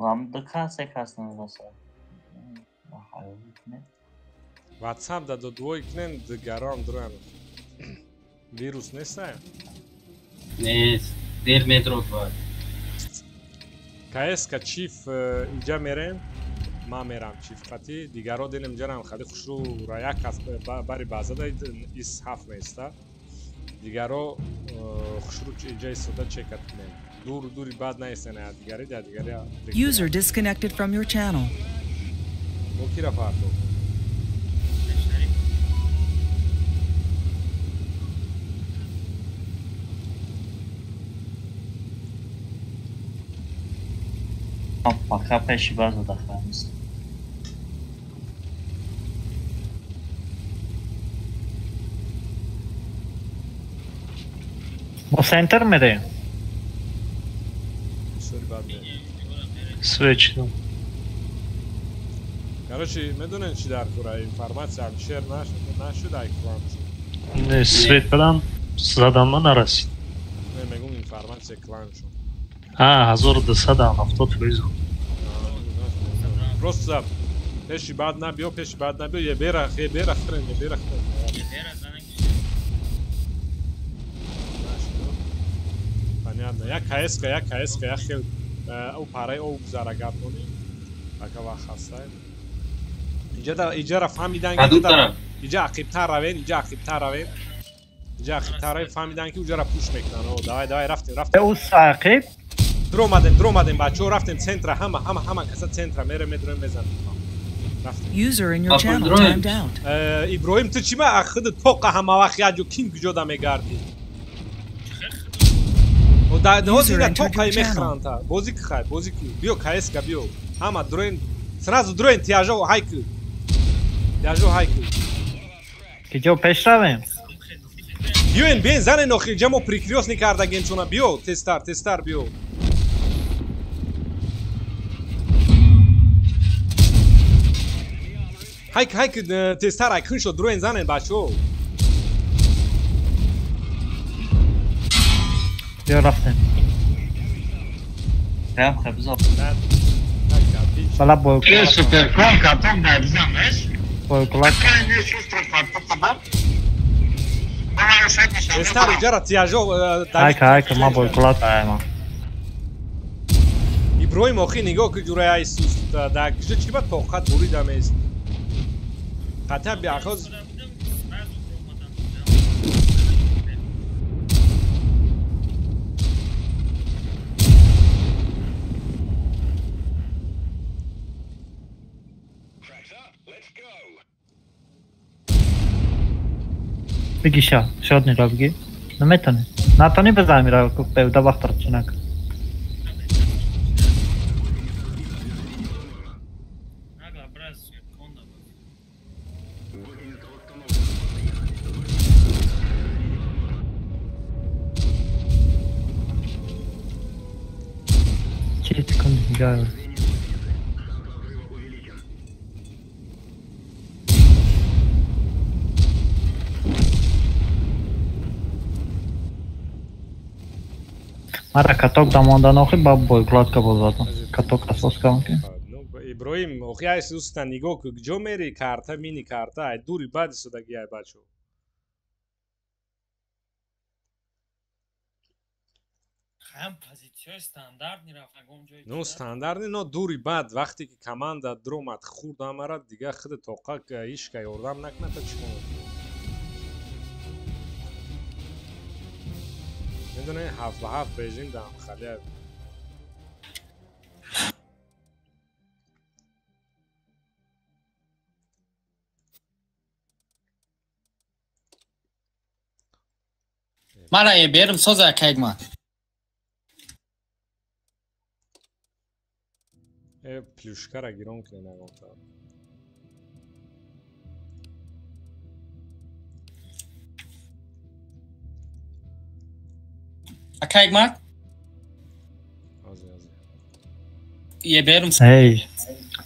Am da casa casă asta. WhatsApp da do dvojknen digaron duran. Virus nesta? Ne, 1.5 metro var. KS ka çift inca meren ma meram çift qati digaro denem janam khadi khushru raya kas bari bazada is haf nesta. Digaro khushru inca isoda chekat men. Duri bad naysana digari. User disconnected from your channel. O kira farto. Пока пеши база да хранится. O center mede? Switch. Короче, медунен чи дар кура информация шер нашуд айклан. Ne, Switch falan zadamdan arası. Не мегум информация клан шо. Ha, 1270 визу. Просто пеши бад набиё, е берахтрен. Понятно. Я КСК, я хел او парай او гузара гардони. Ака ва хастай. Иҷа фаҳмидан ки иҷа ақибтар равен, фаҳмидан ки уҷара пуш мекунан. Давай рафтем. Ус ақиб? Дромадем бачаҳо рафтем центра, ҳама каса центра мере медроем мезанем. User in your channel timed out. Иброҳим ту чима ахиди тоқа ҳама вақт яҷо кин куҷода мегарди? Озина тоқаи мехранта. Бозӣ ки хай, бозӣ ки. Биё КСК биё. Ҳама дроен, сразу дроен тияжо ҳайки. Киҷо пеш равем? Биёен бен занен охир ҷамо прикрёсни кардагем чуна. Биё тестар биё. Ҳайк тестар айкин шо дроен занен бачаҳо. Biyo raftem. Прям хабзо. Bala boykular. Super, konka, tam da bizameš. Boykular. Kaj ne šustra farta. Тестар иҷара тияжо. Hayka, ma boykular ayma. Иброҳим охир нигоҳ ки ҷураяи суст. Дар киҷа чӣ ба тоқа бурида мест. Қатъа биахоз Bigi şadni rabgi. Nametani. Natani bezami ra pevda vaqtar chinak. Çet kundu gel. Ара каток дамонданохи ба бойкладка бозадам. Каток асос кам ки. Иброҳим охияи сустан нигоҳ ки ҷо мери карта мини карта ай дури баъди судаги ай бачо. Хам позиция стандартни рафта гонҷои. Ну стандартни но дури баъд вақте ки команда дромад хурд амарад дига хиди тоқа ишка ёрдам накунад чӣ кунад? میدونه 7-7 رژیم دارم خالی Mara je berum soza kegma. Pljuška ra giron kne na gonta. Kegma? Je berum. Hey.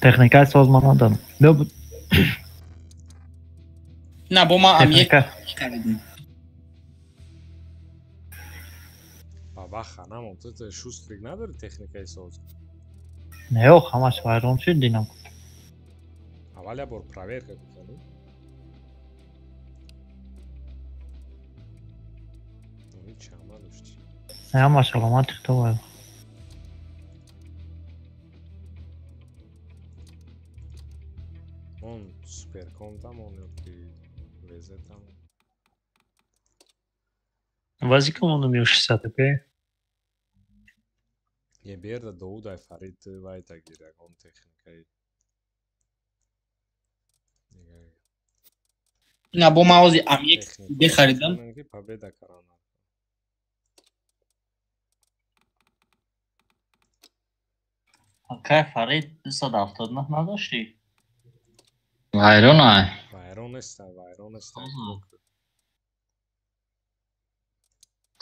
Technika sozmanadan. Na boma am ye. Baba xanam, tu şustrik نداری تکنیکای ساز. Ne yok amaç bayram şu dinam. Avvalya bor проверка кунем. Hiç amadoshti. Ne amaç alamadık da var. Он суперком там, он yoki VZ там. Вазиком он умел 60 ТП. Je bir yerda Dovuday Farid weitergeht, on техникай. نه با موازی ام یک بخریدم победа карана. Какая Фарид 270 نداشتی؟ وایرون های وایرون است.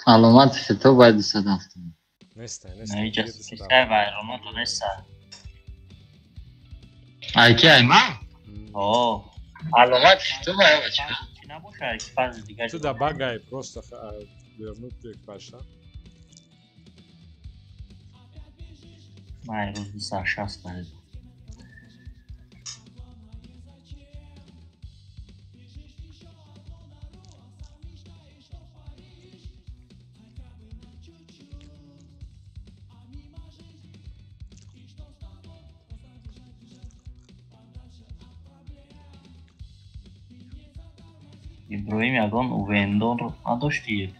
علامتش تو باید 270 Nesta. نه ایجاز کسای وایرون تو نیسته. Ayki ayma? اوه علامتش تو باید بچه چی نباشه اکیپاژ دیگه Tu da bagaj просто вернуть экипаж. وایرون 260 دارید. ابراهیم یگان وندور نداشتی؟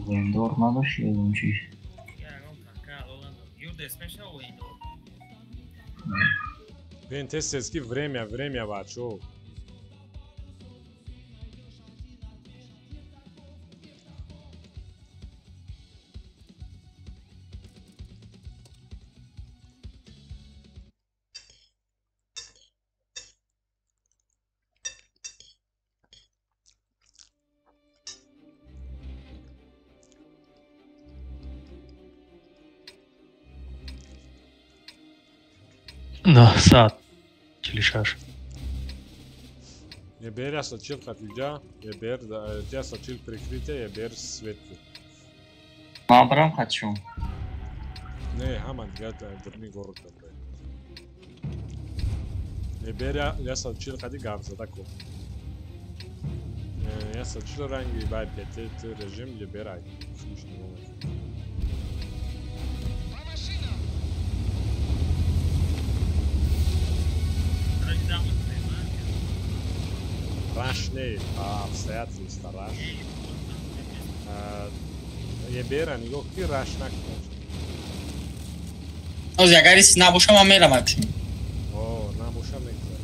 وندور نداشتی اون چی؟ Блин, тестовски время, бачо. Да, сад. Чилишаш. Je ber ja sačil Hatidža, je ber ja sačil prikrite, je ber svetli. Ma bram kaçıyorum. Ne, hemen gel drni goru tabre. Je ber ja sačil hadi gavzada ko. Ja sačil rangi bay petet rejim je ber ay. Раш не, обстоятельства раш. Je bera никакой раш накнешь. از اگر ایست نباشه من میرم اکشن. О, набуша мекла.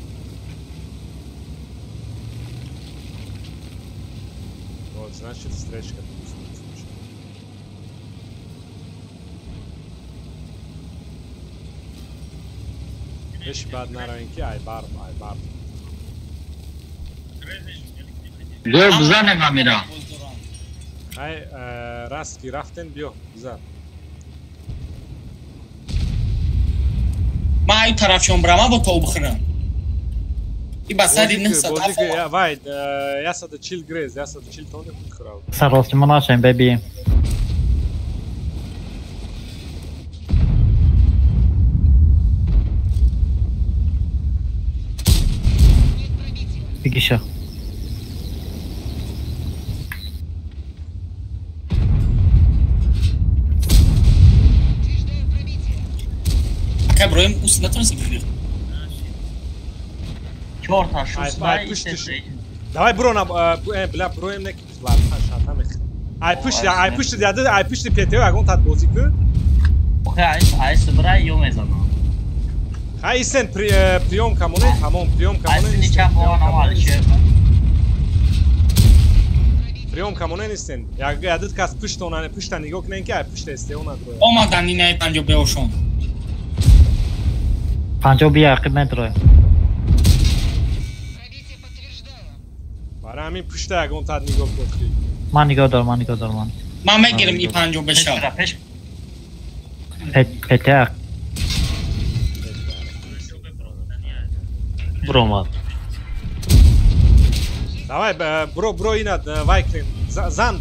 Вот, значит, встречка тут случилась. Ești bad naranki, ai barb. Dur buzane kamera. Hai, rastki raften bio, güzel. من این طرفشون برم با تو بخورم این بسر این نسا Bozik, ja, vajt, ja sad chill grez, ja sad chill tone pokrav. Sarosty monaszem, baby. Bigişa. ابراهیم اوست نتونستی بگیری Чёрт, а что Ай, с ай, моей пусть ты сестрой? Давай, бро, бля, bro, em nekip var. Şatam ek. Ay push dedi, ay push PTO agon tat bozik. Okey, ay собирай ее мезоно. Hay sen приемка моне, tamam приемка Ay моне. seni çapıyorum var şey. Приемка моне нистен. Я гадит кас push ona ne push tani yok nenki ay push teste ona bro. اومدن این 52شون 52 عقب متره. برای همین push تا agon tat nigok botki. من نگاه دارم. من بگیرم این 55 Peş. پتر. Bromat. Давай, bro inat Viking. Zan.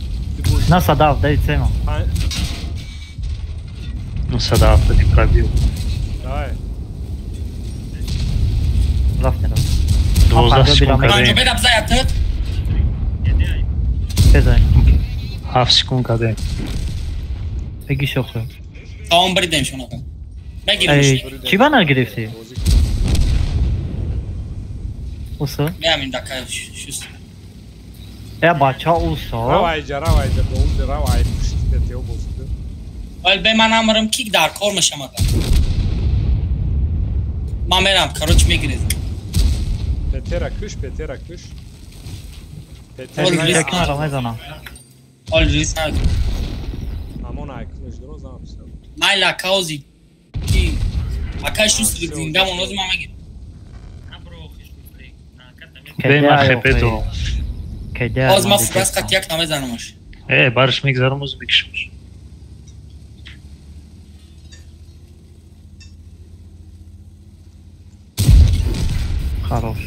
Nasıl dav, dayı sevmem. 270 пробил. давай. Рафтен. 12 секунд Ранжо кадаем. берам заятат. بزن 7 секунд кадаем. بگی شوخه Tamam بريدم شوناکن. بگیرش. ای چی بنا گرفتی؟ بازی اوسا؟ بیامین دکا شوست. ای بچه اوسا؟ равайҷа боуд равай пуштитетё бозиду ولی به من امرم کیک در کار میشم اگر. من میرم کاروچ میگیرید. петера куш Oğlum, петера چک نرم ازانا آل ریس نگیر. ҳамон айкунаш дурӯз намаписам مایلا کاوزی کی اکا شوست زنده منوز ما میگیر. Бем хепето. کده آز ما فرست قط یک نامه زنمش. Барыш мегзармуз мекишмуш. خلاص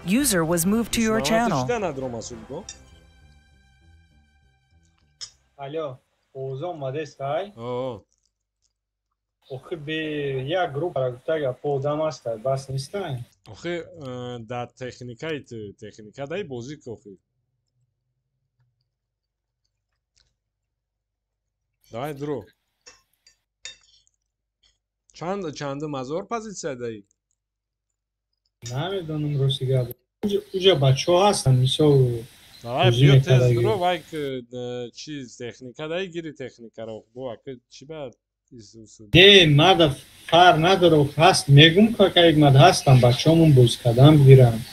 User was moved to your channel. чанадромасулго Алло, اوضاع اومده استای؟ о آخه به یک گروه پرگفتگه پودم است بس نیستن؟ охи дар техникаи ту техника дай бозӣ кохи давай дурӯ чанду мазор позитсия даи نمیدونم روسیگه اونجا بچه ها هستن میسو давай Узине биё тез кадаги. дурӯ вай чиз техника дай гири техникаро бо ака чи ба ده مرد فر نداره هست میگم که یک مرد هستم بچه همون بوز کدم بگیرم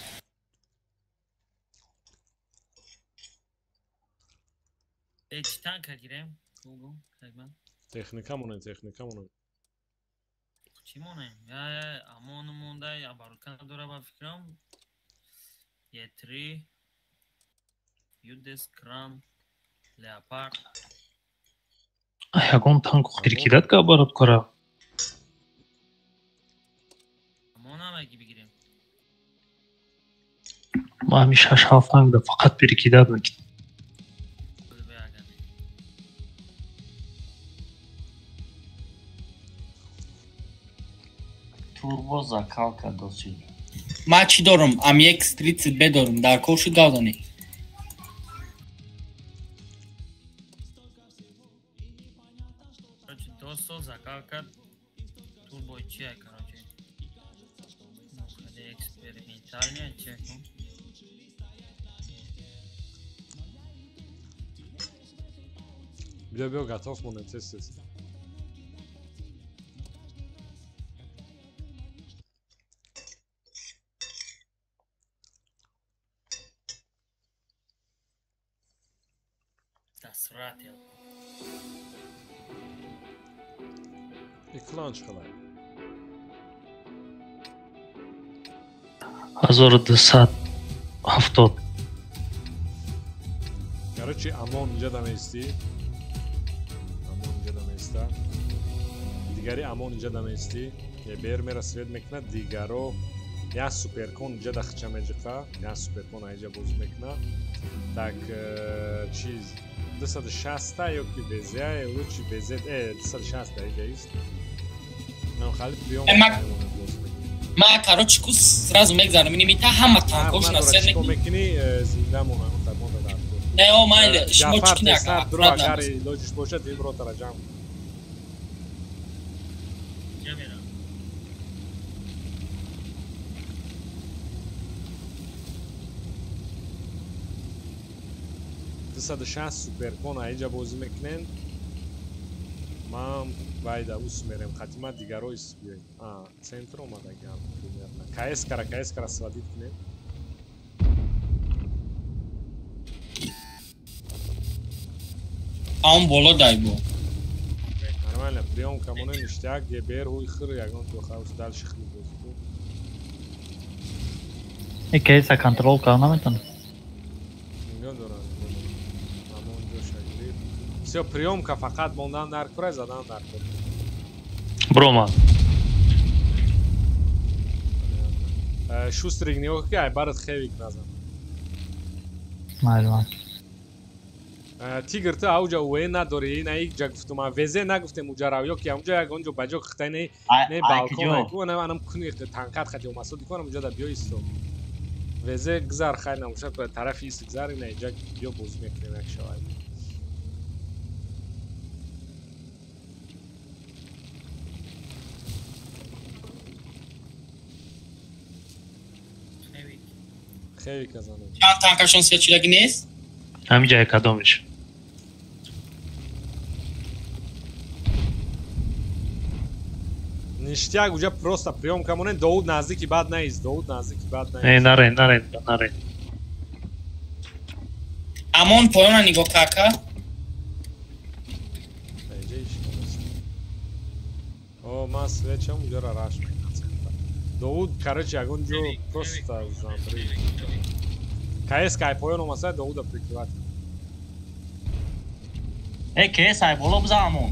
چی تانکا گیرم؟ گوگو تگمن техникамонем چی مونه؟ یا امان مونده یا باروکن دوره با فکرم یه تری یودس کرام لیاپارد Ягон танку хиркидат ка барот кора. امان هم اگه بگیریم Ма ҳами 6-7 танкда фақат биркидат мекунад. بوده به اگه Turbo zakалка dosi. ما چی دارم؟ ام یک ستریت ب دارم در کار شد گاودانی. короче досо закалка турбо чия короче это экспериментальная чек биё готов монем тез тасрат экран чиқадар 1270. короче амон инҷа дамеисти амон инҷа дамеиста дигари амон инҷа дамеисти бер мера свет мекунад дигаро як суперкон инҷа да хича меҷиқа як суперкон аинҷа боз мекунад так чиз 260 ёки безя лучи безет 260 аиҷаист нам хали приём ما کاروچ کوس سرازو میگذارم اینی میتا همه تانکوش نسید چیکو میکنی میکنی زنده مونم ترمون دادم نه او مایل شما جعفر چی تسر نکن درو اگر لوجش باشد این رو ترجم چه میرم 260 суперкон аинҷа бозӣ мекунен ман байда ус мерем хатима дигаро ис биёем центр омада гап примерно кс-кара сводид кунем Ам боло дай бо. Нормально, приемка моне ништяк, ГБР хуй хыр ягон тухаус дал шихли бозку. این کیس کنترل کار نمیتونه. میدونم. همون جو شکلی. все приемка فقط موندن در کره زدن در کره. Брома. شوسترینگ نیو که ای برات خیلی نزن. معلومه. تیگر تو اوجا وی نداری نه یک جا گفتم وزه نگفتم مجراوی که اونجا یک اونجا بجا خطای نه بالکن کو نه منم کنی تانکات خدی و مسعود کنم اونجا دا بیو ایستو وزه گذار خیلی نموشه که طرف ایست گذار نه اینجا بیو بوز میکنیم یک شوای خیلی کزانم چند تانکشون seçilecek نیست؟ همینجا کدومش؟ ништяк уже просто приемка моне Дауд наздики бад неист Дауд наздики бад неист نرین Амон поёна нигоҳ кака. о ман свечам уҷора раш Дауд короче ягон ҷо просто замбри кс кай поён омаса Дауда прикриват KS ай боло биза Амон.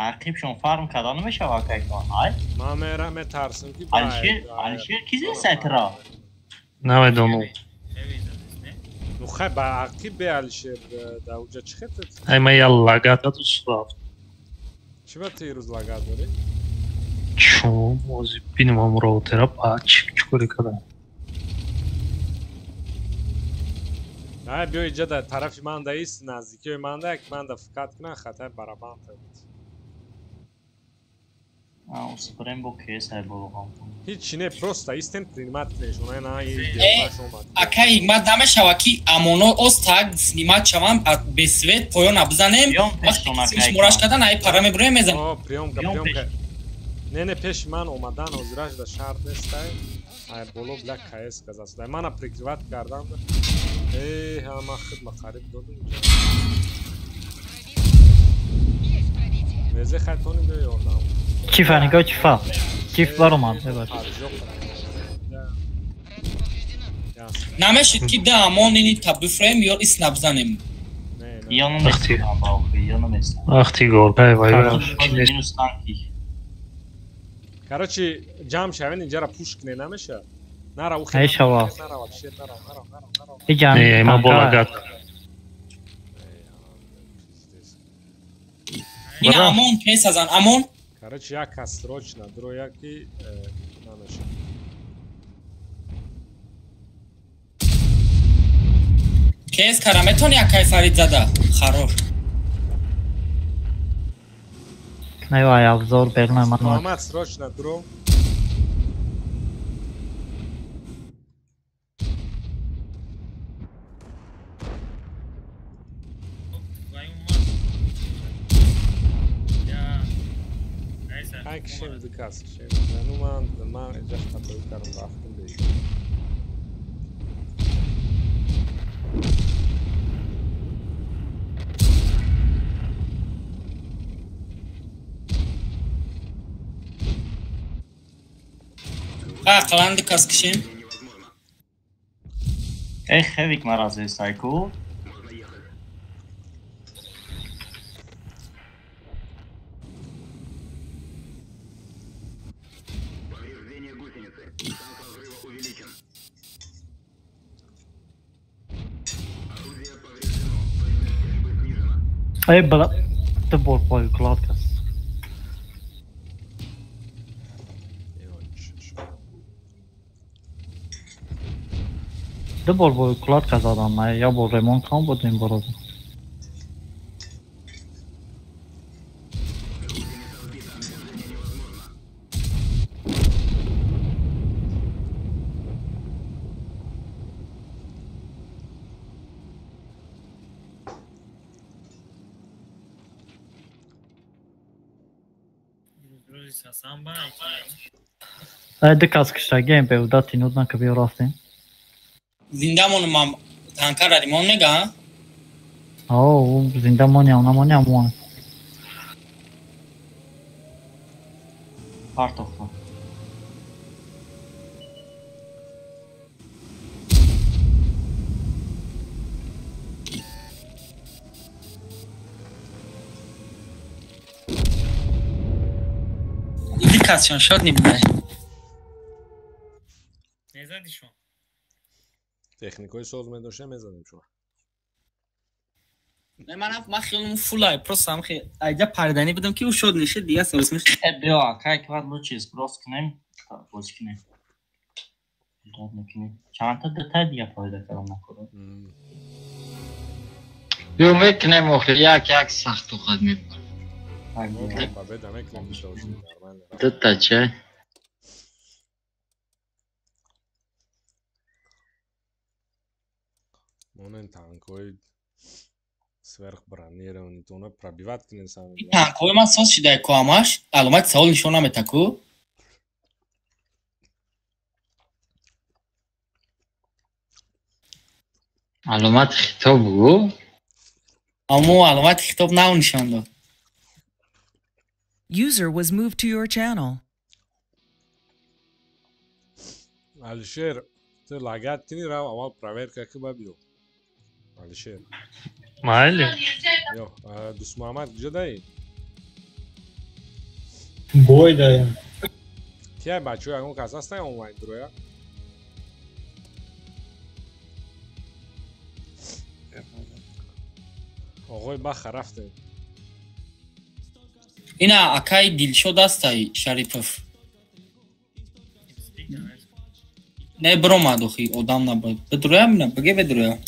عقیبشون فارم کدام میشه واقعا های؟ ما میرم ترسم که Alişir kizi setra. نمیدونم ну хай ба ақиб бе Алишер да уҷа чӣ хетет ای من یه لگت دوست رفت чӣ ба ти рӯз лагат дорӣ چون موزی بینیم هم رو ترا پاچ چکوری کدام ай биё иҷа да тарафи ман да ист наздикиёи ман да як ман да фикат кунам хатай барабан тавид O sıfırın bu KS ай боло Амон. ҳичи не просто истен принимат кунешон ай на Ака игмат намешава ки амоно оз так снимат шавам бе свет поёна бизанем вақте ки шумораш кардан ай пара мебурем мезанем приёмка не не пеши ман омадан ҳозираш да шарт нестай ай боло бля КС казасудай мана прикриват кардан ҳама хидма қариб додум везе хайтони бё ёрдам چیفا نگاه چیفا چیف برو من ببر намешид ки да амон ини табифрем ё исна бизанем Yanım Akti. Yanım esa. وقتی گل بای وای Minus tanki. короче ҷамъ шавен инҷара пуш кне намеша нара ای شوا ای ای ما با لگت ин амон пес азан амон короче як срочно дро яки намеша кес кара метони якай фарид зада харор نه وای ابزار برنامه من محمد срочно дро ай кишем дикас кишем ну ман иҷа хатои кардам рафтам бе қаланди кас кишем Ey Hevik marazi Psycho. ای بلا تو بول پای کلاد کس دو بار با کلات زدم من یا با ریمون کام بود این بار. دکاس کشته گیم به وداتی نودن که بیا راستین. زنده مونم تانکار ریمون نگاه. اوه زنده مونی اونمونی همون. Kartofla. İndikasyon şad neyim? نزدی شما تکنیکای سازمان داشته میزنیم شما. من خیلی فولای پروسام خیلی ایجا پردانی بدم که او شد نشه دیگه سرس میشه. بیا که بعد لو چیز براس کنیم باز کنیم. داد نکنیم. چند تا دتا دیگه فایده کردم نکنم. بیو میکنیم آخر یک سخت و خود میکنم. بابا دمک نمیشه داشتیم. دتا چه؟ Monen tankoj sverchbrannere och inte hon har pробивать к ним. Танкой ма сос шидай коамаш, аломат саол нишон наметаку. علامت خطاب بگو. امو علامت خطاب ناو نشان داد. User was moved to your channel. Alişer, تو لاگت کنی رو اول پراویر که بابیو. Alişer. Mahalle. Yo, Dus Muhammed kujا دایی؟ بوی دایم. کیا بچه ها اون کس هستن اونلاین درویا؟ آقای بخ رفته. اینا اکای دلشود هستی شریفов. نه برام ادوخی آدم نبود. بدرویم نه بگه بدرویم.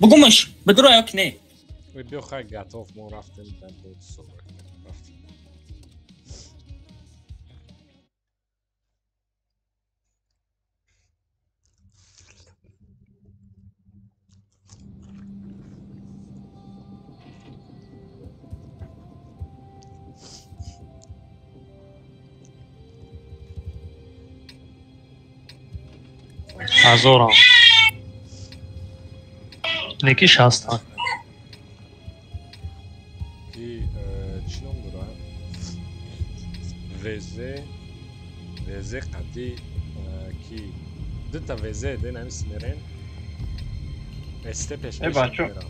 بگومش بدرویا که نه. وی بیو خواهی گتاف ما رفتیم در بود صبح رفتیم. هزارم نکیش هستن کی چی نام داره؟ وزه قدی کی دوتا وزه ده نمی سمیرین استپش پیش نمیرم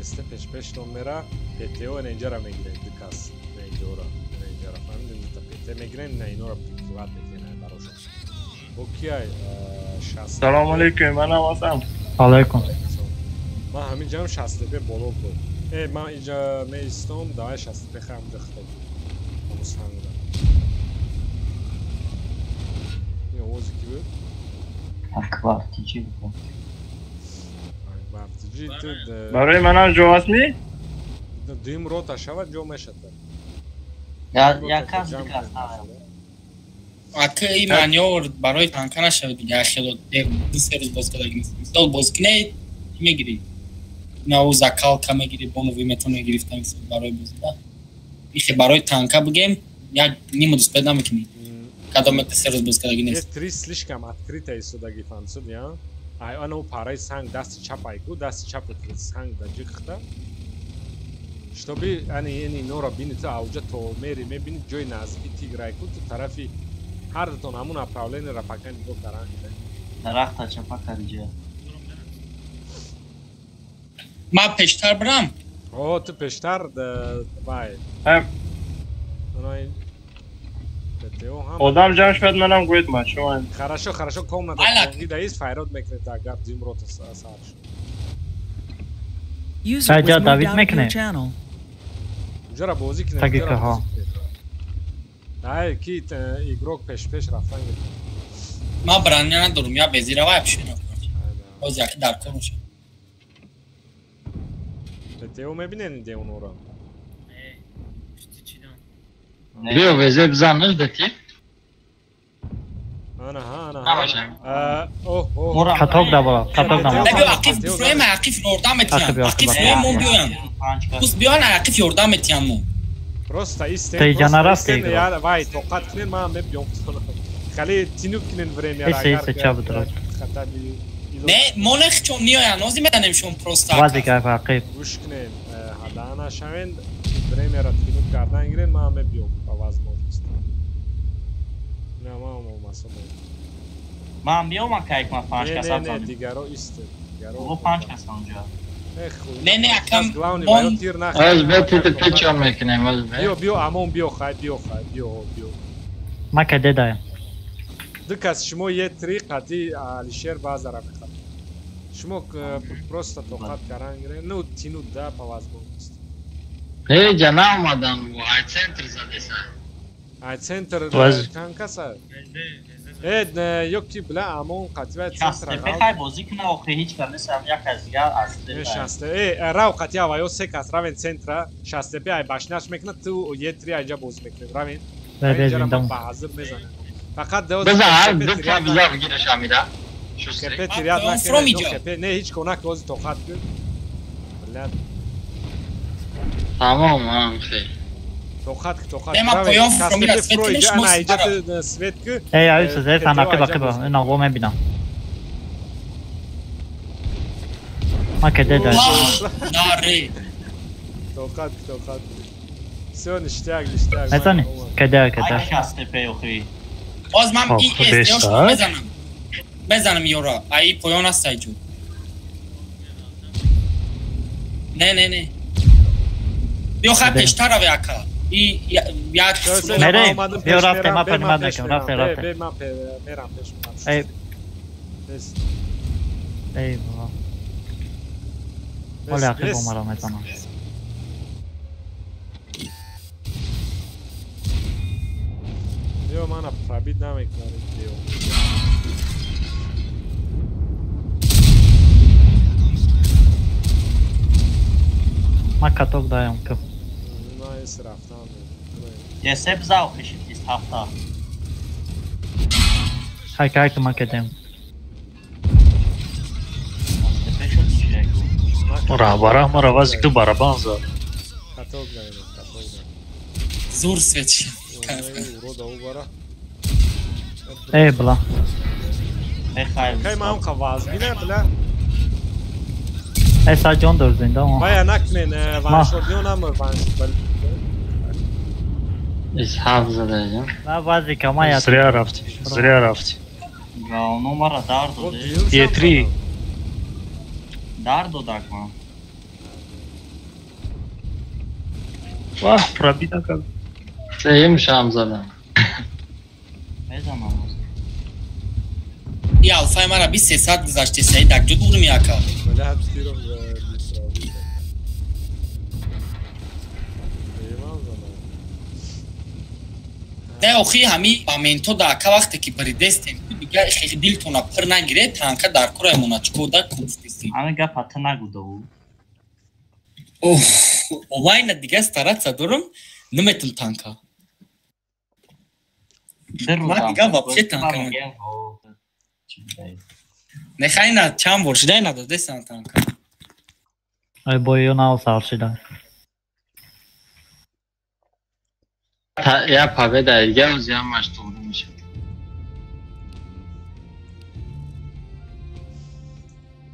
استپش نمیرم پیتیو اینجا را میگیرین دکاس اینجا را فهمیدیم دوتا پیتی میگیرین نه اینو را پیتیوات میگیرین براشون اوکی سلام علیکم من هستم علیکم من همین جام 60 به بالا بود من اینجا میستم دای 60 به خام دختم همون هنگام این اوزی کی بود اکوارتیجی بود اکوارتیجی تو برای من جو اسمی دیم رو تا شود جو میشد یا کس دیگه اکای مانیور برای تانکا نشود دیگه خیلی دو سه روز باز کردگی نیست. مثلا باز کنید میگیری. نه او زکال کم میگیری بونوی میتونه گرفتن برای بازده. میشه برای تانکا بگیم یک نیم دوست پیدا میکنی. کدام یک سه روز باز کردگی نیست. یه تریس لیشکم اتکریت ایستادگی فانسود یا. آنو پارای سنگ دست چپ ایکو دست چپ تریس سنگ داجی خدا. شتابی اینی نورا بینی تو اوجا تو میری میبینی جای نزدیکی تیگرای کو تو طرفی هر دوتون همون اپراولین را پکن دو کرن درخت چپا کریجه ما پیشتر برم اوه تو پیشتر بای آدم جمعش باید منم گوید ما شما خراشو کام ندارد داییست فایرود میکنه تا اگر زیم رو تو سار شد User was moved out of your channel. اونجا را بازی کنه نه کی ایگروک پیش رفتن من برنده ندارم یا بزیره و بشینم باز یکی در کار میشه دیو میبینین دیو نورا بیا وزه بزن نجدتی آنا اوه Katok da var. Katok da Ne var. diyor Akif Bufra'ya Akif yordam et yan. Akif Bufra'ya mum diyor yan. Kus bir an Akif yordam et yan mum. Prosta iste. Tej janarast iste ya vay tokat kinin ma meb yok. Khali tinuk kinin vrem ya. Ise çabuk dur. Ne monach çom niyo yan. Ozi medanem şom prosta. Vazi ka faqib. Gush kinin. Hadana shaven vrem ya tinuk kardan giren ma meb yok. Avaz mojist. Ne ma masum. من بیام که یک ما 5 کس هم نه دیگرو ایست او 5 کس اونجا نه نه اکم از بهت پیچون میکنیم از بهت بیو امون بیو خای بیو ما که دایم دکاس شما یه طریقتی علیشیر بازار میخواد شما پروستا توقات کارانگره نو تینو دا پاواز بودست نه جنا اومدن و ای سنتر زده سر ای سنتر kanka sar yok ki bile amon qatvet شسته بخوای بازی کنه آخه هیچ کار نیست هم یک از دیگر از شسته راو قطعه و یا سه کس راوین سنترا شسته بی ای باشناش میکنه تو یه تری اینجا باز میکنه راوین بزنم بازر میزنه فقط دو بزن دو تا بزار بگیرش امیده کپه تریاد نکنه کپه نه هیچ کنک باز توقات کن تمام هم خیلی توقات Nema pojom fromira svetliš ana iđete svetku ej ja se zet ana keba na ovo me bina ma ke deda nare توقات سون اشتاق مثلا كده ای شسته پی اخوی باز من ای استیاش بزنم یورا ای پویان است ایجو نه بیو خواهی پیشتر رو بیاکا ای یک فرو نره بیو رفته ما پنیمد نکم رفته میرم پیش ای ای بابا ولی اخی با مرا میتونم بیو من افرابید نمیکنم بیو ما katok dajem که نایس رفتم یه سب زاو خشید ایست هفته های که ما کدیم Rabara mara vazi tu barabanza. katok dajem zor svet uroda ubara ای بلا بخوای کای ما هم خواز بینه بلا ای سا جان دور زنده بایا نکنین وانشوردیون هم وانشورد اسحاق زده جان ما بازی که ما یاد Zrya rafti. و نمره دار داده Yetri. دار دادک من Vah prabida kal. سیم شام زدم بزنم ای الفای مرا 23 ساعت گذاشته سعید دک جو دور میاکا ولی هم ستیرم ده اخی همی امنتو دا که وقتی که بری دستیم دیگه خیلی دلتون پر نگیره تانکا در کور امونا چکو دا کنستیسی همه گپ حتی نگوده او اوه اونلاین دیگه استارت زدورم نمیتون تانکا من دیگه واپسی تانکا نخواهی نه چند ورشده نداده سان تانکا ای بایو ناو سارشیدن یا پاوه دیگه و زیان مشتوری میشه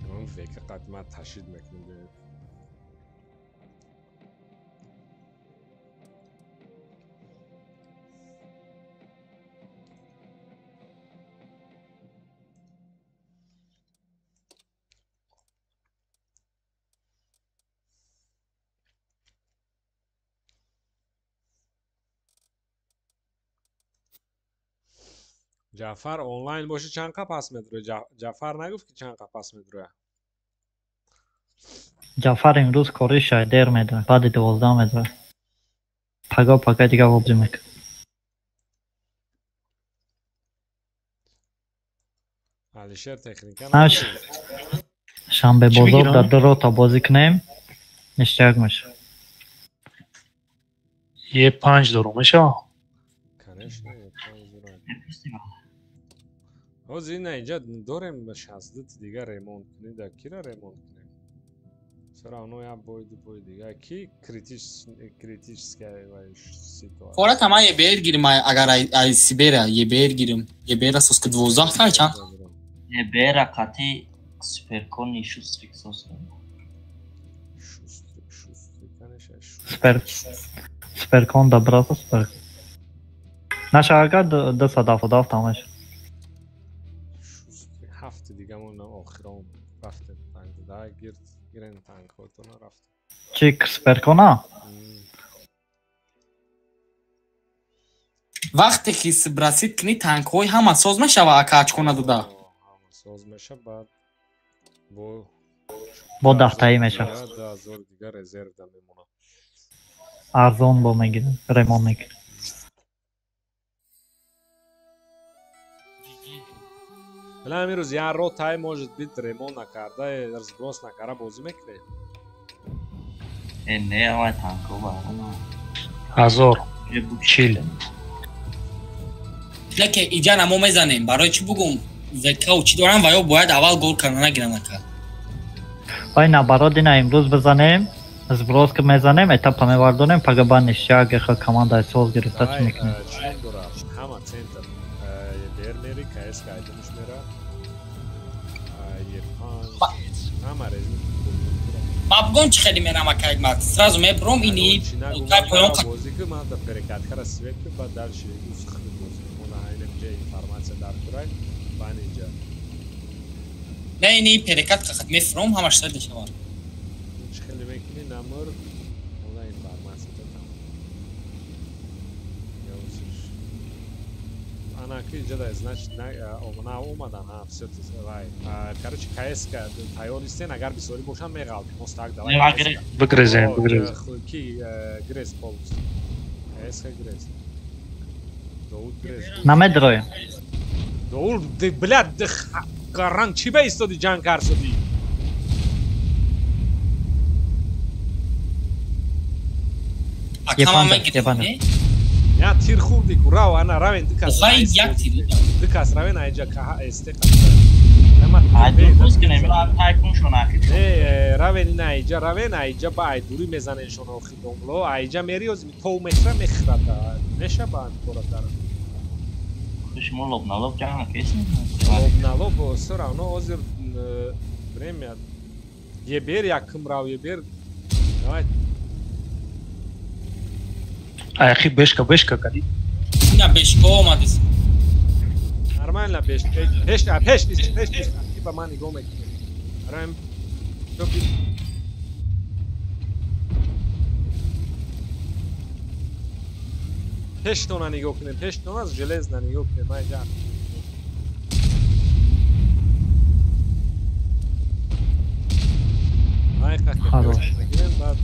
اون فکر قدمت تشید میکنه جعفر آنلاین باشه چند پس مترو جعفر نگفت که چند پس متروه جعفر امروز کارش دیر میدونه بعد 12 میدونه پگا دیگه بازی میکنه алишер техника Знаешь, шанбе Чӣ бозор бигирам? дар дорота бозӣ кунем. Ништяк меша. Е 5 дорум меша. конечно Нефестивал. ҳозир ина инҷа дорем 60 дигар ремонт кунида кира ремонт кунем все равно я бой дига ки критическая ситуация Фора тама ебер гирим агар ай Сибера ебер гирим. Ебер соска 12 та чанд? Бера кати суперкони шустрик состав. шустри конечно Суперкон да брата супер. Наша ага да садаф тамаш. шустри ҳафта дигамон охирон рафтем танк да гирен танкотона рафтем Чик суперкона? Вақте ки расид кунӣ танкҳои ҳама соз мешава акачкона дуда. соз меша баъд Бо дафтаи меша. 2000 дигар резервда мемонад Арзон бо мегирем. Ремонт мекунем. ҳала ҳамин рӯз як ро тай может бит ремонт накарда разброс накарда бозӣ мекунем Не, ама танко барана. 1040. Леке иҷа намо мезанем. Барои чӣ бугум? Зека учи дорам ва ё бояд аввал гол карда гирам ака. Ай наоборот ина имрӯз бизанем. Сброс ки мезанем, этапа мевардонем, пага ништяк ха команда соз гирифта чӣ мекунем? чин дора ҳама центр ебер мери кс кайдамиш мера ҳама резин Ма бугум чӣ хеле мерам ака игмат. Сразу мебром ини тай поён бозику ман да перекаткара свекку ба дальше узхи бозӣ мона айнамҷа информация дар курай бан инҷа не ини перекатка хат мефром ҳамаш сад шава. чӣ хеле мекунӣ намр мона информация дадам анаки ҷада значит на омадан ҳам все вай короче кс тайёр истен агар бисёрӣ бошанд меғалбем мостак давай Бигрезем. ки грес полностью кс грес доуд грес Намедроем. доуд блядь гаран чӣ ба истоди ҷанг кар шуди Ака ман мегирем. я тир хурди ку рав ана равен дикас Охай як тир. дикас равен айҷа каҳа эсте Айдурус ки немирам тайкун шонаки. равен ина айҷа равен айҷа ба айдурӣ мезанен шонохи домло айҷа мери оз тов метра мехирада мешабанд боратар Шумо лобналоб ҷанг кеси? лобналоб все равно озир время ебер якм рав ебер давай Ахи бешка кади. Ина бешко омадис. нормально пеш ба ман нигоҳ мекунем рам топи пештона нигоҳ кунем пештона аз железна нигоҳ кунем айҷа Хорош. мегирем баъд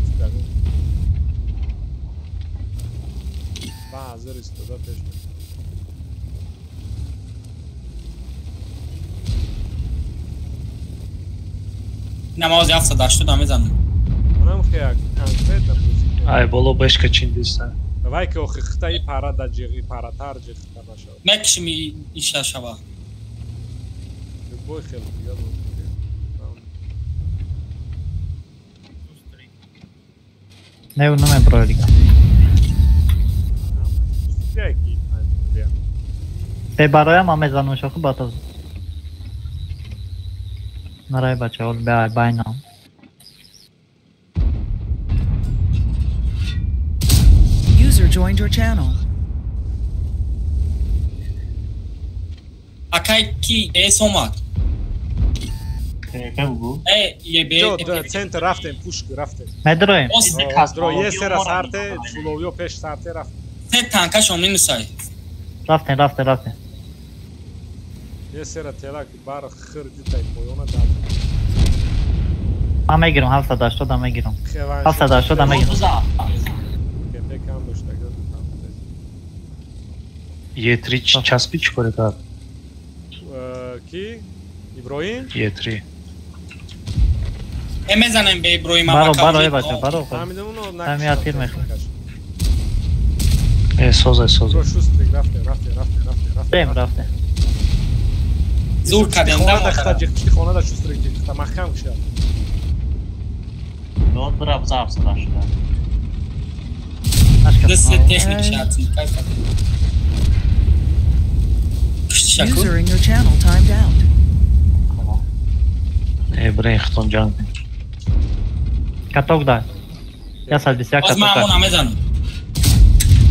ба ҳазир истода пеш Намози 780 мезанам. манам хе конкретно бозӣ Ай боло бешка чин диста. давай ки охи хитаи пара да ҷиғи паратар ҷиғта нашавад Мекишим иша шава. любой хел дигар бозӣ Не намедроя дига. яки Те бароям ам мезанам шохи батаз. Нарай бачаҳо байнам. User joined your channel. Акай ки эс омад. Кабу. ҷо центр рафтем пушк рафтем Медроем. дро е сера сарте чуловиё пеш сарте рафт Се танкашо минусай. Рафтем. е сера тела ки бар хирдитай поёна дад Ман мегирам 780 мегирам. хеван 780 мегирам. кепе кам доштага Е 3 часпи чӣ кори кард? ки иброҳим Є3. Емезанем бе Иброҳим баро бача баро фаҳмидамуно ҳами атир мехо Созай. бро шустрик рафте дем рафте зур кадем да хата ҷиқти хонада шустрик ҷиқта маҳкам киша Dort bırak zapsın aşağıda. дасте техник шатин кайфа Şakır. User in your channel timed out. Tamam. Брейн хтон ҷанг. каток дай я садбисия Аз ман каток амон амезанам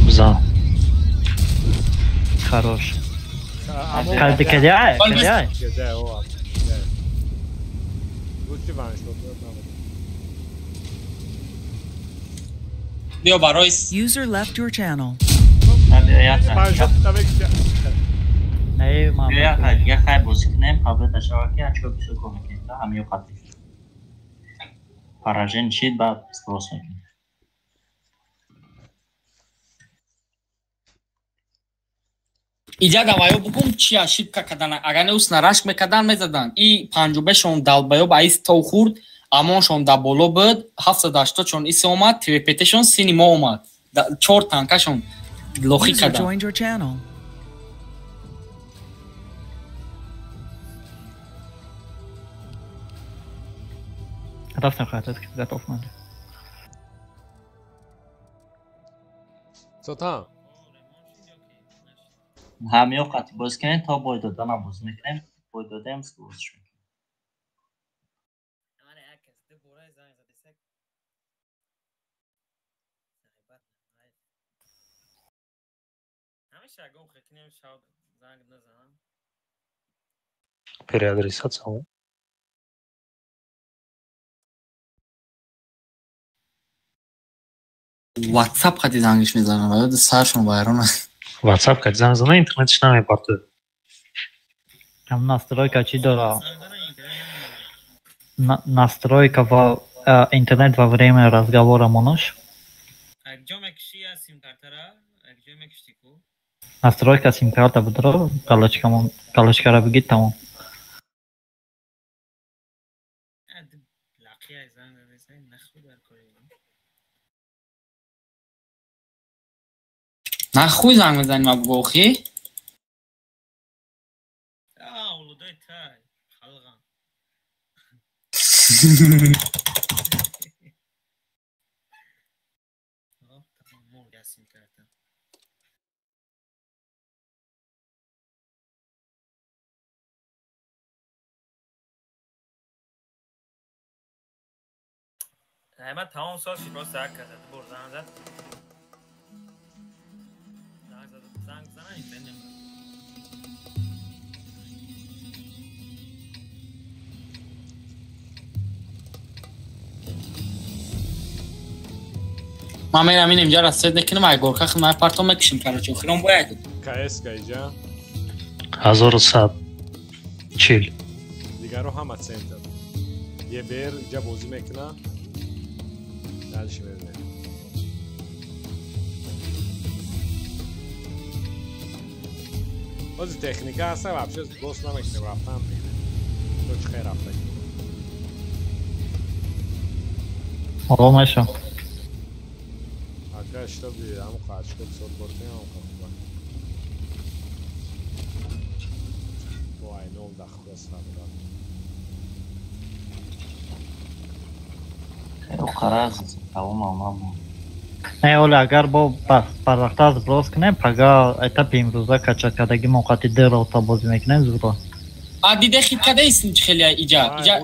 Бзан. хорош кадяй Gede o at. Gucci varmış o. биё барои User left your channel. Hadi yakar. Ben çok tabii ki. не мам Yakar. Yakar bozuknem. Kablo taşımak ya çok bir şey komik. Ham yok artık. Parajen şid bak sprosun. иҷа даваё бугум чи ошибка кардана агар неусна рашк мекардан мезадан и 55-шон далбаё ба ис то хурд амоншон да боло буд 780-шон ис омад трепетешон сини мо омад 4 танкашон лохи User кардан joined your channel. рафтем хатат готов ман Co tam? Ham yok artık bozuknem ta boyda dana bozuknem. Boyda dem sprosun. Переадресация. WhatsApp қади зангиш мезанам ва ёд саршон вайрон WhatsApp кад занг зана интернетиш намепартуд. там настройка чи дора настройка во интернет во время разговора монош настройка сим карта будро галочкара бигит тамом нахуй занг мезаним абгохи من تمام سال شیبا سرک کرده بر زنگ زد زنگ زنن این بنده ман мерам ин имҷа расед мекунам ай горка хидмат партом мекушим карочи охирон бояд KS ка иҷа 1140. дигаро ҳама центр. Ye ber иҷа бозӣ мекуна. Дальше мере. Бози техника аса вообще дост намекунем рафтам меде. Чӣ хайр рафта. ҳоло меша Ака что би ҳам қачко сот бортем ҳам қафа. Вай нов дахвас хабар. O karaz tamam ama. не оли агар бо барвақтар зброс кунем пага этапи имрӯза качакадаги моқати дерота бозӣ мекунем зуро а диде хит када истим чи хеле иҷа иҷа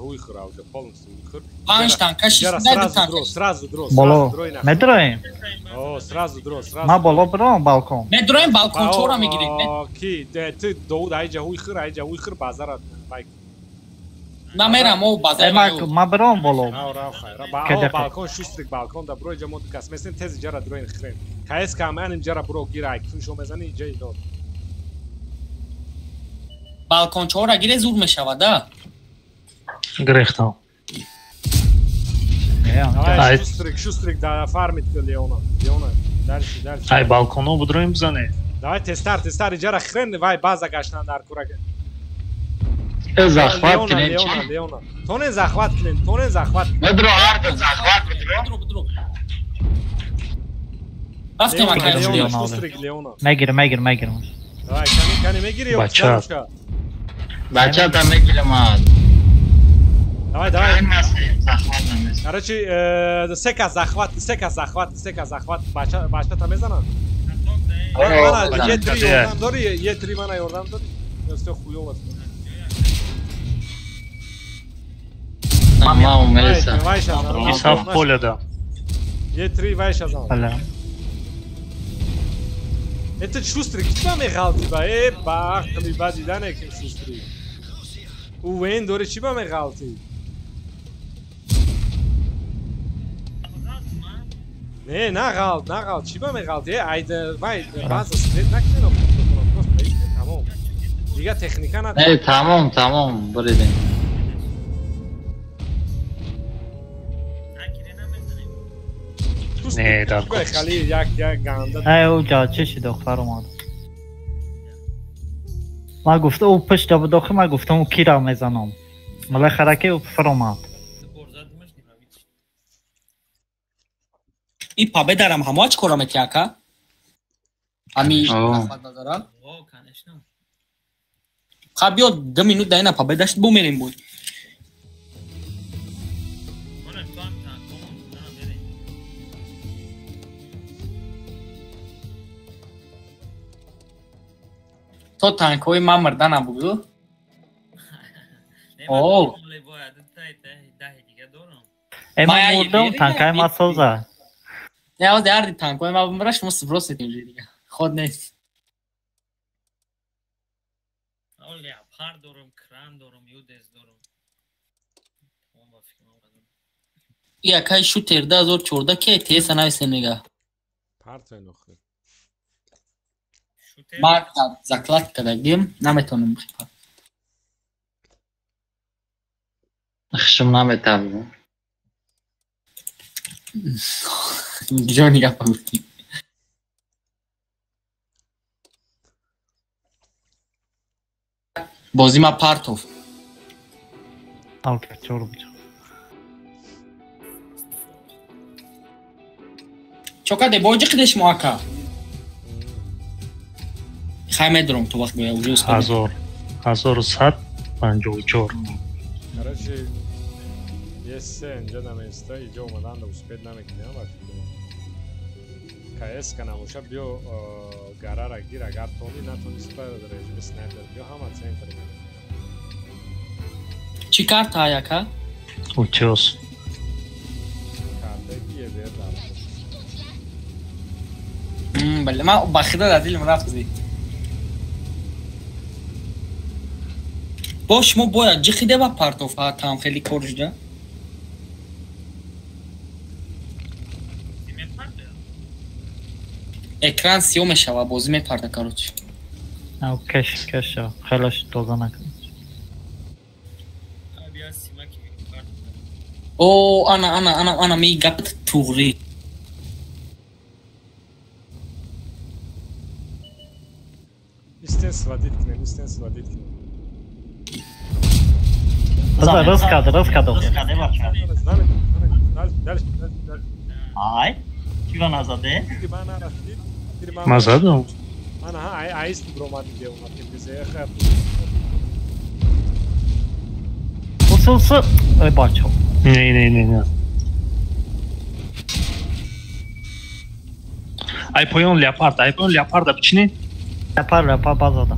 Уйхыр авҷа полностью уйхыр. 5 танка 6 танка Сразу дро. боло медроем О, сразу дро. ма боло биром балкон медроем балкон чора мегирем Ки ты Давуд айҷа уйхыр базара байк. на мерам о базар ма биром боло Балкон шустрик балкон да бро иҷа мо дукас месен тез иҷара дроин хирем. Кайс каман иҷара бро гирай кун шо мезани иҷа идод. балкон чора гире зур мешавад да Грехтам. Давай шустрик да фармит Леона. Дальше. Ай балконо будроим бзане. Давай тестар иҷара хирен вай база гаштан дар курак. زخمت کنیم لیونا تونه زخمت کنیم بدرو هر زخمت بدرو رفتیم اکای لیونا مگیر دای کنی میگیری بچه. بچه تا میگیرم آد دای زخمت نمیست کرچی سکه زخمت بچه تا میزنن من یه تری یوردم داری یه تری من یوردم داری دسته خویو بس Tamam Melisa. İsaf Polya'da. Yetri vayşazam. Hala. Ete şustri gitme mi galti ba? Bak mi badidane kim şustri. U wen dore çi ba mi galti? Ne galt çi ba mi galti? Ayda vay bazı stret nakmeno. Tamam. Diga teknika na. Ne tamam buradayım. Ne dar. خالی یک گنده ای او چشی دختر اومد ما گفته او پشت به داخل ما گفتم او کی را میزنم بالاخره که او فر اومد این پابه دارم همه چی کارم اتیاکا امی دارم خب بیا 2 minut داینا پابه داشت بمیریم بود تو تانکوی من مردنم بگو اوه ای من مردم تنکای ما سوزه نه از دردی تانکوی ما بمرش ما سفرو ستیم دیگه خود نیست پر دارم کران دارم یودز دارم یکای شو 13014 که تیس نویسه نگه پرت نخه ما زکلات کردیم نمیتونم بخیرم خشم نمیتونم جو نگه پاوتی بازی ما پارتوف اوکی چورو بچه چوکا ده بوجه قدش موکا خیمه درم تو وقت باید وجود کنم 1154 کرچی یه سه اینجا نمیسته اینجا اومدن دو سپید نمیکنیم که اس کنم اوشه بیو گره را گیر اگر تونی نتونیست باید رژیم سنایپر بیو همه سین فریم چی کارت ها یکا؟ uçuyoruz. کارته گیه بیر دارم بله ما بخیده دادیلم رفت زی باش ما باید جی خیده با پارتوف ها تام خیلی کرش ده اکران سیوم شوا بازی می پارتا کاروچ او کش خیلیش توزه نکن او انا می گپت توغری İstens vadit kine. Rozkado. Rozkadę bacha. Znamy. Dalej. Aj. Kiwa nazade? Mazado? Ana aiz bromad diye ona bize xer. Usulsu. Ay bacho. Ne. Ai põe um leopardo bichini. Yapar bazada.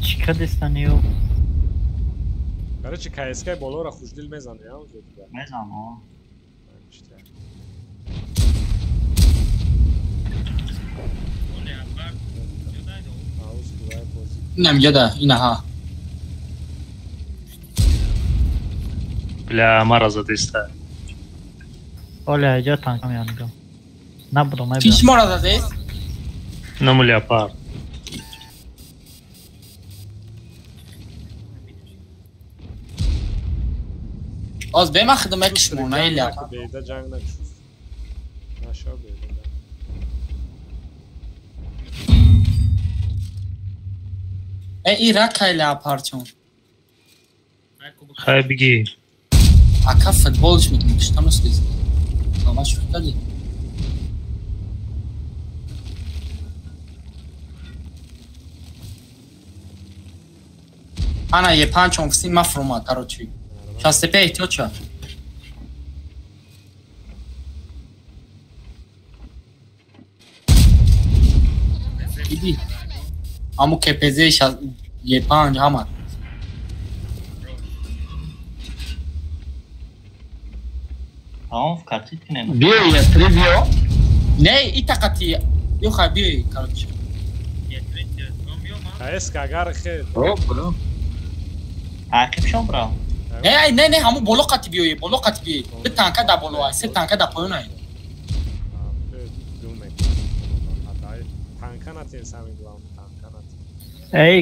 چیکار استانیو برای چی کایسکای بالا را خوشدل میزنه یا زودتر میزنه اینم یاده اینه ها Бля, Мараза дesta. Olha, já tá caminhando. Na broma, é Hiç mora da değil. Não me leopard. Az benim aklıma kişmur ne ile. Beyde jang نشست. نشا بيده. این رکایل اپارچون خیلی بگی اکا فوتبالش میدونم کشتم نسلیز همه شفته دی انا یه پنج اونفسی مفرومه تارو چی شاسته به احتیاط شد دیدی همو کپزه یه پنج همه Tamam kaçit ki ne? بیو یتری بیو نه ای تقطی یو خواهی بیوی کارچ کایس کاگر خیر برو Akif şom bra. نه همو بولو قطی بیوی بولو قطی بیوی به تانکه دا بولو های سه تانکه دا پایون های tankanat sami bulam tankanat Ey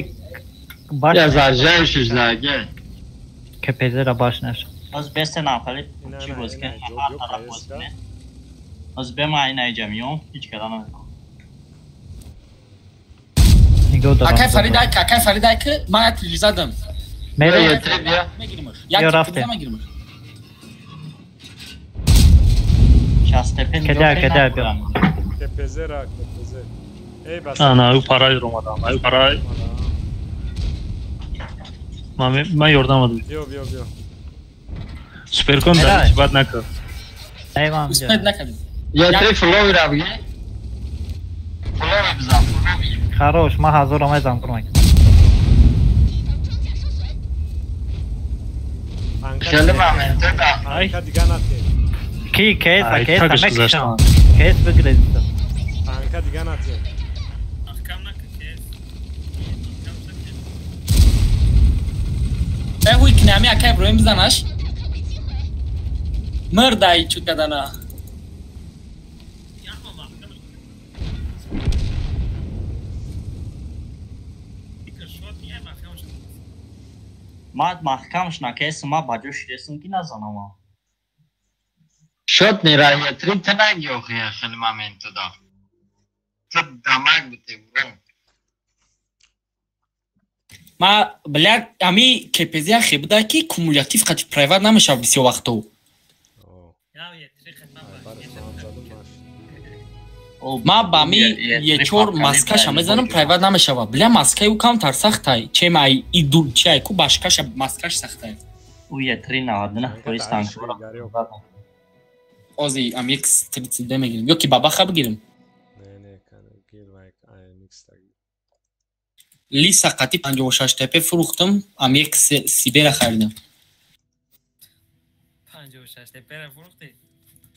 baş یا زرجهشش لگه kepezera baş neş. Az beste nafali نه çi نه bozken. نه جو کایس کا Az be ma inayacağım yom hiç kadar Nigo da. اکای فریدای که اکای فریدای که ما یا تلیزا دم بیو Mere یتری بیو میگیرمش یا یا رفته. تلیزا میگیرمش Şastepen Keder. کپزه را کپزه ای بس ana o parayı Roma'dan o parayı ben yordamadım بیو بیو بیو süper kon Helal. da bad nakı Eyvallah. اسمت نکردیم یتری فلوی را بگی فلوی بزن فلوی Хорош, ma hazırım ezan kurmak. خیلی ممنون tanka دیگه نتی Ki kes, Ay, kes, tabii demek güzel. ki. Kes bugün. tanka دیگه نتی هوی کنامی اکای برویم بزنش مردای چو کدنا Ma mahkam şna kes ma bacoş desin ki nazan ama. شد نیرا یتری تنگی اوخیه خیلی ممنون تو دا تو دمک بته برو ما بلاد امی کپزی خیبدا کی کumuляtif قطی پرایوت نمیشه بسیار وقتو ما با می یه چور ماسکش هم بزنم پرایوت نمیشه بلا ماسکه او کم تر سخت های چه مای ای دور چای کو باشکش ماسکش سخت های O yetrin adına polis tankı. اوزی ام یک ستریت ده میگیریم یا کی بابا خب بگیریم نه نه کنه گیر مایک آی میکس تاگی لیسا قطی 56 تپه فروختم ام یک سیبر خریدم 56 تپه فروختی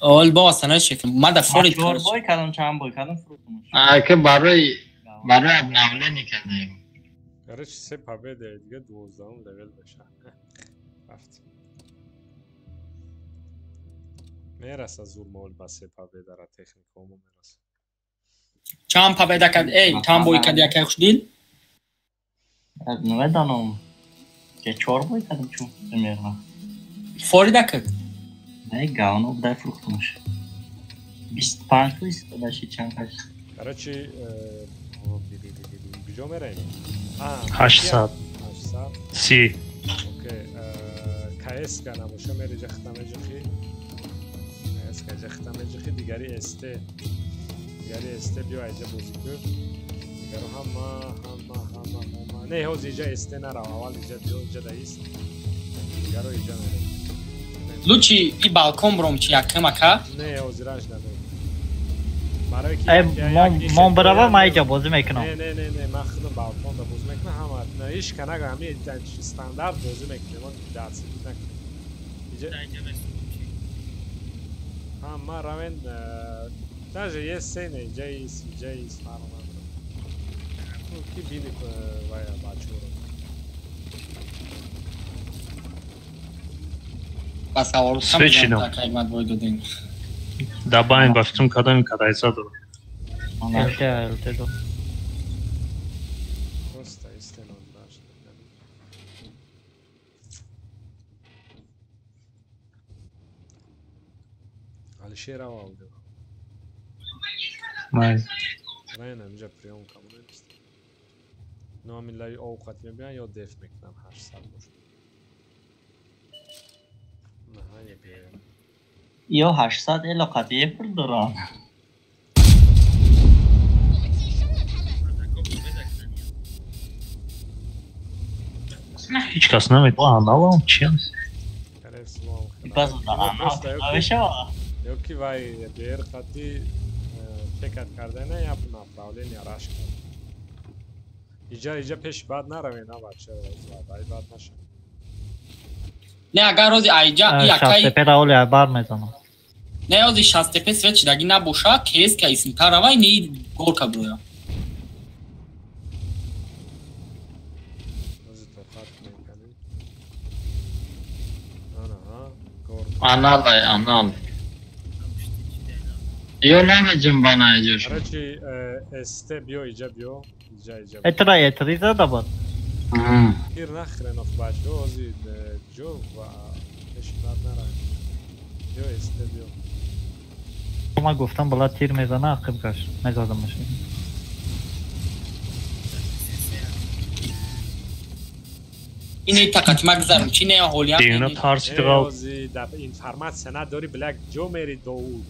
اول با اصلا شکل ما در فلوریدا Flor boy kadın çam boy kadın fırtmış. که برای ابنوله نکنه برای چی سه پابه ده دیگه 12 لول بشه رفت میرسه زور مول با سه پابه داره تکنیکومو میرسه چند پا پیدا کرد ای چند بوی کرد یکی خوش دیل Ne danım? Ke çor boy kadın çu demirna. فلوریدا کرد Ne gavno bu da fırtmış. 25 polis da şey çankaş. برای چی کجا میره آه 8 saat 8 saat si اوکی کایس کنم وشو میری جختم جخی کایس که جختم جخی دیگری استه بیا ایجا بوزی کن دیگرو همه نه هوز ایجا استه نرو اول ایجا دایست دیگرو ایجا میره لوچی ای بالکن بروم چی یکم اکا نه هوز رنج نده برای کی Ey mon brava mayca bozu mekno. نه من خودم بالکن دا بوز میکنم همه نه ایش کنه همه استاندارد بوزی میکنم من دست نکنم همه روین даже یه سینه جاییست فرمان کی بینی ویا بچه رو بس اول Sveći کم nam. تا قیمت بوی دادیم dabain baftum kadın kadaysa dur Elte do. Prosta isteno znaš ali šerava ovdje May ne, miđa prijomka mu ne isto نامیلای اوقات میبینن یا دف میکنم 800 باشه نه یه بیه یا 800 علاقات یه پر دارم هیچ کس نمیدونم نوام چی هست Bazı da anlaşılıyor. Yok ki vay diğer katı çekat kardene yapın направление ya raş kar. İca peş bad naravin ha bacha vay bad naşa. Ne agar rozi ayja yakay Şahsepe Raul bar mezana. ne rozi Şahsepe sveç dagi na boşa kes ki isim taravay ne gorka broya. Analay anal. Yo nemecim bana ecir. Araçı este bio ica bio. Etra yetriza da var. Bir nakhren of bacho ozi jo va peşbat naravin. Bio este bio. Ama گفتم بالا تیر میزنه عقب گشت نزدم ماشین اینی تاکت مگذارم چی نه هولیا دیونا تارسی دقا ozi da informatsiya nadori black jo meri doud.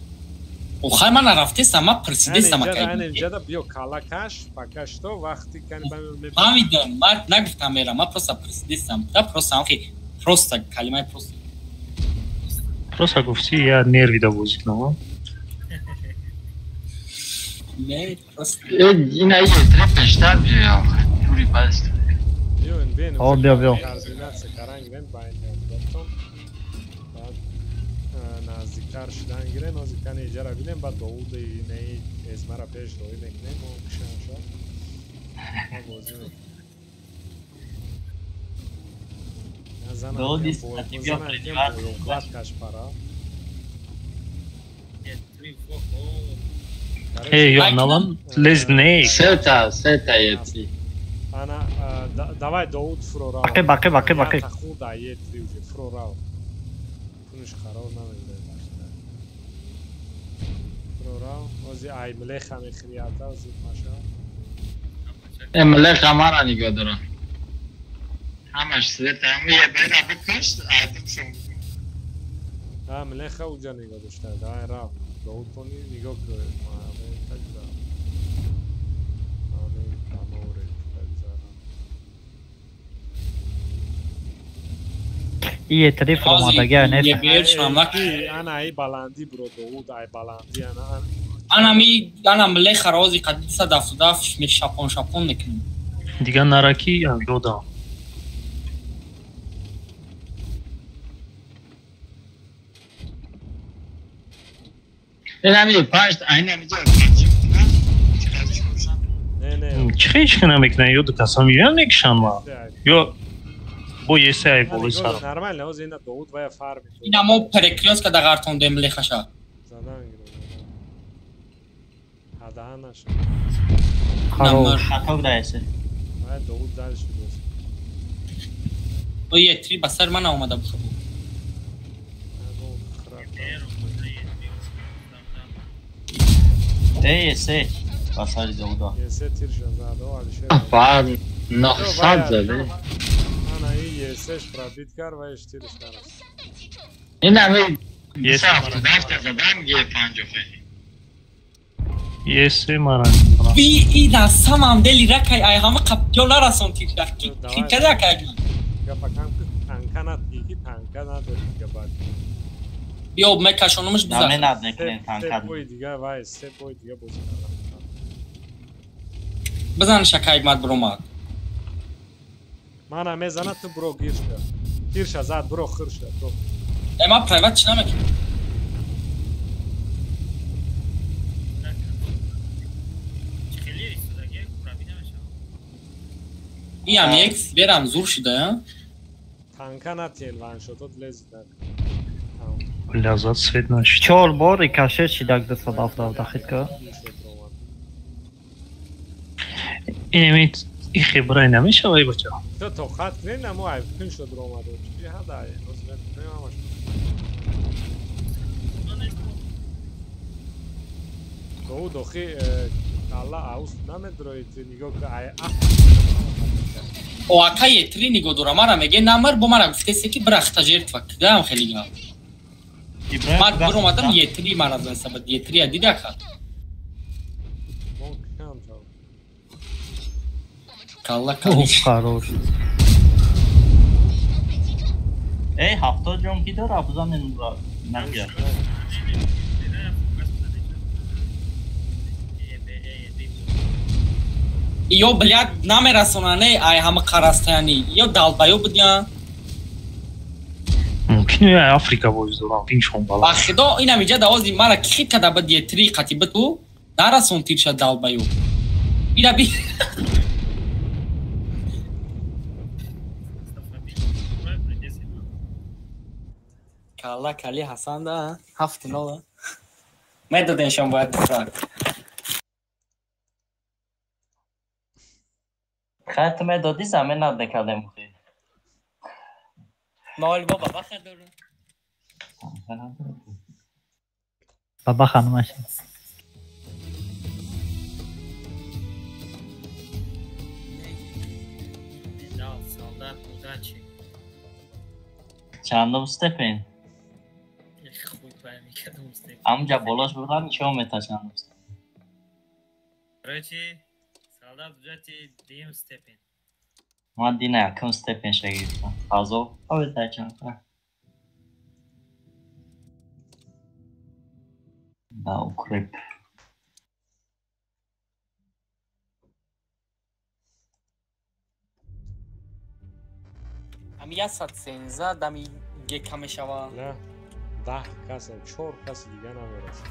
او خای من رفته سما پرسیده سما من کای اینجا دا بیو کالاکاش پاکاش تو وقتی کنی فهمیدم من نگفتم میرم من پروسا پرسیده سم دا پروسا اوکی پروسا کلمه پروسا Просто گفتی یا نروی دا بوزید نما نه پروسا Yine iyi trepleşler bir ya. Yuri bast. بیا Koordinat karan giren bayin yaptım. Nazdikar şidan giren o zikane icra bilen ba doğuda yine ezmara peş doy mekne o kışanşa. Doğu diskati yapıyor. Yoklat kaç para. Ey yo nalan lez ne Seta yetri. Ana давай Davud Frorao. Bakı. Taxuda yetri Frorao. Kunuş xaro namelde başta. Frorao ozi ay mlekha mekhriyata ozi maşa. Emle kamera nigo dara. Hamash sveta ye bera bikast adım şun. Ha mlekha uca nigo doshta. Dai ra. Davud toni nigo ke maave tajda. Amin tamore tajda. İyi trif olmadı gel ne Ana ay balandi bro Davud ay balandi ana انا مله خرازی قد 170 می شاپون میکنم دیگه نرکی یا یودا Önemli paşt aynı mi diyor? ne چی هیچ که نمیکنه یو دو کسا میگن نکشن ما یو بو یه سه ای بولی سر normal ne o zina Davud vaya farm اینا مو پرکریوس که دغرتون دم مله خشا zadan Hadahanas. خطا گرایسه vaya Davud dar şudur. او یه تری بسر من اومده بشه ese basar Davud'a. Yese tirşa zado alişe. Far nohsad zade. Ana iyi yese şprabit kar ve iştir iştaras. Yine mi? Yes. Dafta zadam ye pancofe. یه سه مرن بی اینا سامم دلی رکای ای همه قبجولا راسون تیشا کی کدا کای Gapa kankana tiki tankana da gapa. بیو مکشونمش Namne بزن nadne kren kanka. Boy diga vay se boy diga bozulur. بزن شکای مات برومات Mana mezana tu bro girşa. Girşa zat bro khirşa bro. اما پرایوت چی نمیکنی این هم یک برم زور شده یا Tankana tiel van shotot lezda. لحظات سوید نشد 4 بار کاشه چی داگ 270 داخل که این این خبره نمیشه وای بچه تو توقعت نه نمو ay kun shod romado. Chi hada ay rozmet nemaş. Doğu dohi Allah aus namedroit nigo ay оака етри нигоҳ дорам мара меге намар бо мара гуфтасе ки бирахта жертва кидам хеле гап ман биромадам етри мара засабад етри дидака калла калла Хорош. ای 70 جون کی داره بزنین نمیاد ё бляд намерасонане ай ҳама қарастаяни ё далбаё будян ممکنه آفریقا باید دارم این شون بالا ба худо инам иҷа давози мара ки када ба диетри қати биту нарасон тирша далбаё ина би калла кали ҳасанда 7-0 медоденшон бояд дифрак خط مدادی زمین ند نکردم خیلی نال بابا بخیر دارم Baba xanıma şey. солдат удачи چندم استپین хуй пойми кадом степ همونجا بالاش ببرم چه متا چندم استپین короче солдат удачи дим степен من دینه یکم استپین شگیفتم فضا باید در چند دا اوکریپ ами 113 дами гека мешава نه 10 کس 4 کس دیگه نمیرسه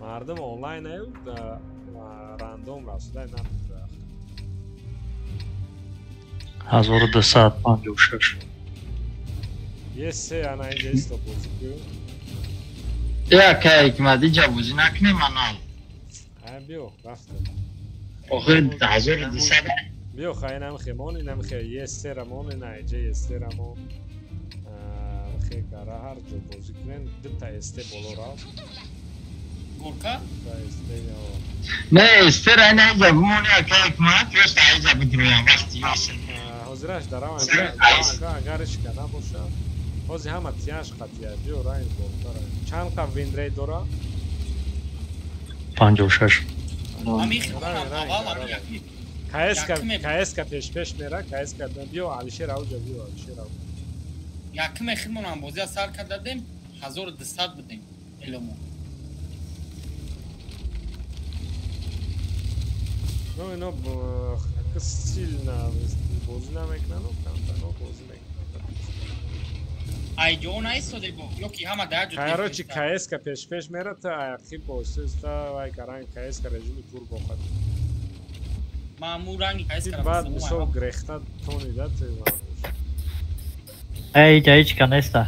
مردم آنلاین هست رندوم رسوده نمیده 1256 یه سه انا اینجا ایستا بازی که یا که حکمتی جا بوزی نکنی منال بیو رفته آخه 1200 بیو خواهی نمیخواه مانی نمیخواه یه سه رمانی نه اینجا یه سه رمان خیلی کاره هر جا بازی کنین دو تا استه بالا رفت گورکا تا استه یا نه استر اینه اینجا بمونی که حکمت یست اینجا بدرویم وقتی یاسر حاضرش دارم اگرش کنه باشه حاضی همه تیاش قطیه بیو را این بولتاره چند قب ویندری داره؟ 56 ами хибонам аввал ами яки کایسکا پیش میره کایسکا بیو علیشیر اوجا بیو علیشیر اوجا якиме химонам бозия сар кардадем 1200 будем эломо ну ино сильно бозӣ намекунанд камтано бозӣ мекунанд айҷо наистоде бо ёки ҳама даҷо короче кайска пеш мера та аяқи босиста вай каран кайска режими тур бохад маъмуранги кайска баъд мисол грехта тонида Ej, Jajička nesta.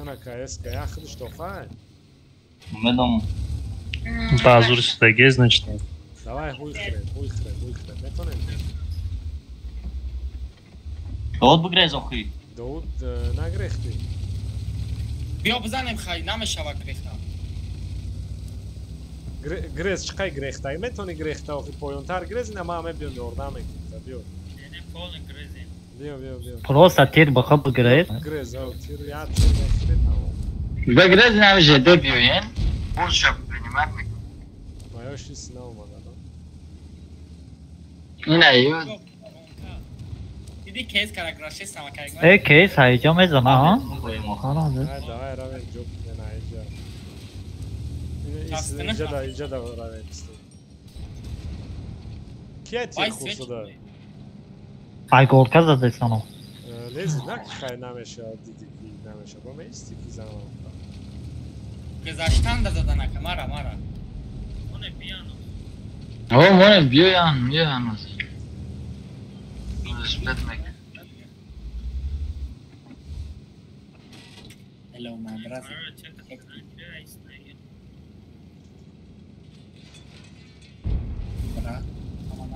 ана кайска яхидиш тофай медом базур сюдаге значит давай хуйхре метонем дод бигрез охи дод нагрехти биё бизанем хай намешава грехта грез чиқай грехта метони грехта охи поёнтар грез ина ма мебиём ёрдам мекунда биё yani полный грызин биё Просто тир баха бигрез. грез тир я тир мехри тамом بگرد نمیشه ده بیوین اون شب بینیمت میکن مایاش نیست نامده این ایو دیدی کیس کاراگراشی سما کارگاه Ey, kes hayca mezana ha. Hala های давай равен جوب کنه اینجا دا равен است کیا تیر خورسده Ay gorka zadesano. لیزی نکی خیلی نمیشه دیدی که نمیشه با میستی که زمان گذاشتن دادن کمارا مارا on est bien non او مونه بیو هنوز نسبت میکن الو مدرسه ara çek ay isnayı برا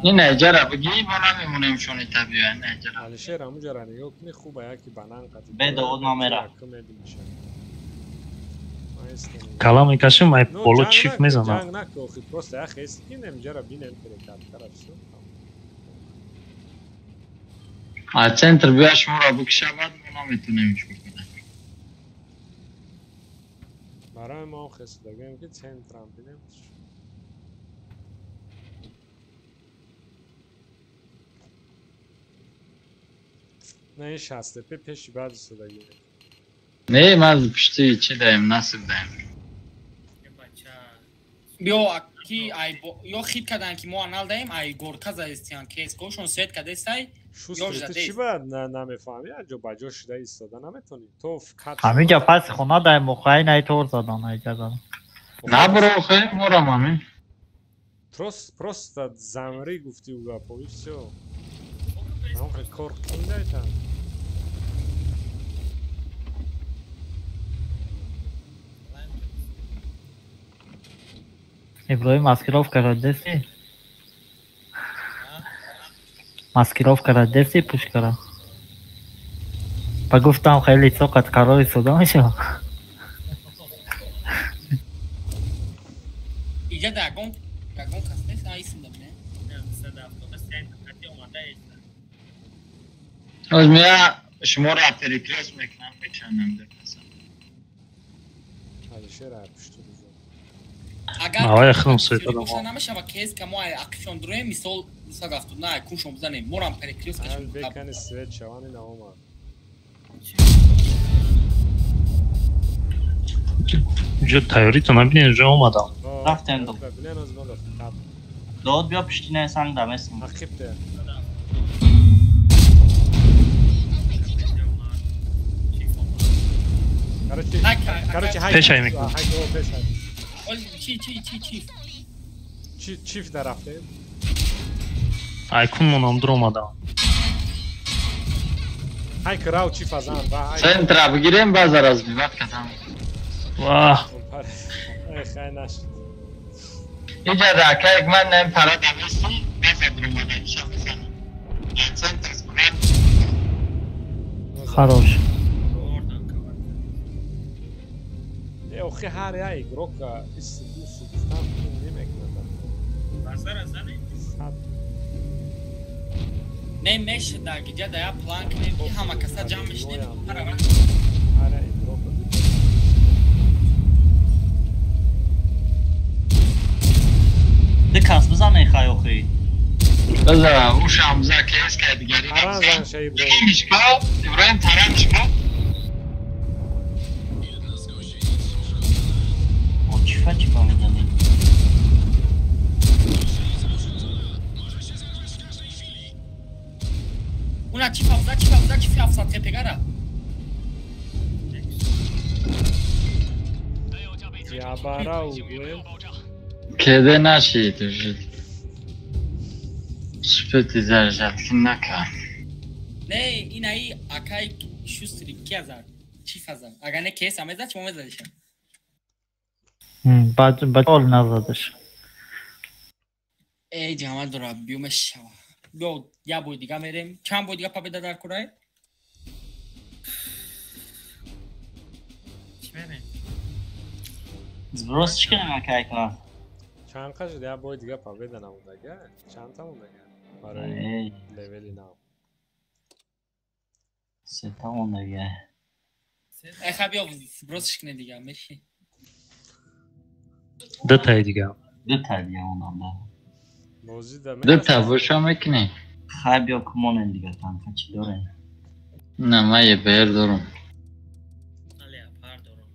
این نجره بگی بالا میمونیم شونی طبیعه نجره علیشیر همونجا را نگاه کنی خوبه یکی بنان قطعی به داود نامره کلام میکشیم مای بالا چیف میزنم جنگ نکو خیلی پروسته اخی ایستی که نمیجا را بینم کنی کار شد از سنتر بیا شما را بکشه بعد ما نمیتونیم هیچ بکنیم. برای ما خستگیم که سنترم بینیم. نه این 60 پیشی بعد استادگی. نه من پشتی چی دایم نصیب دایم. بیو کی ای یو خیت کردن که ما انال دایم ای گورکا زایستیان کیس کوشون سویت کده استای شوستر چی باید نمیفهمی جو باجو شده ایستاده نمیتونی تو فکر همینجا پس خونه در مخای نیتور زدن ایجا نه برو خیلی برم همین Просто замри гуфти у гапо и всё. Нам рекорд кундай там. ابراهیم маскировка радеси маскировка радеси пушкара погуфтам хели цокат карори суда мешо اینجا دگون کسته ایسیم دبنه از میا شما را پریکلاس میکنم بچنم در مثلا هذا شارع پشت روزه اگر آقای خانم سویت باشه نمیشه و کیس که ما اکشن درویم مثال گفتم نه کوشم بزنیم مورم پریکلاس هل کشم بکن سویت شوانی نهوما جو تایاری تو نبینی جو اومدم رفتن دو ببینن از ما داد داد بیا پشتینه سنگ دم اسم عقب ده короче Peşay میکنم. چیف در رفته айкун монамдур омадам های کراو چیف از آن با سنتر بگیریم بازار از بیوت کتم ваҳ خیلی نشد اینجا دکه اگ من نیم پرا دمیستی بازار برو مدن شا بزنم سنتر بگیریم хорош اخی هر یا ایگروک استدیو سودستان نمیکنه بازار از آنه نه میشه داگی جا دیا پلانک نمی همه کسا جام میشنیم هر هر ایگروک دکاس بزنه خیاخی بذار او شامزا کیس که دیگری هران زن شایی برای ابراهیم ترانش کن o çifa çifa میزنی اونا چی فافزا چی فافزا تپگارا جابارا و گوه کده نشی تو شد سپتی زرجتکن نکن نه این ای اکای شوستری کی ازار چی فازا اگر نه کیس همه زد چما زدشم بچال نزدش ای جمال دارا بیومش شوا بیو یا بوی دیگه میریم چند بوی دیگه پابیده در کرای چی بریم؟ زبروس چیکار میکنه کنه چند قش دیا باید دیگه پاویده نمونده چند تا مونده برای ای لیولی نام سه تا مونده گه ای خب بیو زبروس شکنه دیگه میشی ده تای دیگه دو تا دیگه اونم ده موزی ده دو تا بوشا میکنی خیلی بیا کمونن دیگه تانکا چی داره نه من یه بیر دارم علی اپر دارم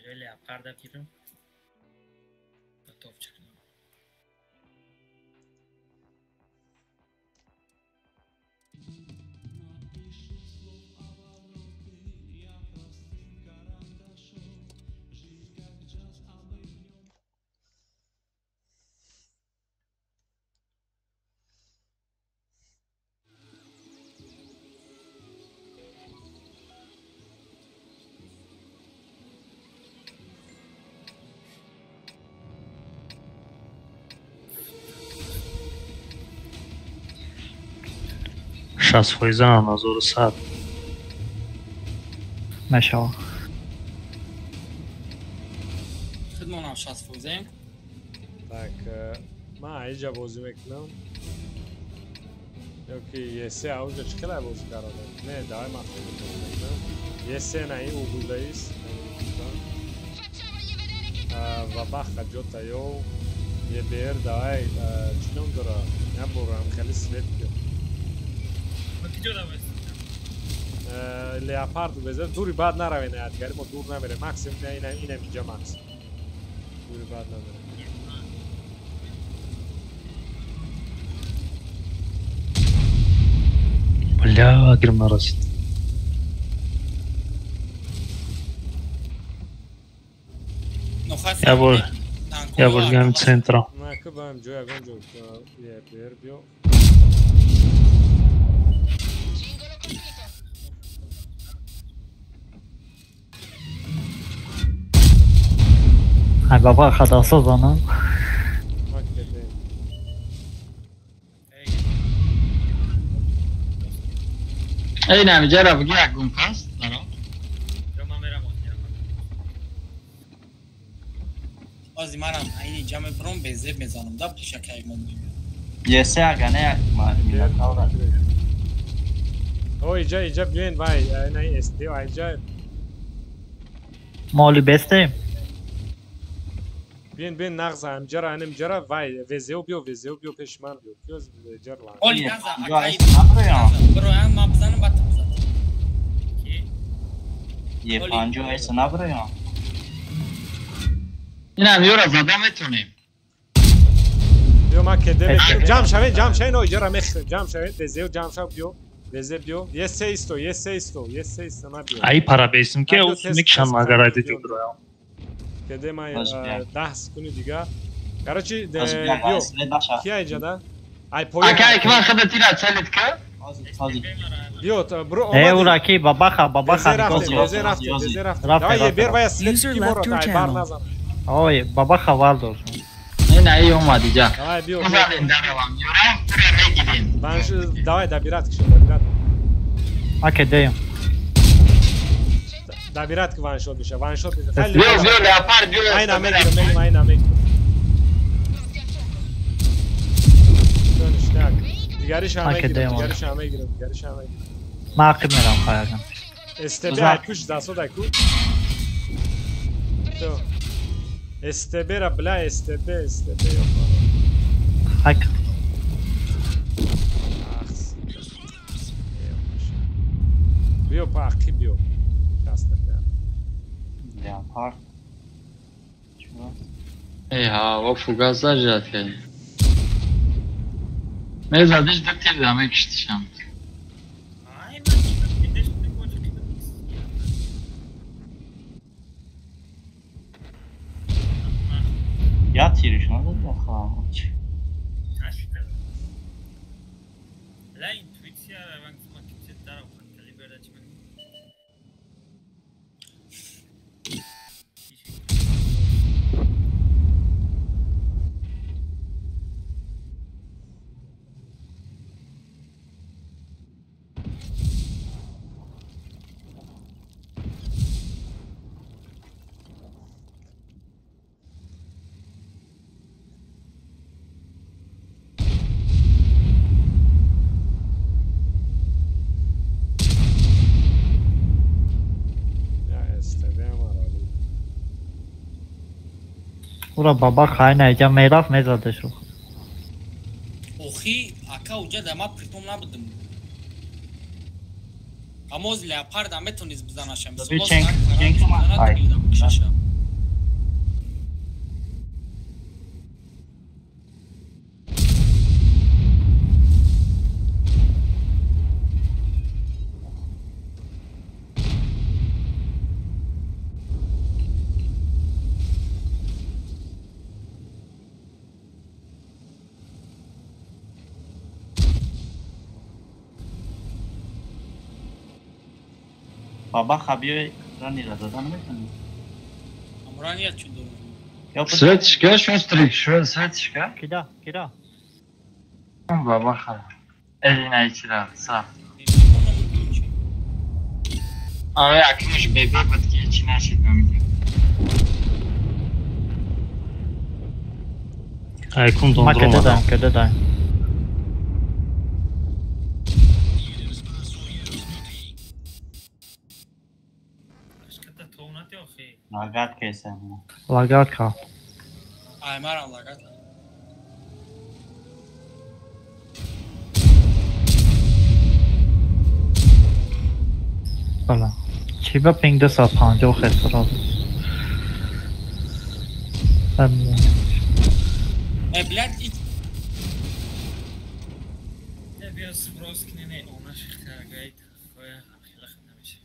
Acele yapar da birim. Готов çıkıyor. 60% هم 1100 مشاو خدمونم 60%. Так, من اینجا بازی میکنم. یکی یه سه اوجا چکلا بازی کارم. نه دای من بازی میکنم. یه سه نه او بوده است. و باخت جوتا یو یه بیر دای چنون داره. نبورم خیلی سلیت بیام. لیاپارد بزر دوری بعد نروی نه ادگری ما دور نمیره مکسیم نه اینم اینجا مکس دوری بعد نمیره بلا اگر ما رسید یا بولگم سنترا نه که بایم جویا گنجو یه بیر بیو ای بابا خدا سازانم این همینجا را بگی یک گم پست دارم بازی منم این جمع برام بزه میزنم دب تو شکر یک من یه سه اگه نه میلاد نورد او اینجا بیاین وای نه استی و اینجا مالی بسته بین نغز همجا را اینم جرا وای وزیو بیو پیش من بیو کیوز جر لان اولی نزا اکایی برو هم ما بزنم بات بزن یه 50 ایسا نبره یا این هم یورا زده میتونیم بیو ما کده جمع شوین او جرا میخرم جمع شوین وزیو جمع شو بیو وزه بیو یه سه ایستو ما بیو ای para بیسم که او میکشن مگر ایده جو درو کده ما 10 سکونی دیگه короче بیو کیا اینجا ده ای پویا اکا اکما خدتی را چلیت که بیو برو ای او راکی بابا وزه رفت دای یه بیر وای سلیت کی برو دای بار نزن اوی بابا خوال دور این ای اومد اینجا دای بیو بزنیم دروام یورا پره میگیریم بانش دای دبیرات کشو دبیرات اوکی دیم دبیرات که وان شات میشه خیلی بیو لیاپارد بیو اینا میگیرم دونشتاک دیگریش هم میگیرم ما عقب میرم خواهرم استبه اکوش دستو دکو تو استبه را بلا استبه حک بیو پاکی بیو کاسته لیاپارد ای ها و فوگازlar zaten مزادش دو تیر دامه کشتشم یا تیرش نداد یا خواه La intuiția aveam să mă chipse tare cu calibrarea ce mai او را بابا خواهی نیجا میرفت میزاده شو اوخی اکا اونجا دما پریتوم نبودم اموز لیاپارد هم بتونیز بزنشم ببین چنگ ما بابا خبیه رانی را دادن میکنی امرانیت چون دارم Svetişka, şu strik, şu svetişka. کدا Baba xala. Eline içiren, sağ. Ama yakmış bebeği batki içine çekmem. Aykun Makede dondurmadan. dayım, köde dayım. Başka da tohunat yok ki. Lagat kesem. Lagat kal. Aymar Allah kat. Bala. چی با پینگ 250 خسرا بود Blad it. Ne bir Sproskine ne ona şıklar gayet koya hilak nemiş.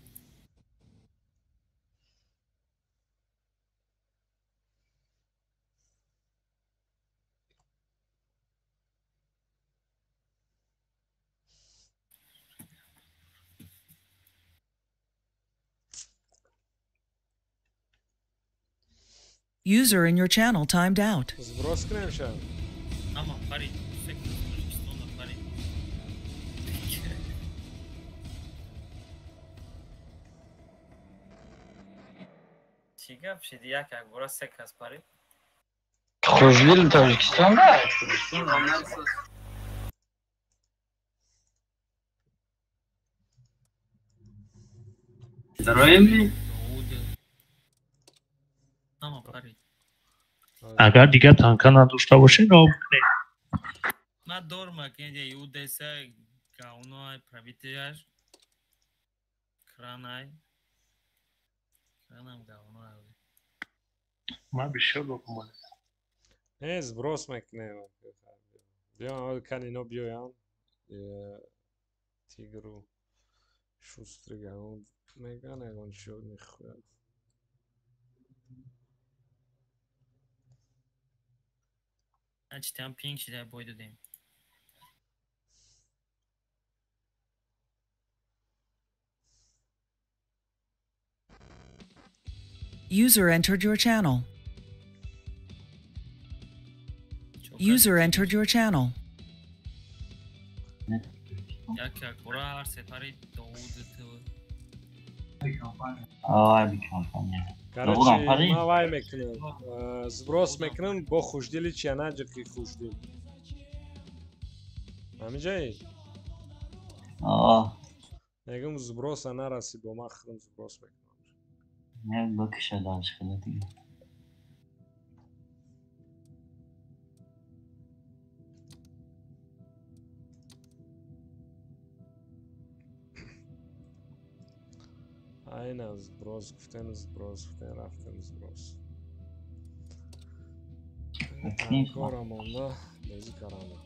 User in your channel timed out. Zbrosk nemišem. Ama pari tek onda pari. Çiğ şeydi ya ki burası sekas pari. Xo'jlik Tojikistonda. Daroyim. Ama pari. اگر دیگه تانکا نداشته باشه راه کنید. Ma dorma que je udesa gauno ai pravitejar. Kranai. Kranam gauno ai. من بیشتر بکنم. Zbros meknem. Bia kanino biojan. Tigru. Šustriga. Mega nego ničio nihuja. Açtım ping şeyler boydu diyeyim. User entered your channel. User entered your channel. Ya ki kurar separi doğudu tu. Ay bir kampanya. Короче, ما وای میکنم. زبروس میکنم با خوشدلی چی نه جکی خوشدل. همینجایی. میگم زبروس نرسی با ما خرم زبروس میکنم. Ne bakış aşkına değil. Aynen zbroz guften raften zbroz. Koram onda bezi karama.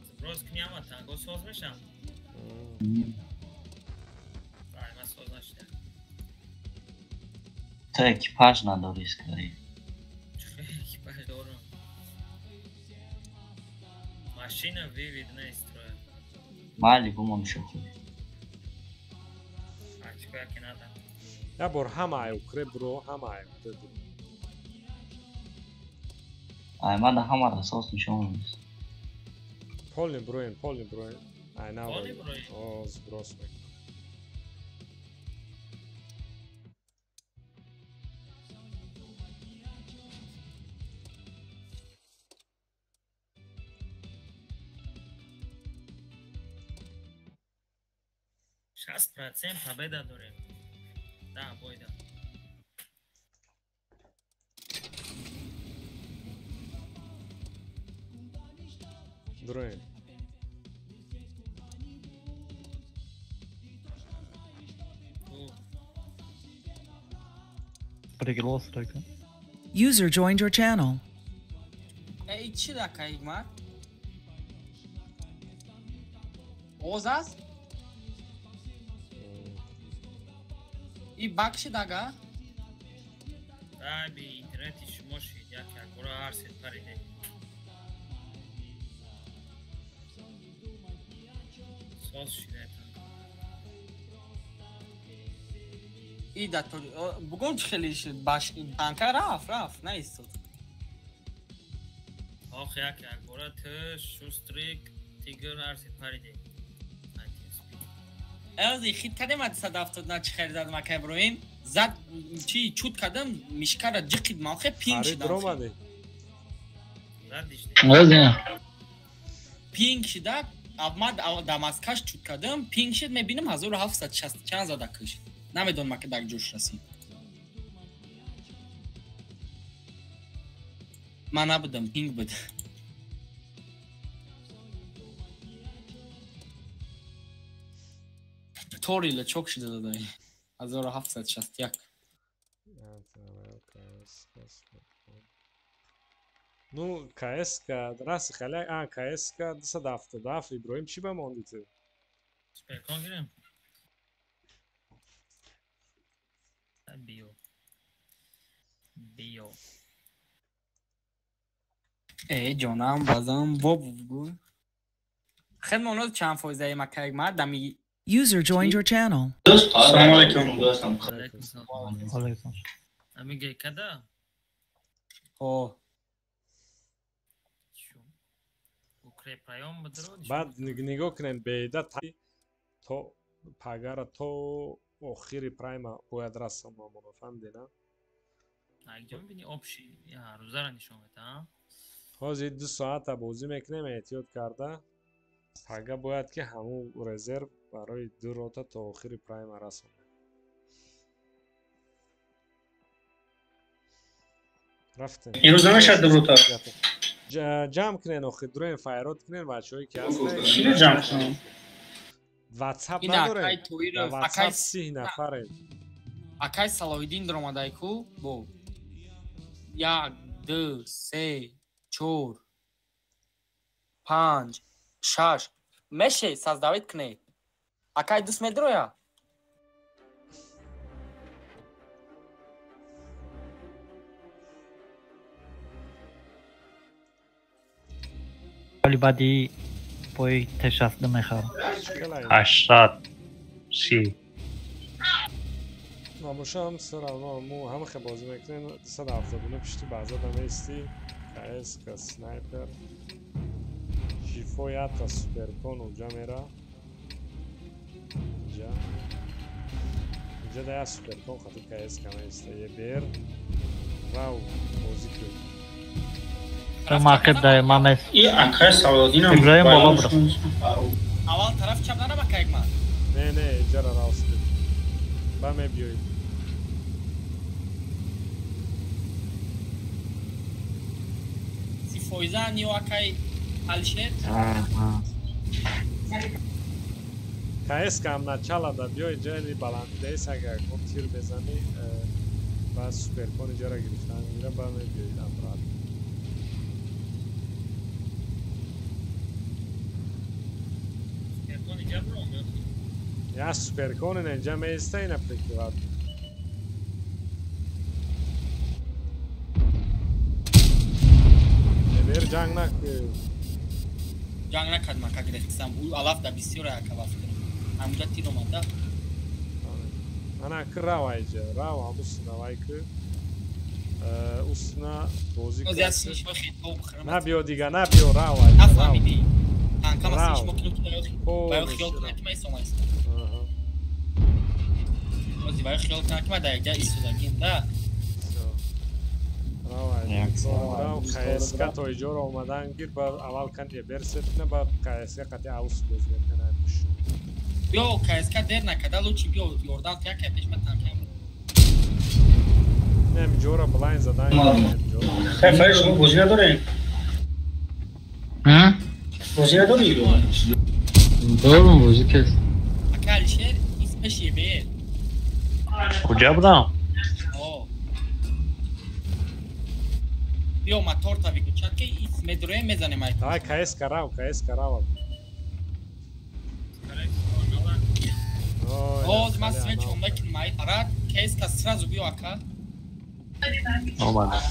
Zbroz knyama tango söz meşem. Daima sözleşti. To ekipaj نداری skori. Ekipaj doğru. Maşina vivid ne istiyor? Mali bu mu şoku? Açık belki nada. Ya bor hamay ukre bro hamay ukre bro. Ay ma da hamara sos nişanlıyız. Polni brojen. Aj na Polni ovo. brojen. O zbroz meکنم. Şast процент победа дорем. Да, бойда. Brojen. Пригело стройка. User joined your channel. 2 dakika İgmar. Ozaz? İyi bakşı daga. Abi internet iş moşi ya ki kura arset paride. Söz şiret. İyi da bugün çıkışı baş kanka raf ne istiyorsun? آخ یک باره تش شوستریک تیگر هرسید پریده از خیلی کدیم 270 چی خریدم مکه ابراهیم زد چی چوت کدم میشکر جقید ماخه پینگ خرید شدم رومده پینگ شده اومد دماسکش چوت کدم پینگ شد میبینم 1760 چند زده کش نمیدونم که در جوش رسید من نبودم پینگ بود طوری لچوک شده دادایی 1761 Ну, КС-ка, раз халя, КС-ка 277 Иброим чӣ ба монди ту? سپرکان گیرم بیو ای جانم بازم باب بگو خیلی مونوز چند فایزه مکه مرد دمی User joined your channel. سلام علیکم علیکم سلام علیکم. امیگه کده اوه اوکری پیام بدرو بعد نگاه کنین بیده تا پگره تا آخری پرایم باید رسم مامونو فهمیدی نه؟ اگه ببینی آبشی هر روزه را نشون بده ها حاضر 2 ساعت بازی میکنیم احتیاط کرده پگه باید که همون رزرو برای 2 روتا تا آخری پرایم رسم رفتیم این روزا نشد 2 روتا جمع کنین آخر دروین فایرات کنین بچه هایی که هستن چی رو جمع کنم؟ واتساپ این نداره اکای توی رو واتساپ 30 نفره اکای صلاحالدین درآمده کو بو 1 2 3 4 5 6 میشه سازداوید کنه اکای دوست میدرویا ولی بعدی پای تشست میخوام 80 30 ناموشه هم سر مو همه خیلی بازی میکنین 279 پشتی بعضا دمه استی کس که سنایپر شیفو یا تا سوپرکون اونجا میره اینجا ده سوپرکون خطی کس کمه استه یه بیر راو بازی کن تو مارکت دای مامس این اکای صلاحالدین هم ابراهیم بابا برو اول طرف چپ نره بکه یک من نه اینجا را راست بید با می بیوید سی فویزه نیو اکای الشیر کایس کم نچالا دا بیای جایی بلند دیس اگر کن تیر بزنی با سوپرکون اینجا را گرفتن میره با می بیوید افراد سپرکان اینجا برو یا سوپرکون اینجا میسته این اپلیکیوات بیر جنگ نکن جنگ نکرد مکه گرفتم او الاف دا بسیار اکا وفت کنم همونجا تیر اومده انا که راو اینجا راو هم اصنا وای که اصنا بازی بازی از کرد سیش خیلی تو بخرم نه بیو دیگه نه بیو راو اینجا راو نفهمیدی تنکم از سیش راو. مکنو که باید خیال کنه که میسا آها. بازی باید خیال کنه که من در یک جا ایستو دارگیم ده راو کایسکا تو ایجور اومدن گیر با اول کن یه بیر ست نه با کایسکا قطعی اوس بازی کنه بیو کایسکا دیر نکده لوچی بیو یوردان تیا که پیش من تنکم نمی جورا بلاین زدن خیلی فرش شما بازی نداره بازی نداری دارم بازی کس اکا الشیر اسمش یه بیر کجا بودم؟ بیو موتور تا بگو چند که اسم دروی میزنه مای های کایسکا راو باز من سویچ اومده که مای فراد کایسکا سرازو بیو اکا آمده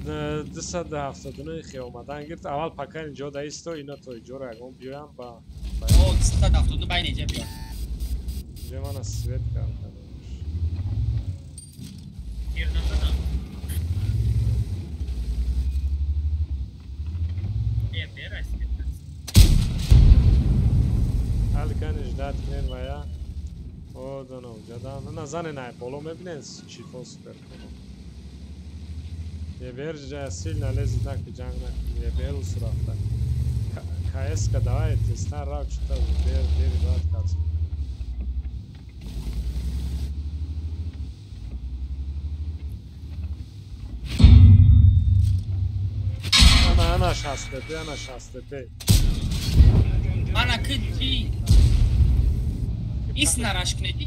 279 خیلی اومدن گرفت اول پکن اینجا دایست و اینا تو اینجا رو اگه بیایم با 272 بین اینجا بیاد اینجا من از سویت کردم تیر نزدم سجدت کنین و یا او دونو جدا نه زن نه بالا میبینین شیفا سوپر کنو یه بیر سیل نلیز نک جنگ نک یه بیر او سرافتا کایس که دوای تستن راک شده بیر دیری باید کارس انا شاسته انا شاسته Ana kıdri. İsna raşkneti,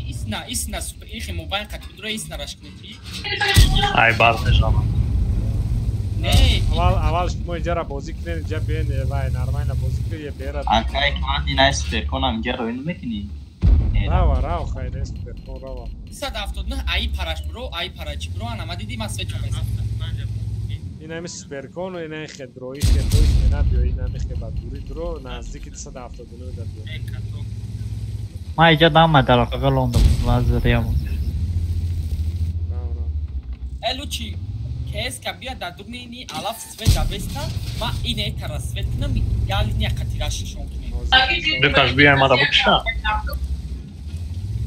isna super. İki mobile katudro isna raşkneti. Ay barneş ama. Ne? Aval şmo jara boziklen jabin vay normalna bozikle ye bera. Ankara kmandi nice super konam ger oyunu mekini. Rava khayde super rava. Sad aftodna ay parash bro, ay parachi bro ana madidi masve chomesa. اینا می سپرکون و اینا خدرویی اینا بیا اینا می خبادوری درو نزدیکی 279 در بیا ما اینجا دام در رفقه لندن وزیریم Eluci, kes kabia da dugnini alaf sve da besta, ma ine tara svetna mi yalinia katirashi shonkni. Lukas بیایم ما را بکشم.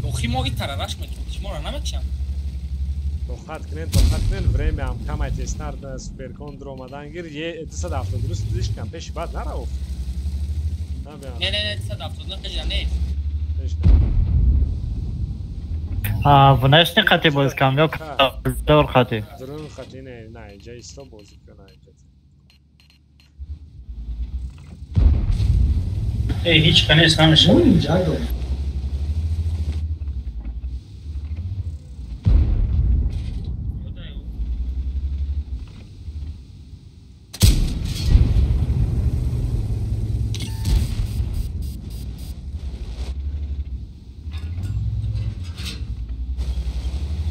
Dokhimo itara rashmet, shmora nameksham. توخات کنین время هم کم ای تستار دا سپرکون درو مدان گیر یه 270 درست دیش کم پیش بعد نرو نه 270 نه پیش внешний خطی باز کم یا دور خطی درون خطی نه اینجا ایستا بازی کنه هیچ کنیست همشه اینجا دو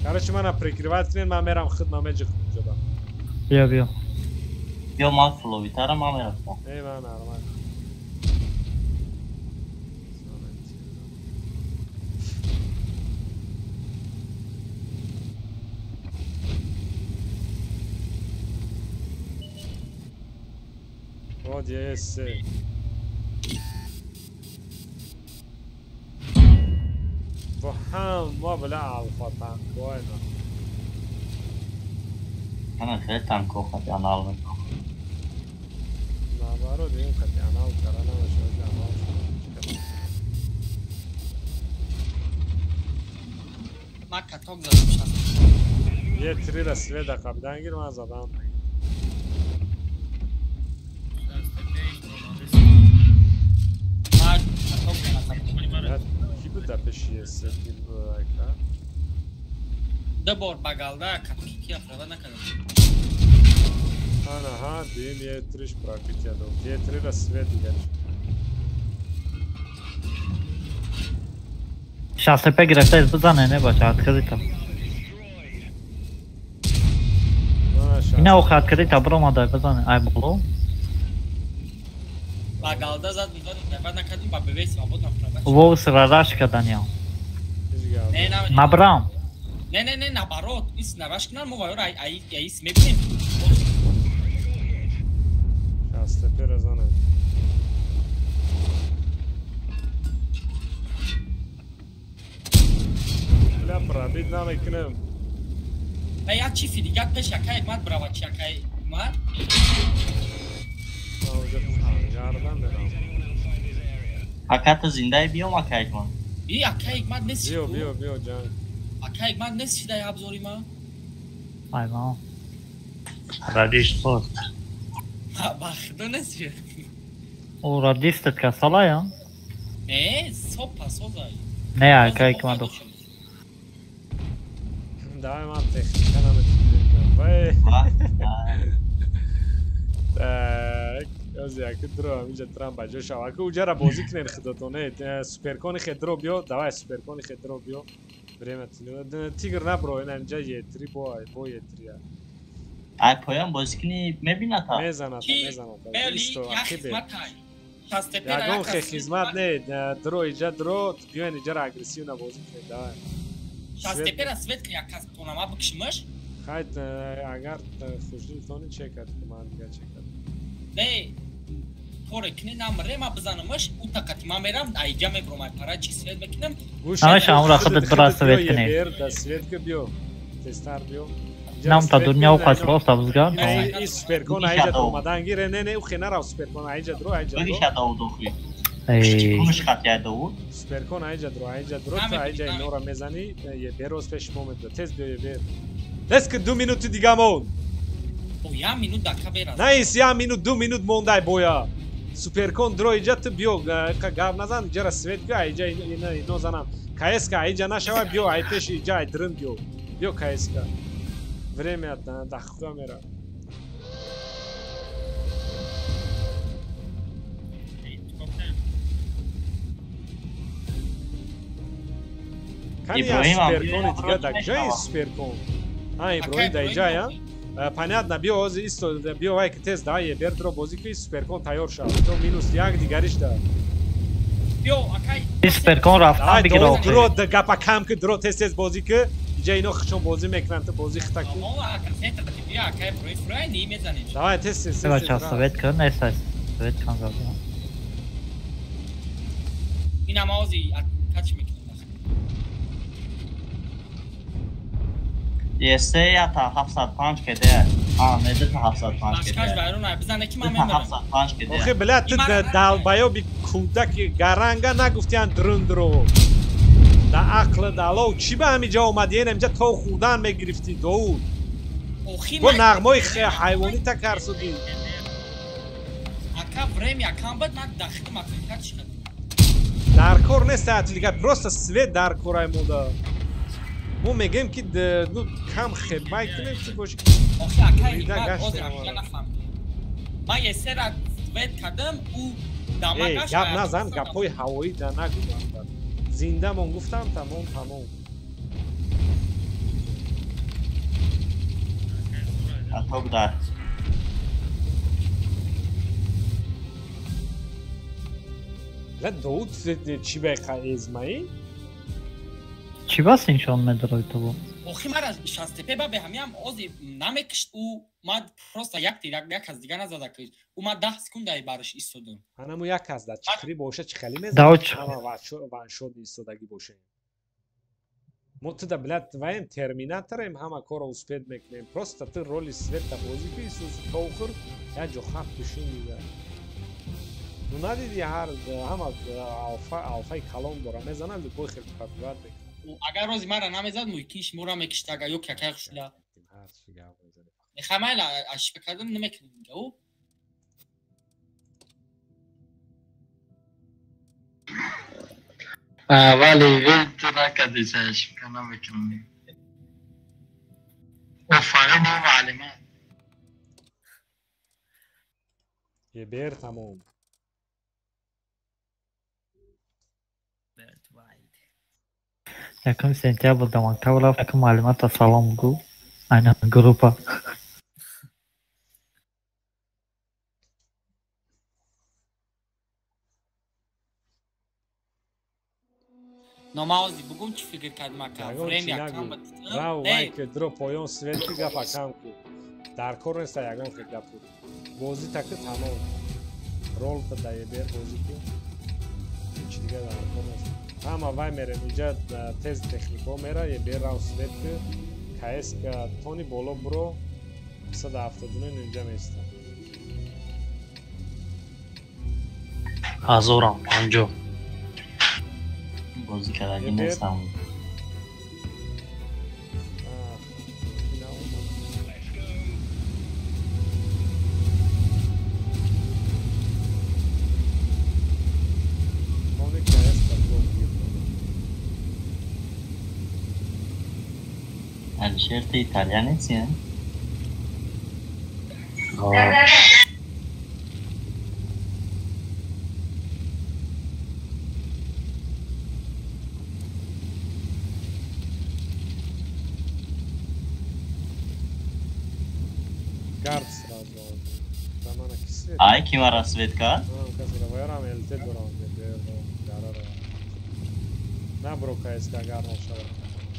Короче, منو прикрывать کنین من میرم خدمت جدا بیا بیا ما فلوی تره ما میرفتم ای من نرمال Вот есть. وهم ما بلا الفا كوينا انا خیلی تنکو خطی انال میکنم نابارو دیم خطی انال کرانه و شوزی انال شد ما کتاب زدم شد یه تری رسیوه دا قبدن گیر من زدم ما کتاب زدم کی بود در پیشیه سیتی اکران؟ ده بار بگالده کتکی افراده نکردم ها دیم یه تریش پراکیتیا دو یه تری رسیوه دیگر شخص پی گرفته از بزنه نباشه حد کردی تا اینه او خد کردی تا برو مادای بزنه ای بلو بگالده زد میدادیم نفر نکردیم با بویس آبود نفراده و سرارش کردن یا مبرام نه نبارات ایست نراش کنن ما باید ایست میبینیم شاسته پی رزانه بلا برابید نمیکنم یا چی فیلیگت پیش یکای مد براوات چی یکای مد گردن برام حکت زنده بیام اکایک من بی یکای مد نیست بیو جان یکای مد نیست چی دای ابزاری ما ای ما ردیش پست باخدو نیست چی او را دیستت که سالا یا نه سوپا سوزای نه یکایی که من دو давай мам техника намечи так از یکی درو اینجا ترام باجو شو که اونجا را بازی کنین خداتونه سوپرکون خدرو بیو دوای سوپرکون خدرو بیو بریم تیگر نبرو این اینجا یه تری با یه تری ای پایان بازی کنی میبینه تا میزنه بلی یا خدمت های شسته پیره یکون خدمت نه درو اینجا درو بیوین اینجا را اگریسیو نبازی کنین دوای شسته پیره سویت که یک کس تونما بکشیمش خواهید اگر خوشدیل تونین چه کرد که من دیگه چه کرد نه کارکنی نمیره ما بزنمش او تقتی ما میرم ایجا میبرم ای پارا چی سوید بکنم همش همراه خودت برا سوید کنی سوید که بیو تستر بیو нам та дурня уқас рост абзгар ای سوپرکون ایجا اومدن گیره نه او خیلی نرو سوپرکون ایجا درو بگیشه داود خوی ای کنش خطیه داود سوپرکون ایجا درو تا ایجا اینو را میزنی یه بیروز پیش مومنت تست بیو یه بیر دست که 2 minut دیگه مون او یا minut dakika biraz نه ایس یا minut 2 minut موندای بویا سوپرکون درو ایجا تو بیو که گاب نزن جرا سوید بیو ایجا اینو زنم کایس که ایجا نشوه بیو ای پیش ایجا ای درن بیو کایس که Время отдохнуть мира. Ибраим, Сперкон, тебя так же есть Сперкон? Ибраим, да иджая. Понятно, био тест да, е бертро бозики Сперкон тайор шав. То минус як дигариш да. Био, акай. Сперкон рафтан бигиро. Дро да гапа кам ки дро тест бозики. اینو خشم بازی میکنن تو بازی خطا کن. давай тест. بچا سوید کن نه سوید کن زدم. این نمازی کاچ میکنه. یسته یا تا 705 کده. نه ده تا 705 کده. کاش برون بزنه کی من میمیرم. 705 کده. آخه بلد دال بایو بی کودک گارانگا نگفتیان درندرو. دا عقل دالو چی به همینجا اومدی اینجا تو خودان میگرفتی داود با نغمای حیوانی تکر شدی اکا بریم یکم بد من داخل مکان چیکار در کار نیست دیگه پروست سوید در کارای مودا ما میگیم که نو کم خدمت کنیم چی باشه آخه اکا این من یه سر سوید کردم او داماغش گپ نزن گپای هوایی در نگو زنده من گفتم تمام اتاق دار لا داود چی به ازمایی چی باس اینشون مدروی تو بود آخی مرا شستپه با به همیم آزی نمیکشت او ماد پروستا یک از دیگه نزده که او ما 10 سکونده برش ایستادم همو یک از داد چخری باشه چخلی میزد اما وان شد ایستادگی باشه متدا بلاد وایم ترمیناتوریم همه کار اسپید میکنیم پروستا تو رولی سویت بازی که سوز توخر یا جو خط بشین دیگه نو ندیدی هر همه آلفای کلون داره میزنن دو بای خیلی پاکوات میکنن اگر روزی مرا نمیزد مویکیش مورا میکشت اگر یک یک شده میخوام اش بکردم نمیکنم دیگه او ولی وید نکردی چشم کنم بکنم افاقه ما معلومه یه بیر تمام Яким сентябрь до Мактабра, яким малимата салом гу, айна группа. Namazı bugün çi fikir kerdim aka. Frame yakam bat. Bravo, like drop poyon svet ki gap akam ku. Dar kor nesta yagam ki gap ku. Bozi tak tamam. Roll ta da yer bozi ku. Hiç diga da kor nesta. Ama vay mere اینجا tez texniko mera ye ber raus svet ki KS ka Tony bolo bro 170 اینجا میسته. Azorам, anjo. بازی کردی نیستم الشرط ایتالیانی چیه؟ Карт сразу. Там она кисет. Ай, кима разведка? Казара вайрам элте дорам гарара. На брока эска гарнал шава.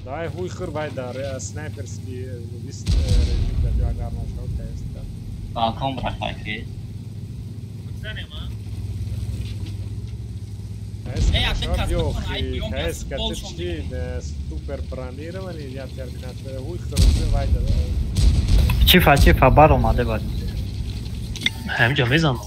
Давай хуй хыр вайдар снайперский лист режим да гарнал шава эска. Балкон бırak ki. адеказ Yok, бутон ай биём я KS футбол katı шон çi super bronirованный, я терминатор, uy kırmızı vayda. چیفا بار اومده باید همینجا میزنم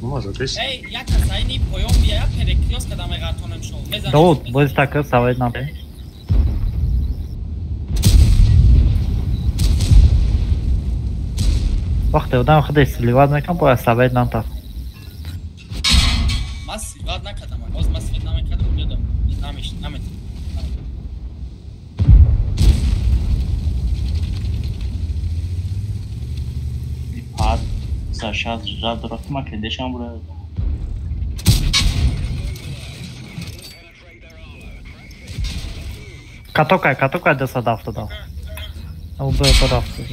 مازادش ей як касайни поём бия перекрёст кадаме гартонам шон мезанам داود باید تکر سوید نده وقتی آدم خودش سلیوات میکن باید سوید نده мас сивад накардам боз мас фикр намекардам ёдам намеш намет Pad Sasha Zadorov ma che deixam bura. کاتوکای دست دافته داد او به رفته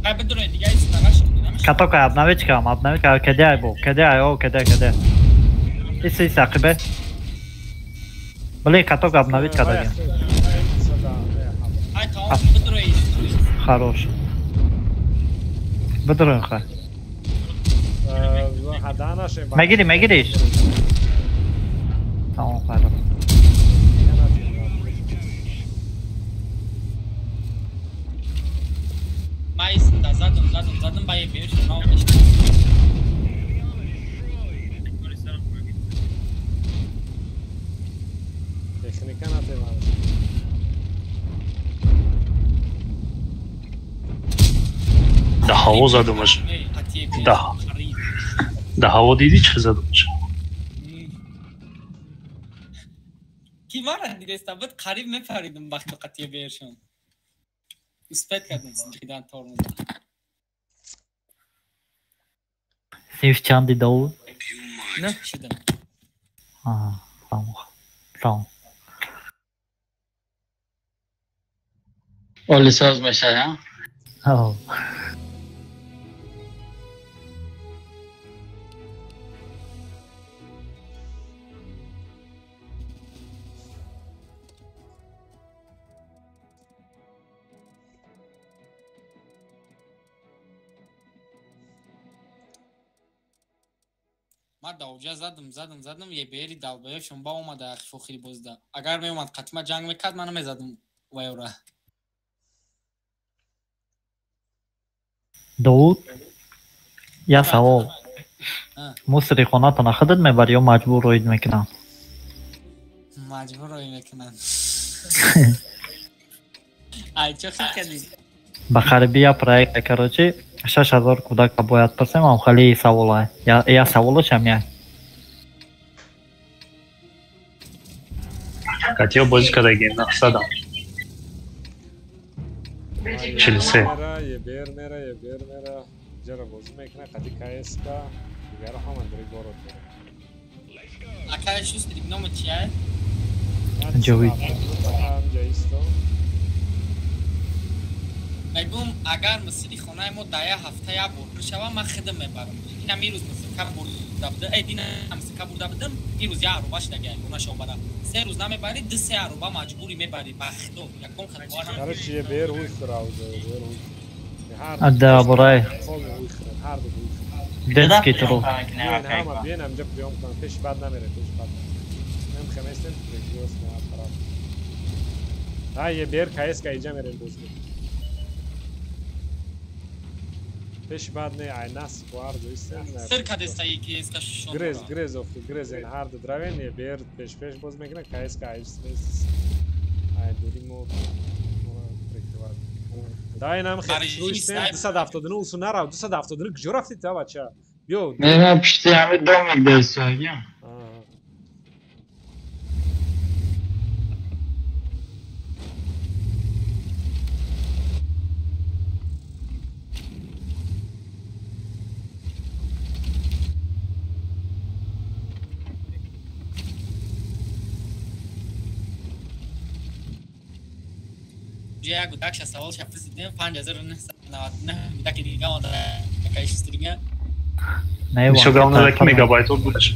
ай бедурои дига ис тараш намеш کاتوکای ابنوی که کده ای بو کده ای او کده ایسی ساقبه بله کاتوکای ابنوی کده ай таом бедурои хорош بدرون خواه مگیریش تمام خواهد ма исинда задам ба е беш наомеш Техника на тема. ده هوا زدمش ده هوا دیدی چه زدمش ки мара диреста буд қариб мефаридам вақти қатия бершон успет кардам зиндагидан тормоза سیف چندی داود не шудам تمام اولی ساز میشه ها ма давҷа задам е бери далбаёшон ба омада ахи фохири бозда агар меомад қатима ҷанг мекард мана мезадам вайора داود یا سوال موسیقی خوناتون خودت میبری یا مجبور روید میکنن مجبور روید میکنن ای چه خیلی کردی به خریبی یا پرویکت کراچی 6000 کودک باید پرسیم هم خیلی سوال های یا سوالش هم یه کاتیا بازی کردگی نقصدم 43 یه بیر میره جرا بازی میکنه قدی کایس کا دیگه هم اندری گورو داره اکای شوست دیگه نام چیه جوید میگم اگر مسیری خونه ما دایه هفته یا بور شوا ما خدمت میبرم اینا میروز مثلا کبور دبده ایدینا مثلا کبور دبدم میروز یا رو باش دیگه اون شو برا سه روز نمیبری دو سه رو با مجبوری میبری بخدو یکم خدمت کارش چیه بیر هوش راوزه بیر هوش ادا برای هر دو دست کی تو همه بینم جب بیام کنم پیش بعد نمیره پیش بعد نم خمیستم دیگه اسم طرف ها یه بیر کایس کا ایجا میره دوست پیش بعد نه عیناس وارد ایستن سرکه دستایی که اسکا شون گریز این هارد دراوین یه بیر پیش باز میکنه کایس کا ایجا ای دوریمو داینم خیلی ایستن 279 اصول نراو 279 کجا رفتید تا بچه بیو نه پشتی همه دوم دستایی جا گوداک سوال شفت دیدم 5999 میداکی دیگه اون کایش استریگه میشه گاونه که میگابایت بودش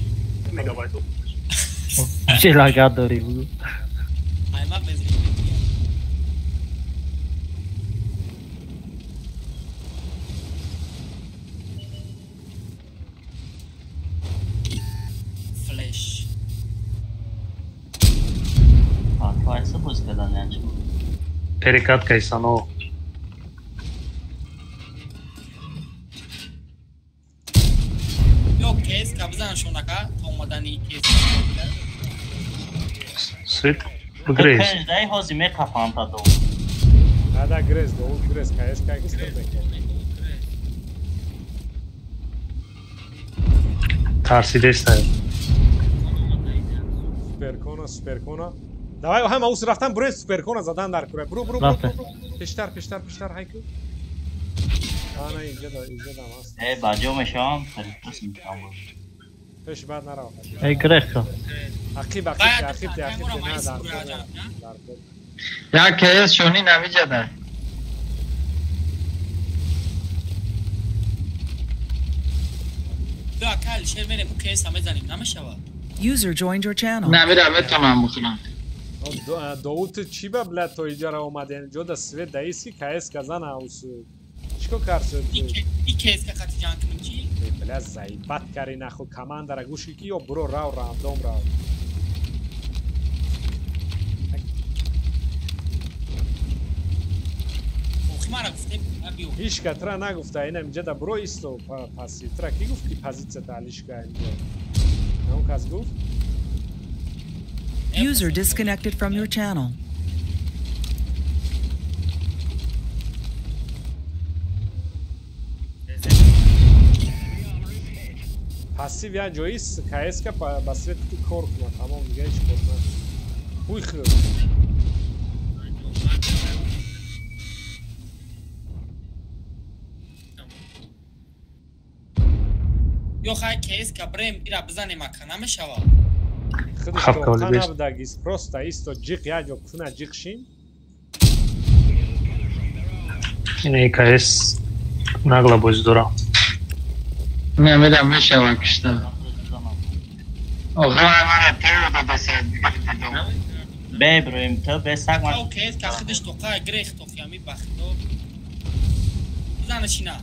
چه لاگات داری بود ایما بزنید Перекатка и сано. Yok kes kabzan şonaka olmadan kes. Свет. Грейс. پنج هازی می کفان تا دو. هذا جريز دوت جريز كايس كايس ترسیده است. سوپرکونا давай هم اوس رفتن برو سوپرکونا زدن در کره برو پیشتر هایکو آنا اینجا دا هست ای باجو میشم فرستش میکنم. پیش بعد نرو ای گرخ عقیب نه Ya KS şoni namijadan. Yo akal şermene bu kes همه زنیم نمیشوا. User joined your channel. Namirem tamam بخونم. دوت چی به بلد تو ایجا را اومده اینجا دا سوید دایسی KS کزن اوس چیکو کرد İki kes که خطی جان کنیم چی؟ بلد زیبت کاری نخو کمان در گوشی کی و برو راو راندوم راو خمارا گفتیم ابیو. هیچ کتره نگفته اینم اینجا دا برو ایستو پاسی تره کی گفت که پازیت تعلیش که اینجا اون کس گفت User disconnected from your channel. پاسیو یا جویس KS که بسیت کار کنه تمام دیگه هیچ کار نه بوی خیر Yo hay kes که بریم ایرا بزنیم اکا نمیشوا. خودش خب، تو کالی بیست. خانه بدگیست پروستا ایستو جیق یا جو کنه جیق شین این EKS نقل بزدورم. Namirem meşeva kışta. O zaman teo da basad. بی برویم تو به سگ من. او kes که خودش تو قای گریخ تو فیامی بخدو. بزنه چینا.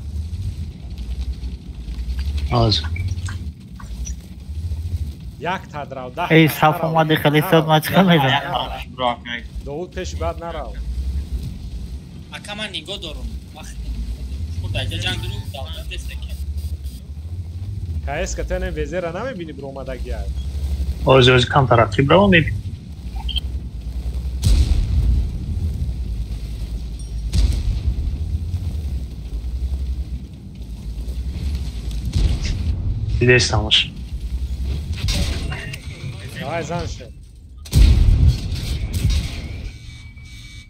آز. یک تدراو ده ای صف اومدی خیلی صد مچکل میدن دوت پیش بعد نراو اکا من نگاه دارم. وقتی خود ایجا جنگ رو داوت دستکه. KS که تنه وزه را نمیبینی برو اومدگی های آز کم طرفی برام میبین. دیده استماش. های زن شد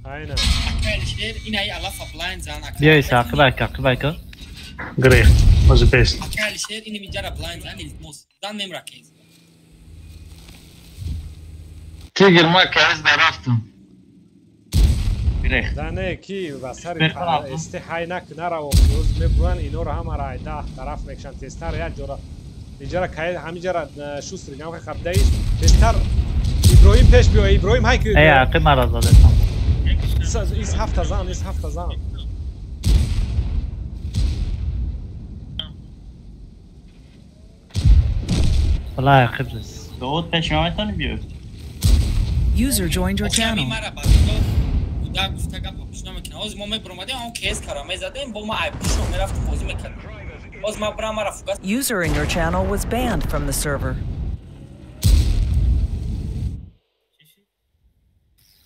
aynen اکا الشیر این ای الاف بلاین زن اکا. بیا ایسا عقیبه گریه. از بیست. اکا الشیر اینی میجاره بلاین زن ایلتموس. زن میم راکیز. Tigir ma KS da raftum. گریخ. دانه کی و سر بکنم. استحای نراو روز میبرن اینو را هم رای ده طرف میکشن تستر یا جورا اینجا که همینجا را شوستر نگم که خب دایست تستر ابراهیم پیش بیا ابراهیم های که ای عقیب مرا زده ایس هفت زن والله عقیب زد دود پیش میتونی بیو. User joined your اوکی channel. مرا بخدو. بودا گفته که پاپشنا میکنه. از ما میبرماده اون کیس کرامه زدیم با ما ای پیشو میرفت بازی میکنه. از ما برام مرا فوگاس. User in your channel was banned from the server.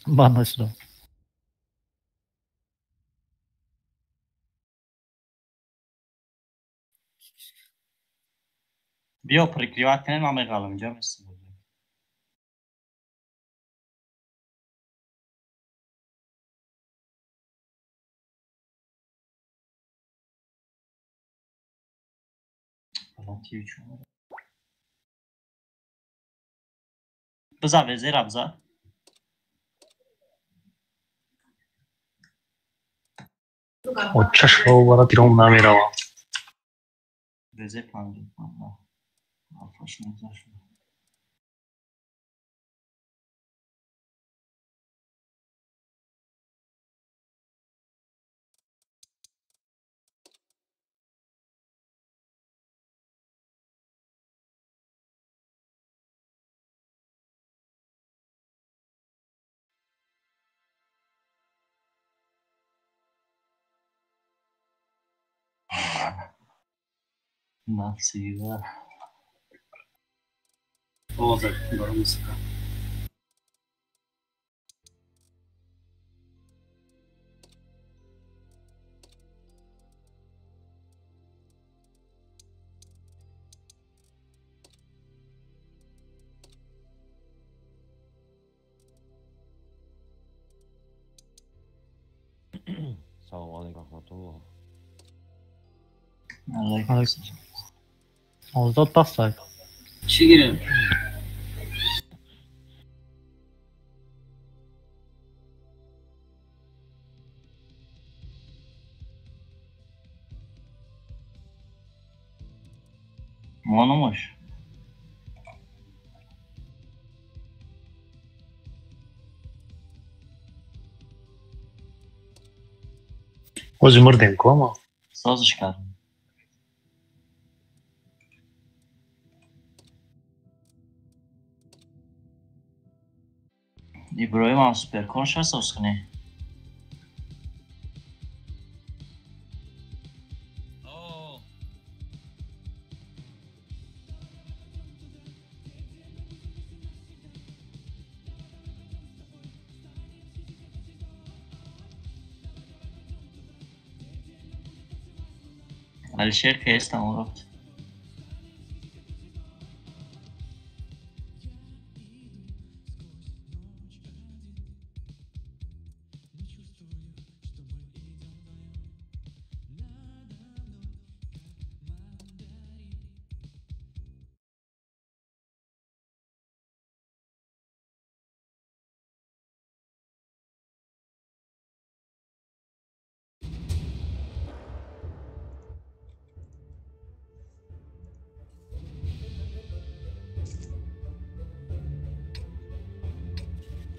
بانده شدم بیو پرکریوات کنیم من میقالم اینجا مثل بود. تیو چون بزا وزیر بزا و چشم و برا دیرم نمیروم. وزیر پانجی کنم آفاش نگذاشت نفسیه آزاد برای موسیقی Assalomu alaykum rahmatulloh. Aleyküm. Ozod bastay. چی گیرم؟ Monomuş. o'zi murdimku ama. Saz çıkardım. İbrahim abi süper konuşarsa olsun ne? Oo. Alişer Kayıs'tan uğradı.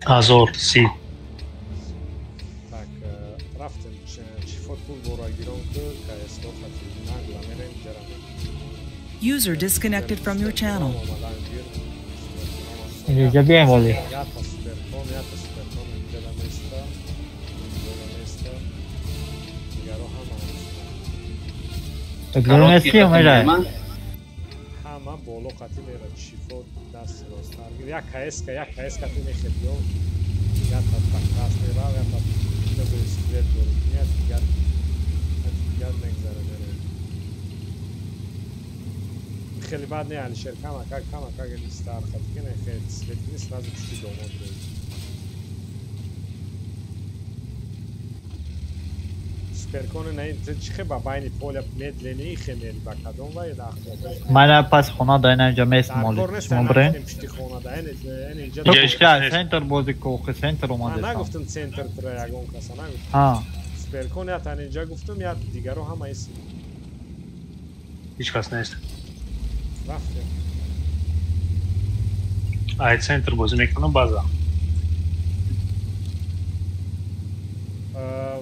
Azor, si. Так, рафтем чифот пул бора гирон ки кайсто хатина гламерен жарам. User disconnected from your channel. اینجا بیایم ولی Я то суперком инҷа да неста. Дигаро ҳама. گرونستی اومده ҳама боло қати мера чифот даст ростаргир. Як кайска ту мехебиё. Я так подкаст мера, я так чтобы свет горит. Нет, я негзаре мере. خیلی بد نه علیشر کما که نیستار خط کنه خیلی سویت نیست لازم چی دومون داریم سپر کنه نه این چی خیلی با باینی پولیا مدلنی خیلی با کدوم وای داخل من پس خونه داین اینجا میست مالی شما برین اینجا سنتر بازی کوخ سنتر اومده من نگفتم سنتر تر یگون کسا نگفتم ها سپر کنه تا اینجا گفتم یا دیگر رو همه ایسی Hiç kas neyse. رفتیم Ay center bozum ekranı baza.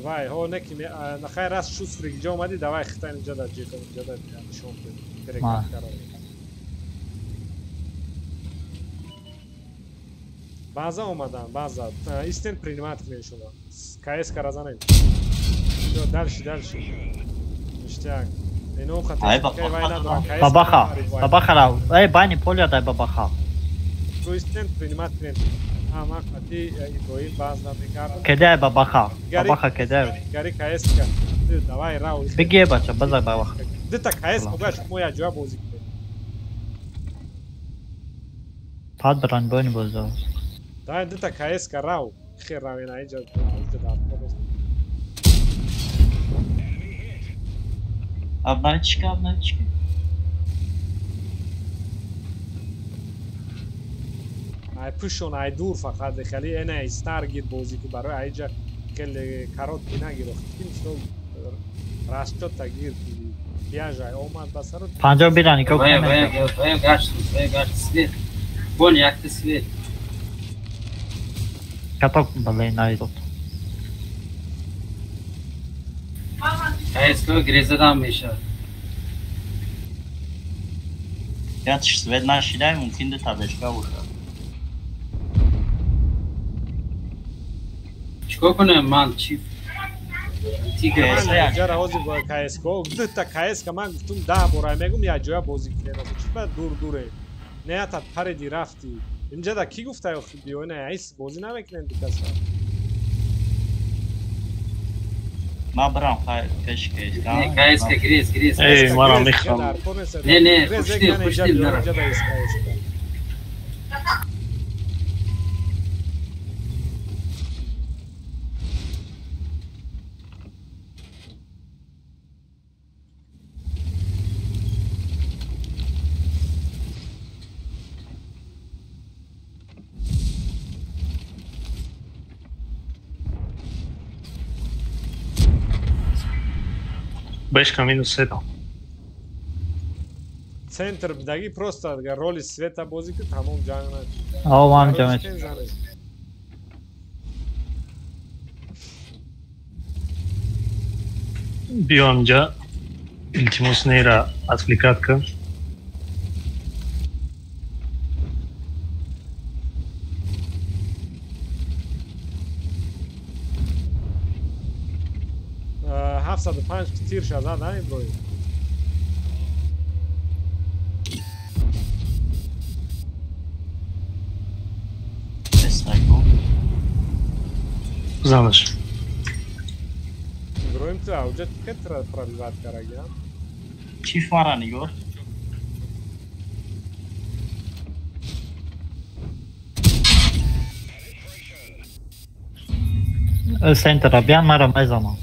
وای هو نکی نخیر راست شوز فریک جا اومدی دوای خطا اینجا در جیکم اینجا در نشون ترک قرار بازا اومدن بازا ایستن پرینمات کنین شما کایس کرازانه دالشی اشتیاق اینو خطا باباخا راو ای بانی پولیا دای باباخا تو ایستن پرینمات کنین ama hadi ikoyi bazda bekar kede babaha kede gari kayes ka davai rao bigi bacha baza babaha dita kayes ugash moya jawab ozik pad bran boni bozo da dita kayes ka rao khair rao ina ija da Abnay çık. ای پوشون ای دور فقط خیلی اینه استار گیر بازی که برای ایجا خیلی کاروت بینا گیرفت کیم راستو تغییر پیاج ای اومد بسر پنجاه بیرانی که وای گاشت سویت بون یک سویت کتاک بله نایدود کایسکو گریزدان میشه Yatış ve naşiler mümkün de tabeşka vurdu. چیکار کنم من چی من اینجا روازی با کایسکو ده تا کایس که من گفتم 10 بار میگم یا جای بازی کنه چرا دور دوره نه تا پردی رفتی اینجا دا کی گفته بیو نه ایس بازی نمیکنن کسا ما برام کش کایس که گریز ای مرا میخوام نه خوشتی نرم Бешка минус 7. центр бдаги просто роли света бозӣ ки тамом ҷанг من جمعش بیا اینجا التماس نیره اپلیکات کن هفتصد و پنج تیر شد نه ابراهیم زنش ابراهیم تو اوجه که پرابیوات کرده چیف مارا نگور سنتر بیان مرا میزنم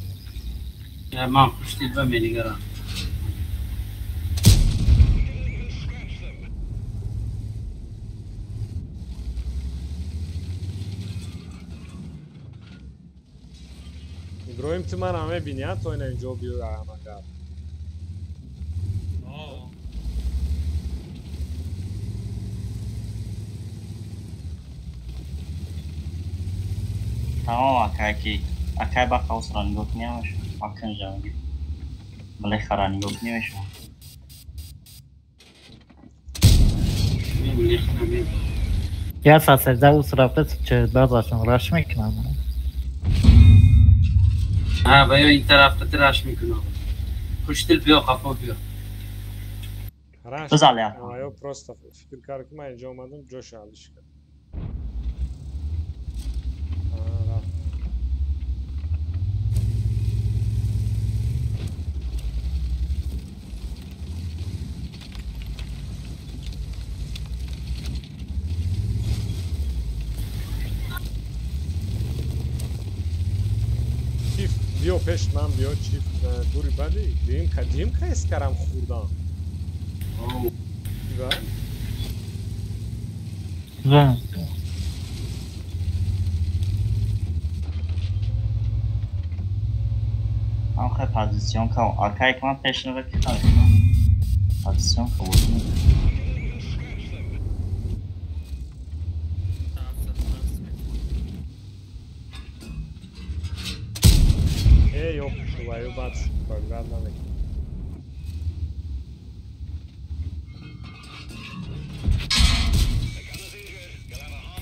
من خوشتید به میلیگرم ابراهیم تو من همه بینید تو اینجا بیو رحمه کرد تمام اکای با خواست را نگاه کنیمش اکن جانگی ملی خرا نگاه کنیمش یا سازده او سرافت چه بازاشون راش میکنم بیا این طرف تو راش میکنم خوشتل بیا خفا بیا بزاله یا پروستا فکر کار که من اینجا اومدم جوش حالش کرد بیو پشت من بیو چیف دوری بدی دیم که اسکرم خوردم بیبا زن هم خیلی پازیسیون که آکای که من پشت نوه که خواهد پازیسیون که بودیم yok şurayı bat bölgenden de.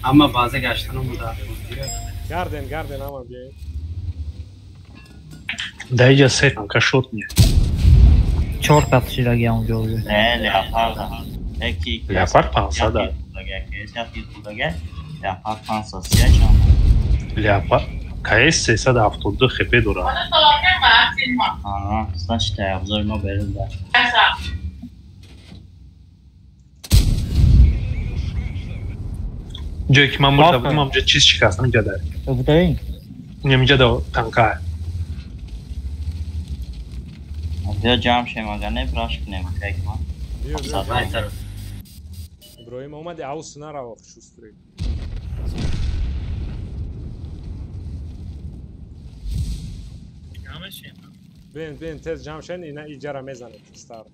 Ama bazı geçtiğini müdahale ediyor. Garden ama bir. Dayıca sekam kaşot niye? چهار پخشی لگه اونجا بود نه لیاپارد یکی لیاپارد 500 لگه لیاپارد 530 چند لیاپارد KS 372 خپه داره اصلا چه ابزار ما برده جایی که من مرده بودیم همجا چیز شکست اینجا داره بوده این؟ اینجا دا تنکه بیا جمع شیم اگر نه براش کنیم که ما بیا ابراهیم اومدی اوس نرو شوستری بین تز جمع شن اینا ایجاره میزنه تستار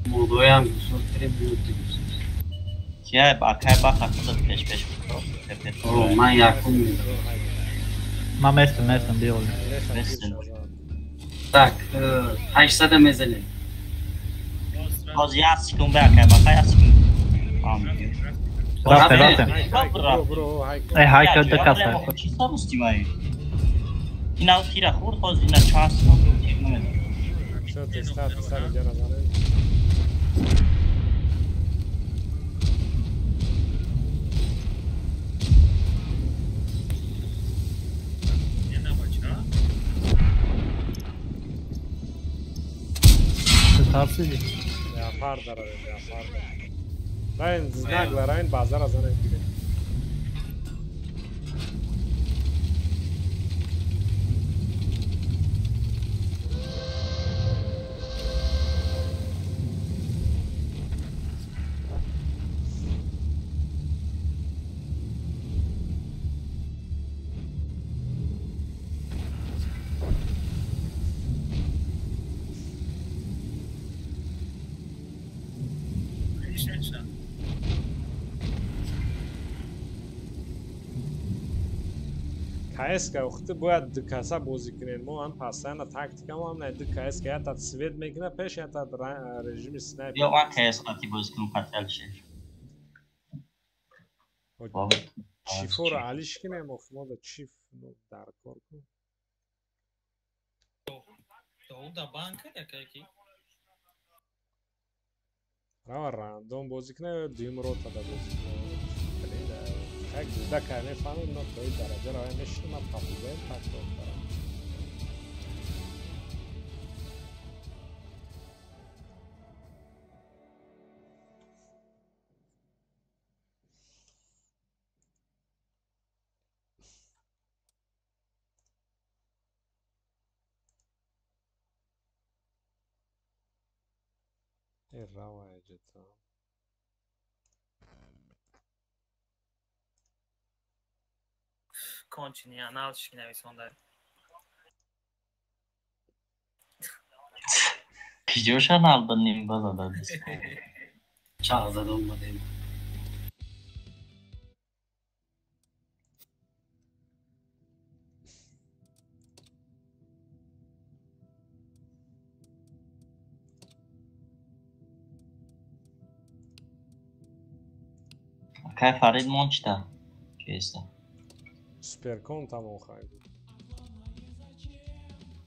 موضوعی هم گوشتری بیوتی کیه باکای با خطوط پیش اوه من یکم میدم من مرسم بیاولی tak 800 میزنه باز یه سکون باکای باکای سکون Растем. برو Ай до каса. Чисто устимай. Ина тира хурд хоз ина час тир намеда. شو تستات اینجا نزنه Tartıydı. Yapar da yapar da. Ryan znagla Ryan bazar azana gire. KS وقتی باید دکاسا بازی کنین ما هم پاسان تاکتیک ما هم نه دکاس که تا سوید میکنه پیش یا تا رژیم سنایپر یا وقت KS قاطی بازی کنم قتل شه چیفو رو علیش کنه مخمود چیف در کار کن Da banka ya kanki. Rava random bozí کنه دیم رو تا بازی کنه tak da kane fanu no to je daraja rava nešto na papuze tako da rava je jeta Continui análise que nem sondar. Videoşan aldın nimbaz adam. Çağzada olmadı. Kaj Farid Monç'ta. Kesta. Supercon tamam khaydı.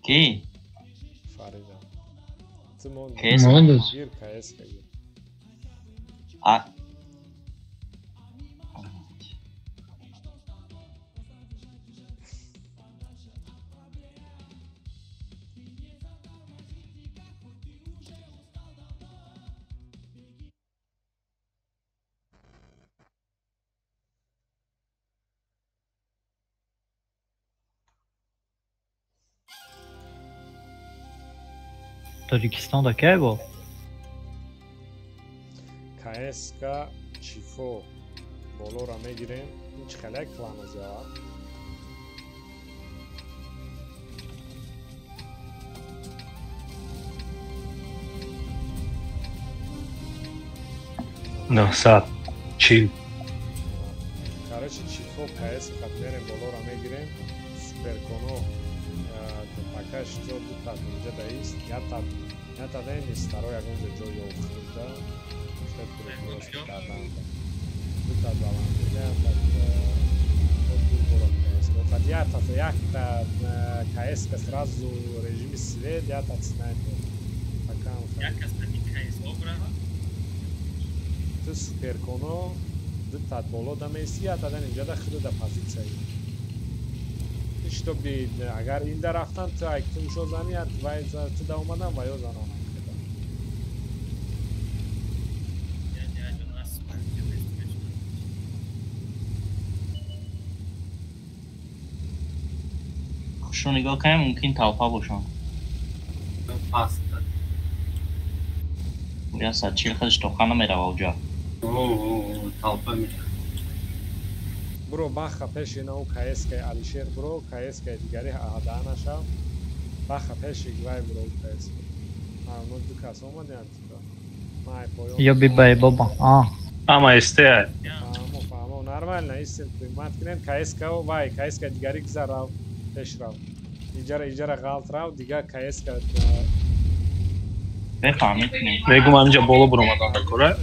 Ki? Farida. Timon. Mundus. Bir KS kaydı. Tajikistan'da ki bu? KSK Çifo Bolora megirin hiç xelek klanız ya. No, sad, chill. Короче, Çifo KS katmerin Bolora megirin Supercon'u пока что тут где-то есть. Я тогда не старый огонь за Джо Йохуда. Что это просто кадан. Тут баланс. Я так вот хотя то як-то КС сразу в режиме свет, я так снайпер. Пока он. Jak ostatni KS obra? Ты Supercono тут боло да меси, я тогда не жада худа да позиция. Что бы, агар ин дарафтан то айтум шо занят, вай за туда умадан вай озанам. خوشو نگاه کنیم ممکن تاپا باشن. Pasta. یا سچیل خودش توخانه میره اونجا. Talpa میره. برو باخا پیش اینو KS که علیشیر برو KS که دیگری آدانه شام باخا پیش گوای برو KS اون دو کاس اومدن مای پایو یا بیبای بابا Ama este فامو نرمال نیست مات کنن KS که وای KS که دیگری گذراو پیش راو ایجاره غلط راو دیگه KS که بفهمید کنیم. Begum amca bolu buramadan da kore.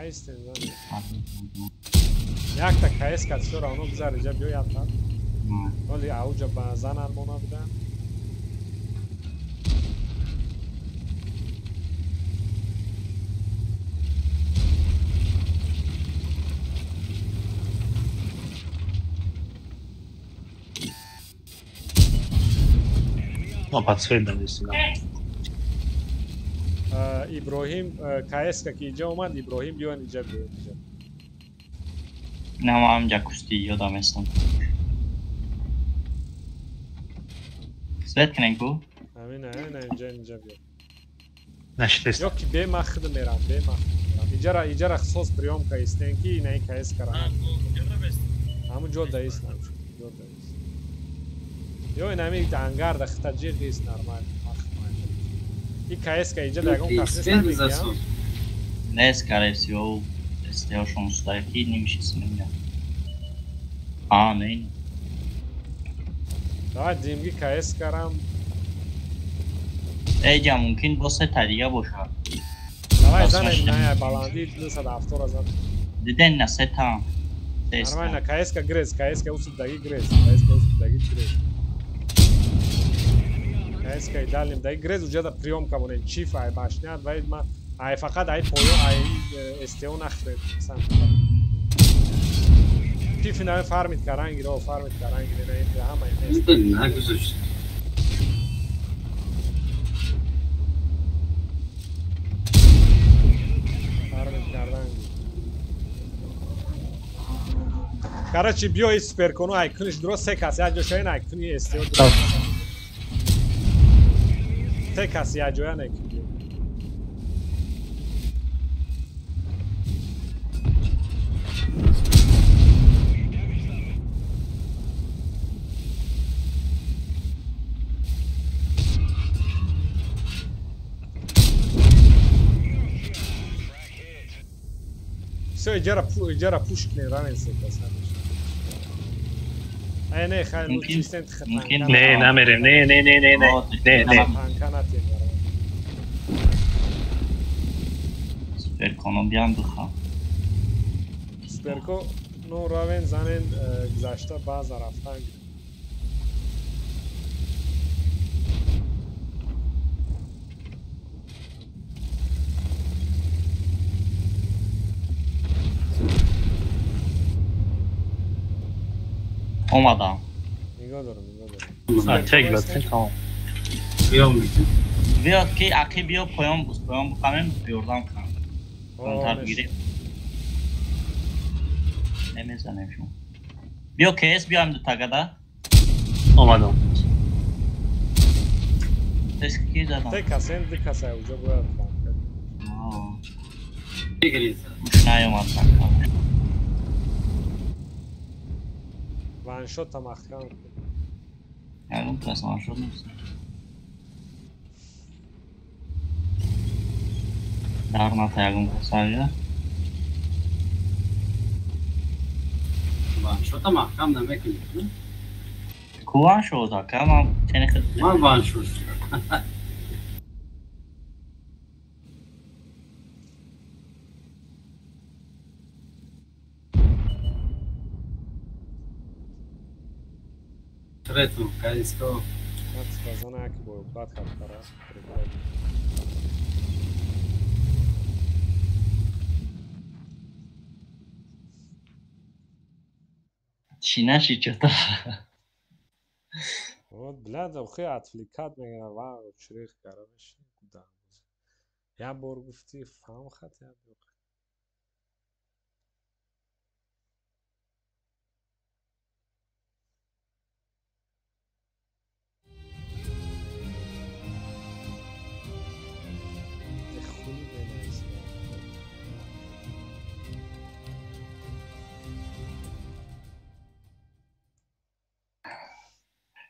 Haysten zane. Yak da KS kaçıyor onu bize rica diyor yapar. Vali avuca bazen almona biden. ما подсветно здесь. İbrahim KS ka ki ija omad İbrahim biyo ija biyo. Ne mam jakusti yodam estam. Svet knek bu? Amin inja biyo. Нашли. Yok ki be mahd meram be mahd. İcara xos priyom ka isten ki ne KS kara. Amu joda is nam. Joda is. Yo inami angar da khtajir is normal. И КС иде да го кафе Не, скорее всего, сделал, что он стоит, и не мешает с меня. А, не. Давай деньги КС карам. Эйджа, мумкин босе тария боша. Давай занай на баланди, луса да автора зан. Диден на сета. Нормально, КС ка грез, КС ка усуд даги грез, КС ка усуд даги грез. КС ка идалим даги грез, уҷа да приём кавонен чиф ай башняд, вай ма ай фақат ай поё ай стео нахред сам. Чиф ина фармит каранги ро, фармит каранги не ин ҳама ин. Не гузошт. Короче, биё и суперкону айкуниш дурост се каси як ҷошаи айкуни стео се каси як ҷоя айкун Все, иди пушкни ранен се каси نه خیلی چیستند خطر نه نمیریم نه سوپرکونو بیام بخوام سوپرکو نو راون زنن گذشته باز رفتن اومدم نگاه دارم چک لطفا tamam بیا که اکی بیا پایان بکنم بیردم کنم کنتر بگیریم نمیزنیم شما بیا کیس بیام دو تگده اومدم تسکی زدم tek kasen dik kasaya uca boya مش نیومد کنم وان شات هم اخیرم یعنی کس وان شات نیست در نتایگم کسایه وان شات هم اخیرم نمیکنید کوان شد که من چنین خیلی من وان شد Третьему количество. Надо сказать, что будет подход пора. Чинаши что-то. Вот, блядь, ухи отвлекать меня, вау, шрих, короче, куда? Я боргуфти, фам хотя бы.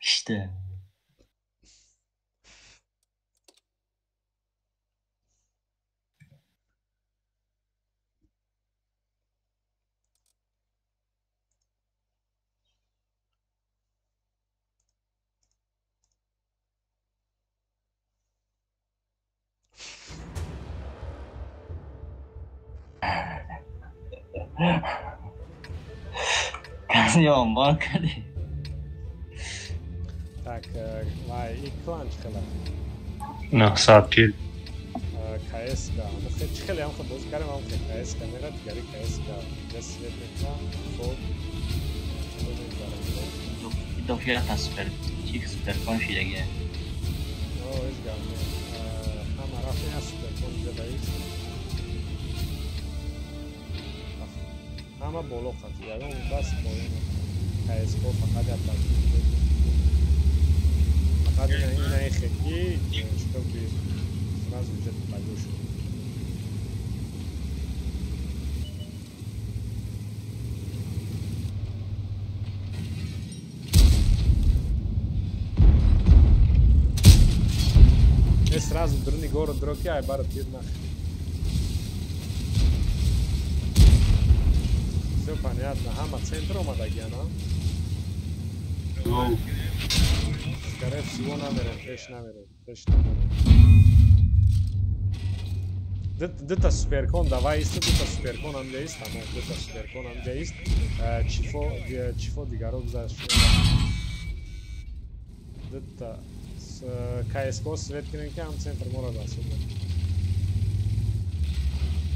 İşte. Kazıyorum bak hadi. Так, вай, и клан чхела. نه ساعت کیل КС ка. Мухе чхела, мухе боз карем, мухе КС ка мера, дигари КС ка. Дес свет мекна, фол. Do fiyata süper. Çift süper konfigüre. No, es gamne. Ama rafia super konfigüreyiz. Ama bolo qatiyada, un bas qo'ying. КС ко faqat yapadi. Faqat ina xeki, чтобы сразу где-то пойдёшь. Сразу дрни город дроки, ай бара тирнах. Все понятно. Хама центром адагиана. Скорее всего намерен, пеш намерен. Дыта суперкон, давай исто, дыта суперкон амджаист, амо дыта суперкон амджаист. Чифо дигарок зашо. Дыта КСКО светкинен ке ам центр мора да сюда.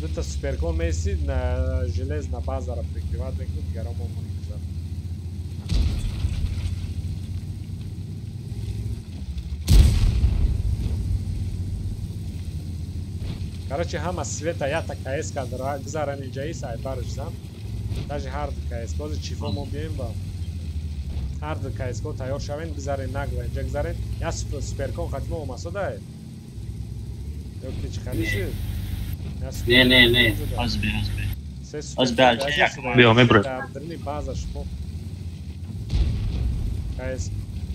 Дыта суперкон меси на железна базара прикриват неку дигаромо монитор. Короче, хама света ята КСК гзарани джаис ай баржзам. Даже хард КСКО чифо мобиемба. Хард КСКО тайёр шавен гзарен нагвен джагзарен. Я суперкон хатмо омасода. Ёки чхалиши. Не. Azbe. Bio me broj. Drni baza špo.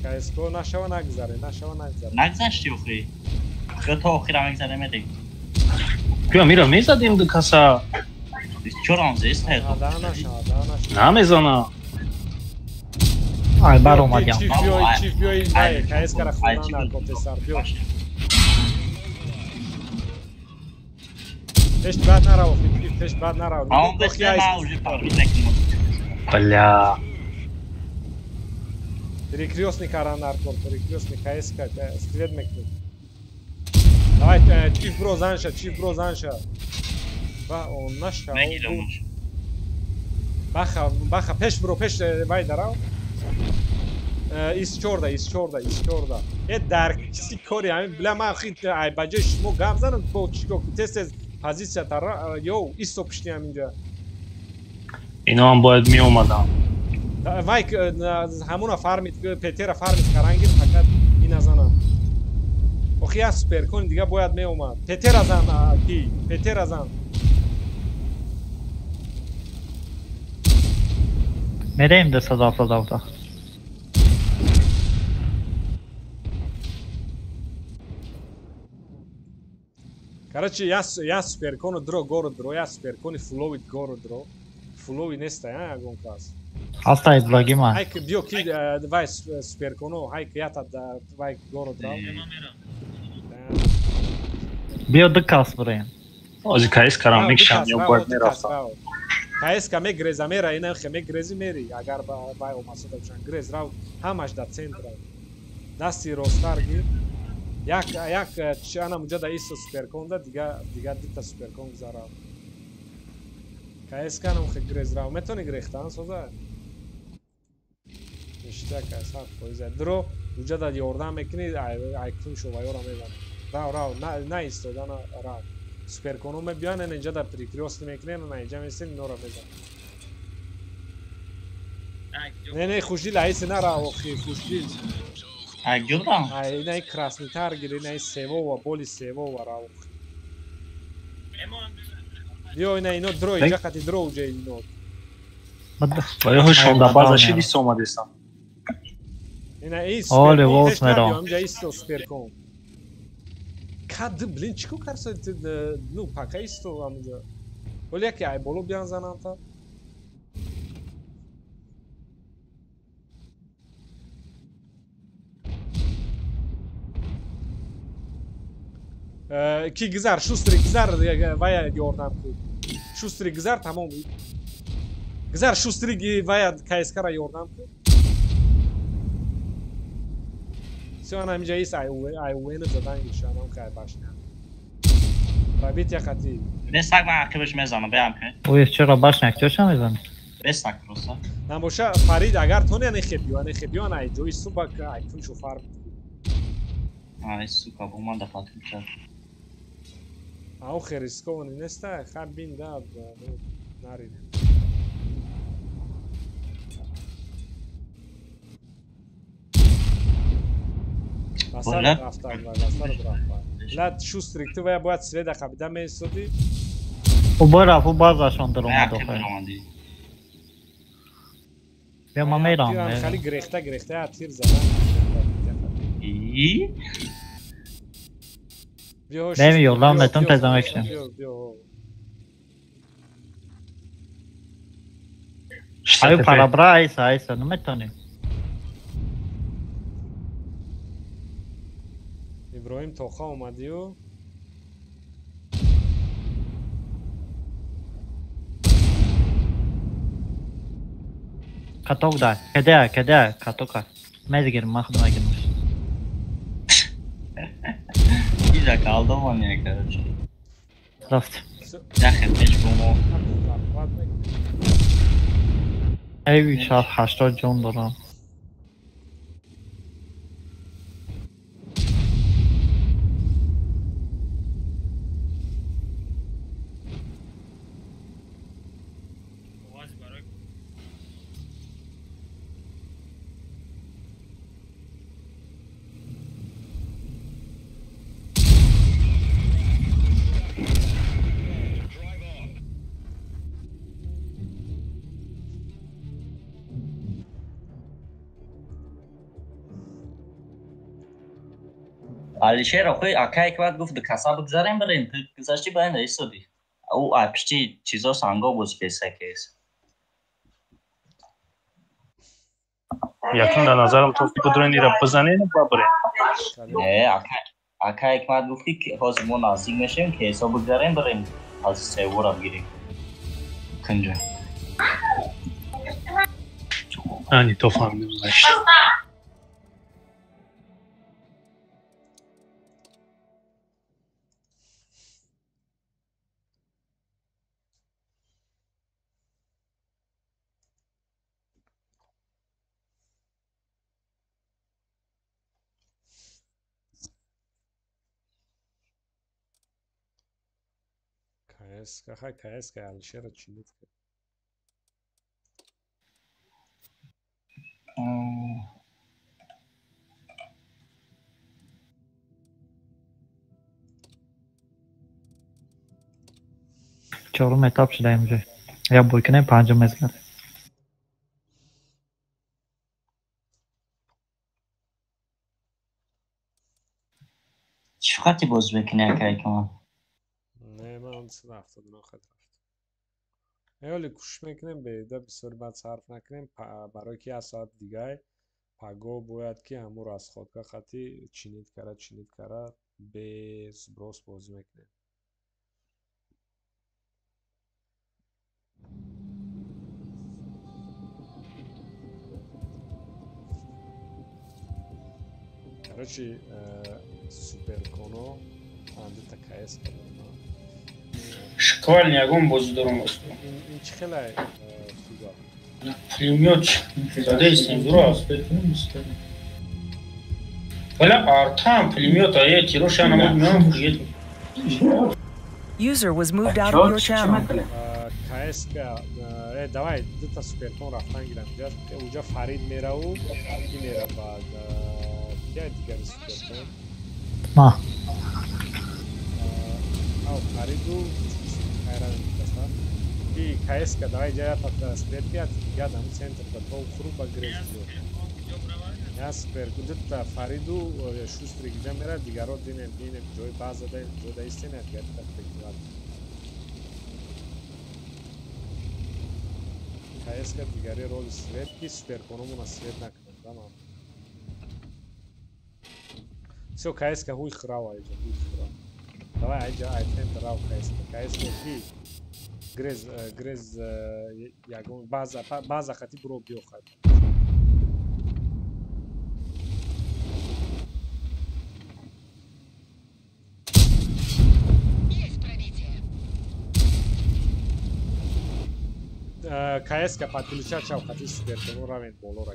КСКО нашава нагзарен. نگذشتی بخوری. خیلی تا آخر هم نگذرمه بیا میرا میزدیم دو کسا چرا هم زیست هید نمیزنه Aj, bar omadjam. Čif bio i daje, KSK računana kontestar bio. Teşt bad narao, teşt bad narao. Ama da işte ne ucu parmi tekim. бля Перекрестный Аранаркор, перекрестный КСК, следмекнут. Давай, чиф бро занша. Он наша. Баха, пеш бро, вай дарау. Из чорда. Дар киси кори ами бля ман хит ай баҷои шумо гап занам бо чико тез позиция тара ё исто пишти ҳаминҷа. اینا هم باید می اومدن Вай ҳамуна фармид петера фармид карангир фақат ина занам. Охи я суперкони дига бояд меомад. Петера зан ки петера зан. Mereyim de sadafta. Короче, я суперкону дро горо дро, я суперкони фуловит горо дро. Фулови нестай, а гон каз. Hastayız Bagima. Hayk bio ki vai superkono, hayk yata da vai горо дро. Bio dıkas buraya. ozی کایس کرام میکشم یا باید میرفتم КСК мегреза мера, ина хе мегрези мери, агар vai омасода бишан грез рав, ҳамаш да центра. Дасти ростарги. Як чана муҷада исто суперконда, дига дита суперкон гузара. КСК нам хе грез рав, метони грехтан соза. Ништак аса поиза. Дро муҷада ёрдам мекини, ай кун шоваёра мезан. Рав, на истода на рав. Суперкону мебиён инҷа да прикрёстӣ мекунем, на инҷа месин нора мезан. Не, хушдил айси нара охи, хушдил. Агюрам? Ай, инай красный таргер, инай севова, боли севова рав. Биё ина ино дро, инҷа хати дро уҷа ино. با یه شونده بازشی دیست اومدیستم Ина ис Оле, суперкон, волс теш набиё, мерам. инҷа исто суперкон. Кад, блин, чико карса, ну, пака исто аминҷа. Боли яке ай боло биан занам та. Ки гизар, шустри гизар, вая ёрдам куд. Шустри гизар тамом. گذار شوستریگی باید کایسکارا یوردم کن سیان همینجا ایست ایوین زدن گیشانم که باشنم رابیت یا خطی بستک من عقبش میزنم بیام که اوی چرا باش نکتوش هم میزنی؟ بستک روسا نباشه فرید اگر تو نخبیو نه جوی صبح که ایتون شوفر آی سوکا با من دفعتون کرد او خریسکو ونی نسته خب بین داد نارینه بسر رفتن بسر رفتن لا شوستریک تو باید سویده خبیده میستودی او برا او بازشون در اومد آخه بیا ما میرم خیلی گریخته تیر زدن نمی یولام نتون پزمکشن Aí o Parabras, isso, não metone. İbrahim Toxa اومدیو Katok da, kede, katoka. Mezgirim, mahdım girmiş. İyice kaldım onu ya kardeşim. Raft. Yakın beş bumu. Ey 80 جون دارم. علیشیر آخوی اکایی که باید گفت دو کسا بگذاریم بریم گذاشتی باید ایستادی او اپشتی چیزا سانگا بود پیسه کیس یکم در نظرم تو بدرونی را بزنین و بریم نه اکایی که باید گفتی که حاضر ما نزدیک میشیم که ایسا بگذاریم بریم از سیور را بگیریم کنجا آنی تو فهمیدیم باشت KS که علیشه را چی بود کرد چهارم اتاپ شده اینجا یا بوی کنیم پنجم مزگره چه خطی باز بکنی اکایی که من نه من اون 179 خط رفت ایالی کوش میکنیم به ایده بسیار بد صرف نکنیم برای که از ساعت دیگه پاگو باید که همون رو از خودگاه خطی چینید کرد به بروس بازی میکنیم короче супер коно анди такайс шквальный огонь боз дором аст ин чи хелай фига пулемёт зада истензура аст вала артам пулемёт ая тироша намуд мём фигет User was moved out of your channel. KS давай дута супертон рафтан гирам уҷа фарид мераву ки мера баъд я дигари супертон ма ав фариду хайран митаса ки KS давай ҷая пата суперти дига дам центр да то хуру ба грез я супер дута фариду шустри гида мера дигаро динем ҷои баъзада ҷода истинат герта фиктиват KS که دیگری رول سویت کی سوپر کنمون از سویت نکنم دامم سو KS که هوی خراب اینجا هوی خراب دوای اینجا ایتن تراو KS که کی грез ягон баъза хати биро биёхад каеска подключать шавқати суперкону равен болора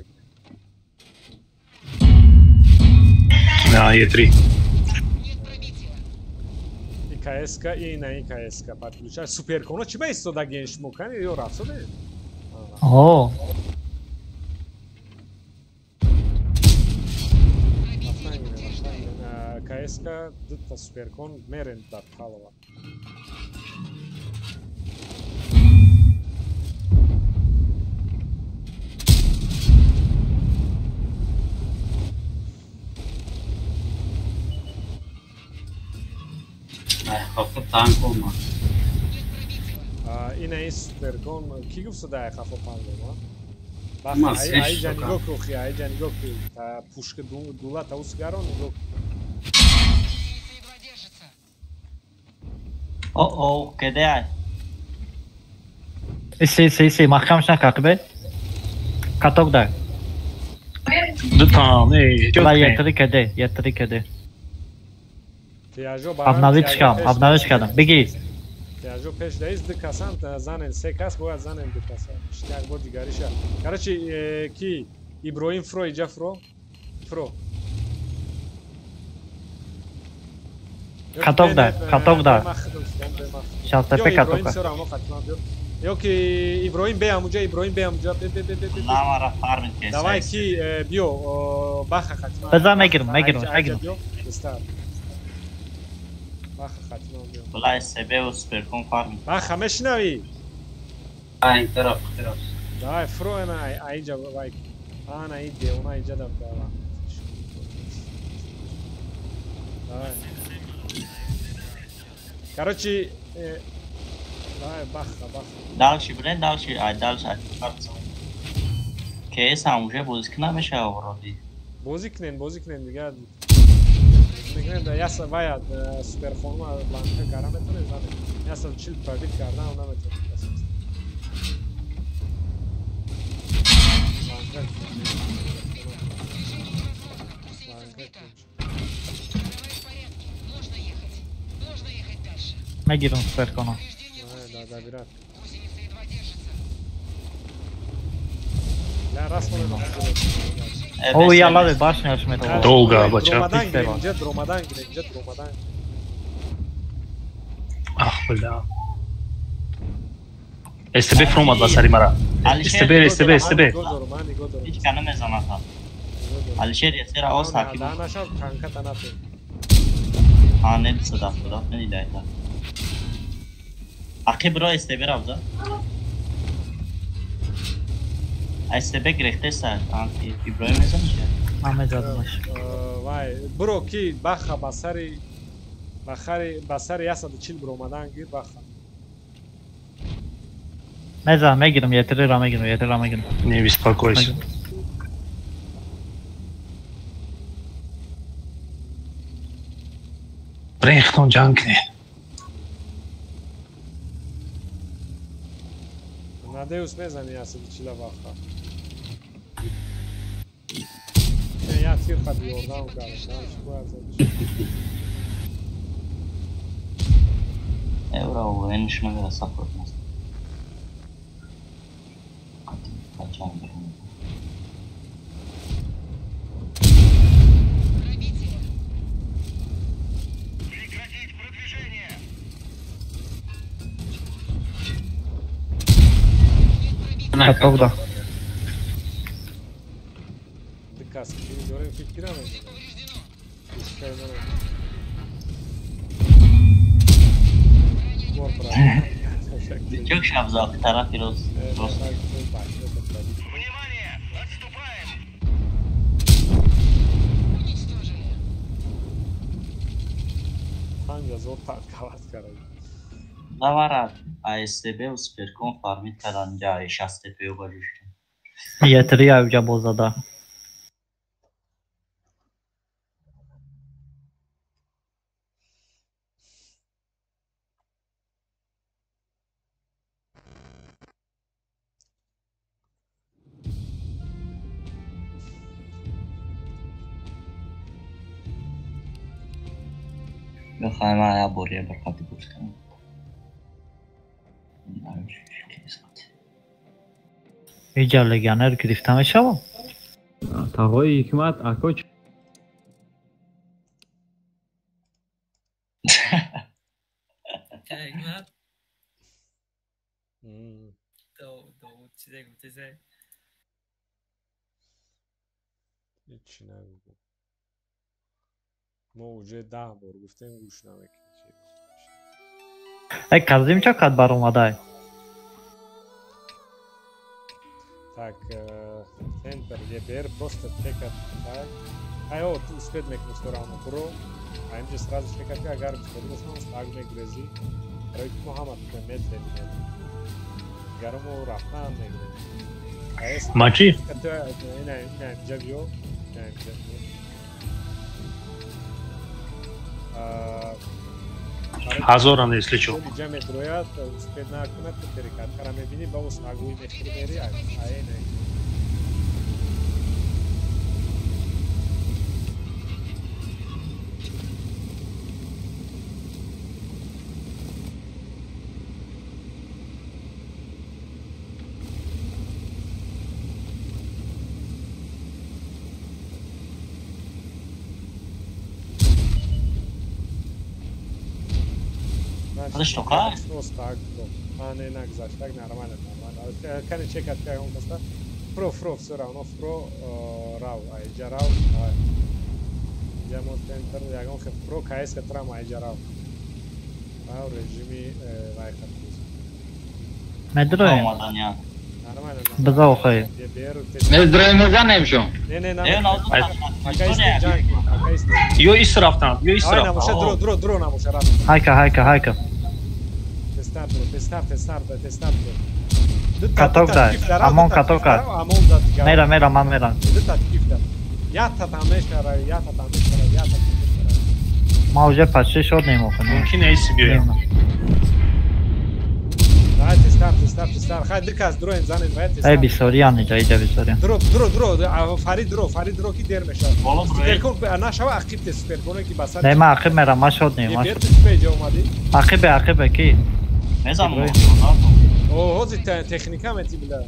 Да, Е3. и каеска и на и каеска подключать суперкону чиба истода генш мукани ё рафсоде О, каеска дутта суперкон мерен дар халова Хавта танк olma. ина ин суперкон ки гуфта дай хафо пандема Mas айҷа нигоҳ кӯ хи айҷа нигоҳ кӯ та пушка дула та усгаро нигоҳ О, кеде? Си, махкамш накақбе. Каток дай. Дутан, Ла Е3 кеде. тиажо Обновить кардам. Беги. тиажо пеш даиз ду касан занен се кас бояд занен ду касан як бор дигариша короче ки иброҳим фро иҷа фро Каток дай. Шалтепе каток. ё ки иброҳим бе ҳамуҷа Намара фармит кеса. давай ки биё баха хатма Базар мегирам. баха хатма биё Була себе у суперкон фармит. баха мешинавӣ Ay taraf. давай фро ана айҷа вай ана и деона иҷа дав дава давай короче давай баха Дальше, дальше. Кейс هم уже бузик намеша вроде. бозикнен дига мегирем да яса вая суперформа бланка кара метоне зане яса чил пробит кардан она метоне Мегирам суперкону. да бират ля расмонем О, ялла башняш метоне. Долго, бача. дромадан Ах, бля. СТБ фромад басари мара. СТБ. Hiç kanım zaman kal. Alişer yeter ağız takip. данашав канка танафе Ha ne sıdaf ne diyeyim. Akı bro STB ravza. STB gerekte sen. Anti İbrahim ne zaman şey? Маме задумаш. вай биро ки баха басари ясаду чил биромадан гир баха Мегирам Е3 Не беспокойся. Брехтон джанкни. надеюсь мезани ясаду чила баха я тир хади ёрдам Evra o en şuna göre support nasıl? Kaçan bir. Каток да. Дикаски görem fikirame Çok şabzal taraf biraz. Hangi zor kavat karayı. Давара ASB успешкон фармид кардан ҷаи 60 пиё бажушт. Е3 авҷа бозада. بخوایم آیا بوریه برخواهی بود کنم اینجا لگانر گرفتم شما تقوی حکمت اکوچ حکمت داود چیزی گفته سه هیچی نگو ما اوجه 10 بار گفتیم گوش نمیکنی ای کازیم چه کد بر اومده Так, центр ЕБР просто текат, так. Айо, ты успеет мекну сторону бро. А им же сразу текат, агар сходил сам стаг мек грези. Райт Мухаммад метле меня. Гармо рафтан мек грези. Мачи? Это не джавио, не джавио. Азоран, если что. Джаме дроят, успеет на акунат перекат. Караме бини баус агуи мехримери, ай не. Что, как? Так, не нагзаш, так нормально. Kann ich checken, как он просто. Фро, все равно, фро, рау, айджа рау. Джамон центр, ягон хе фро, кайс катрам айджа рау. Рау, режими, лайкат. مدرویم Нормально. بذار خواهی مدرویم نزنیم شو نه Акайсте джанки, акайсте. Yo is raftan, yo is Ай, raftan. намуша, дро, намуша, рафта. hayka Testart. Katok da, amon katok da. Mera, man mera. ما уже почти шот немохонем. Mümkün neyse biyoyim. Давайте старт. Хай диказ дро инзанем, давайте. Ай бисориян иджа бисориян. Дро, Фарид ки дер мешад. Суперкон нашава ақиб те суперконе ки басар. Не ма ақиб мера, ма шот нем. Берт спеҷа омади. ақиб ки. Незанм. О, ҳозир техника мети била.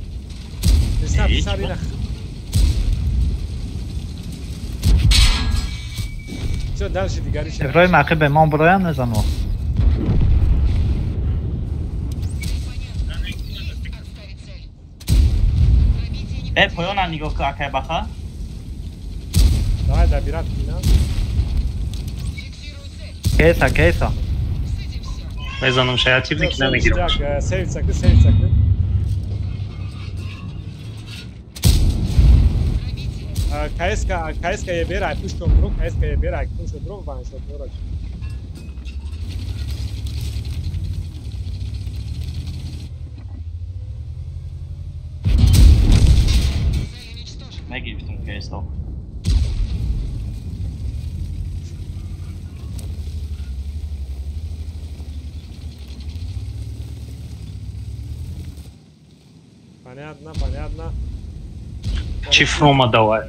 Тестар ина. Всё, дальше дигари. ابراهیم ақиб ما برایم نزنم. پایان نگاه که اکای بخا давай добирать кина кейса Mezanım şey ativdekine ne giriyor? Save sakın KSK je beraj puškom drug, KSK je beraj puškom drug, van što moraš. Megírtam KSK. Понятно. Чи Фрома давай.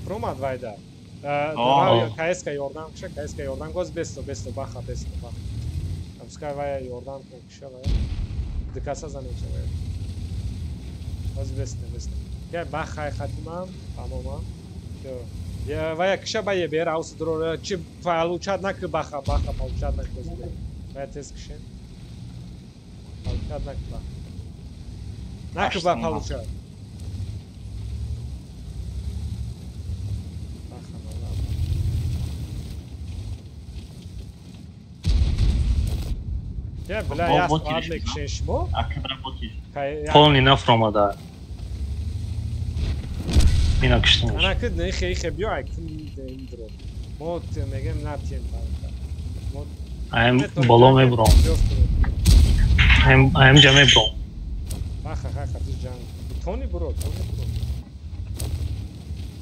Фрома давай, да. KSK Jordan kişi, KSK Jordan goz besto, baha. Пускай вая Jordan kişi vaya. Dikasa zanıçı vaya. Goz besto. Gel baha khatimam, tamamam. Ya vaya kişi vaya ber aus dro çi faluçad nak baha faluçad nak goz. Vaya tez kişi. Faluçad nak baha. Nak baha faluçad. Я, бля, ясно, адмек шешмо. Полный на Фрома, да. Mina kıştım. Ana kız ne xey biyo aktım dentro. Mod megem natien pa. Hem balon ve bron. Hem came bron. Baxa can. Tony bro.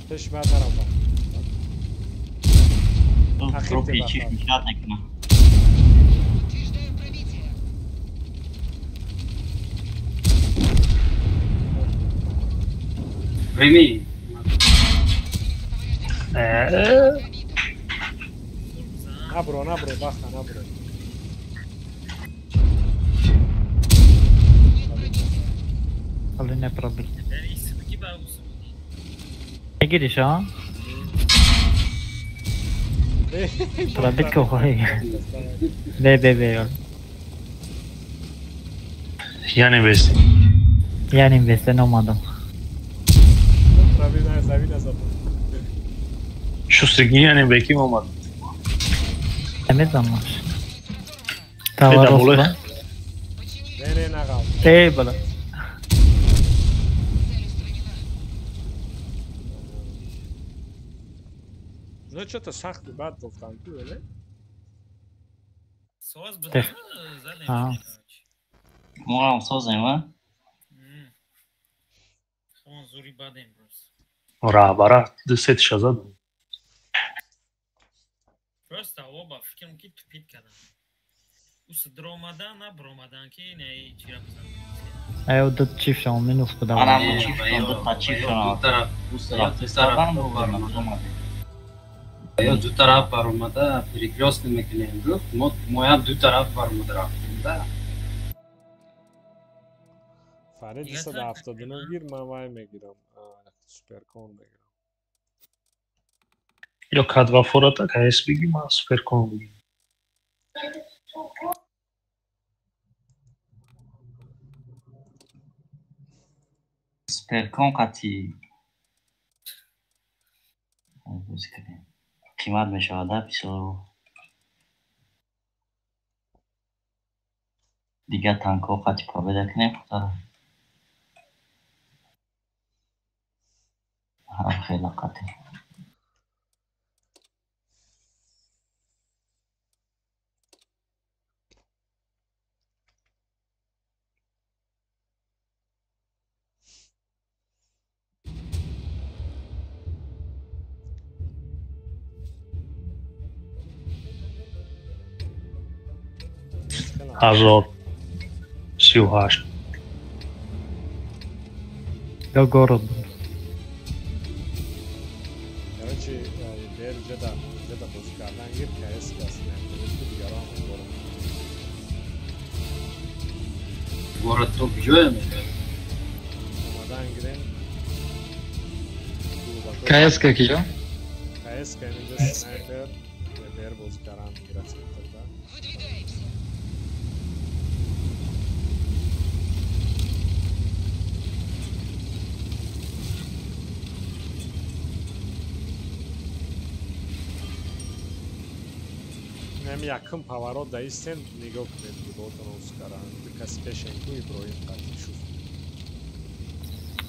Teş ma tarafa. Trop içi inşaat ekme. Remy. Nabro, baxa, nabro. Ale ne problem. Yani ismi bağlısı. Ne giriş ha? Trabit ko hay. Be. Yani biz. Yani besen olmadım. Trabit Zavina zaten. Şu sigi yani bekim olmadı. Temiz ama. Tavar olsun. Ne nagal. Bala. Ну что-то сахты бад гуфтам ки вале. Soz bıdı zaten. Ha. Moram sozem, ha? Son zuri badem bros. Bara, deset şazad. Просто оба fikrim ki tüpit kadar. Us dromadan na bromadan ki ne çirapsan. Evo da çiftşan minus kadar. Anam bu çiftten de taçifşan. Bu taraftan bu var. دو طرف بر اومده پریکراس نمیکنیم گفت ما دو طرف بر اومده رفتیم ده فرید 179 گیر من وای میگیرم سوپر کون میگیرم یا کادوا فوراتا کایس بگی ما سوپر کون بگی سوپر کون قطی قیمت میشود پیسو دیگه تانکو قطی پا بده کنه پتر خیلی قطی Azor 38 Ya город. Короче, der jada bozkardan gir KS kasına. Digaran город. город топ جوه میده Romadan giren. KS ki jo? KS kanında sniper ve der bozkaran girasın burada. Nem yakın pavarot da isten nigok dedi botan Oscar'ın bir kaspeşenku ibroyim tartışıyor.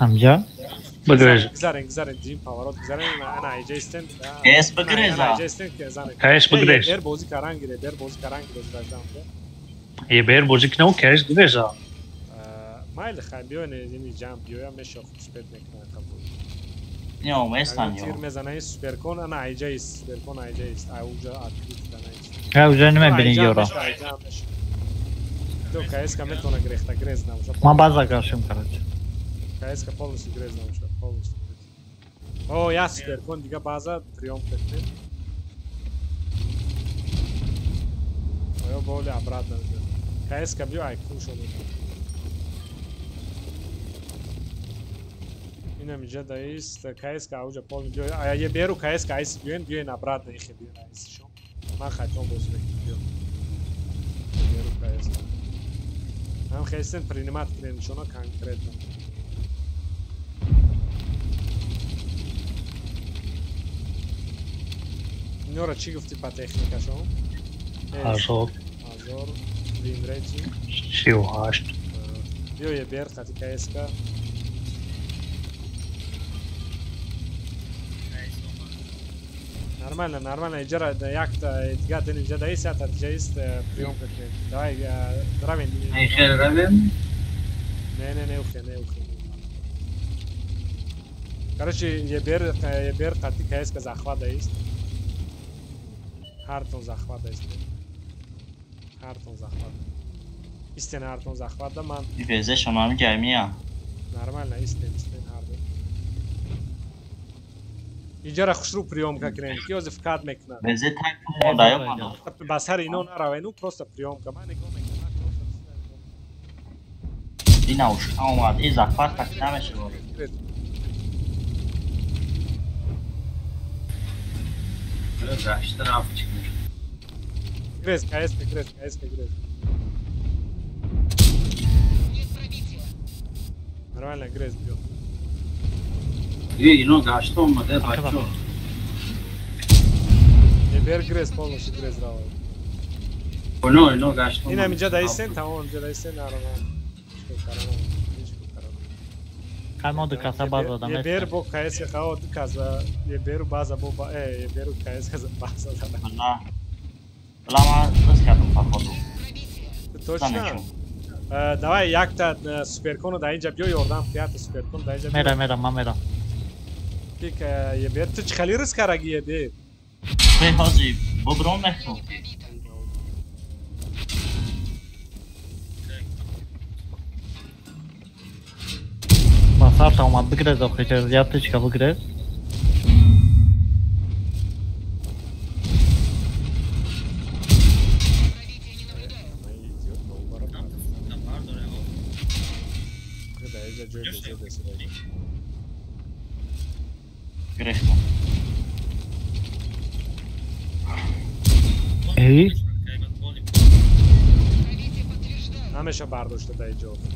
Amca. بگرز Güzel cim pavarot güzel ana ayca isten. KS بگرز Ayca isten kezane. KS بگرز Der bozi karan gire zrajdan da. یه بیر بوزیک نو کایس گرزا Mayli khay biyone yeni cam biyoya meşo süper mekna kabul. Yok mestan Tir yok. mezanayı süperkon ana ayca süperkon ayca auja atlit danayı. Ya üzerine beni yiyor. To KS kamet ona grechta grez namusha. Ma baza karşım kardeşim. KS ka polностью grez namusha polностью. O ya süperkon diga baza triumf ettin. Oyo böyle обратно. KS ka biyo ay kuş olur. Inamica da ist KS auja polностью. A je beru KS is bio na обратно их bio na is šo. Ma khatom bozmek bio. Beru KS. Нам хесен принимать решение конкретно. Нора чи гуфти по техника шо? Azor Azor, Vindreci. 38 Bio je ber khati KSK. Нормально, Иджара, як-то, ты не жадаешь, а ты есть прием как давай, дравин. این خیلی رویم Не ухи. Короче, ебер кати КСК захвата есть. Хартон захвата есть. Хартон захвата. Истин Хартон захвата, ман. Bize şunların gelmiyor. Нормально, истин Хартон. اینجا خوشرو پریومکا کنیم که از فکات میکنه بزه تک مادایم مانا بس هر اینو نراوینو پروستا پریومکا من نگاه میکنم این اوش اومد این زفر تک نمیشه Zašto napučimo? Grez, KSP. Нормально, Грез бьет. No, što mu da bačo? Ебер Грез полностью Грез рава. No, što. Ина миджа да исен, тамам миджа да исен арана. Calma do caça baza da mesa. Ебер бо KS хао до каза, ебер база бо ебер KS каза база да. Allah. Lama nasıl yaptın pakodu? Точно. Давай якта суперкону да инҷа биё ёрдам фиата суперкон да инҷа. Мера. Пик ебер ту чӣ хали рис караги ебер? Бе ҳозир боброн нахо. Basar tamam bigres okuyacağız. Yaptı çıka bigres. Grești. İyi. Nameša barduşta da iđe ovdje.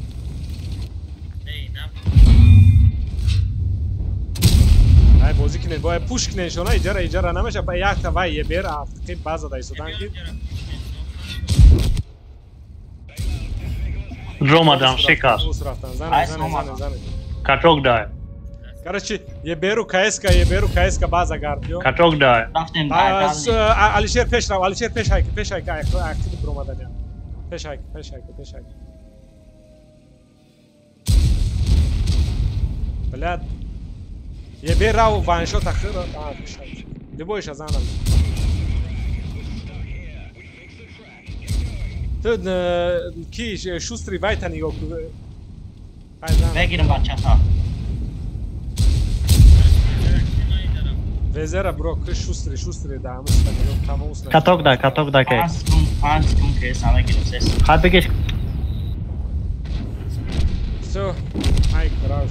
Aj bozikne, boje puškne što ona iđara nameša pa jahta vaj jeber, a kaj baza da iso danki. Romadan şekas. Usraftan, zane. Katrok daje. Короче, еберу КСК база гардио. Katrok daje. Алишер пешрав, Алишер пешайка, активно промадания. Пешайка. Блядь. Еберау ваншот ахира, пешайка. Любой шазанам. Ты ки шустри вайтани yok. Begirin bachata. Vezera bro, kış şustri da amusla yok tamam usna. Katok da ke. Panskun ke sana girin ses. Hadi geç. Все, ай, краш.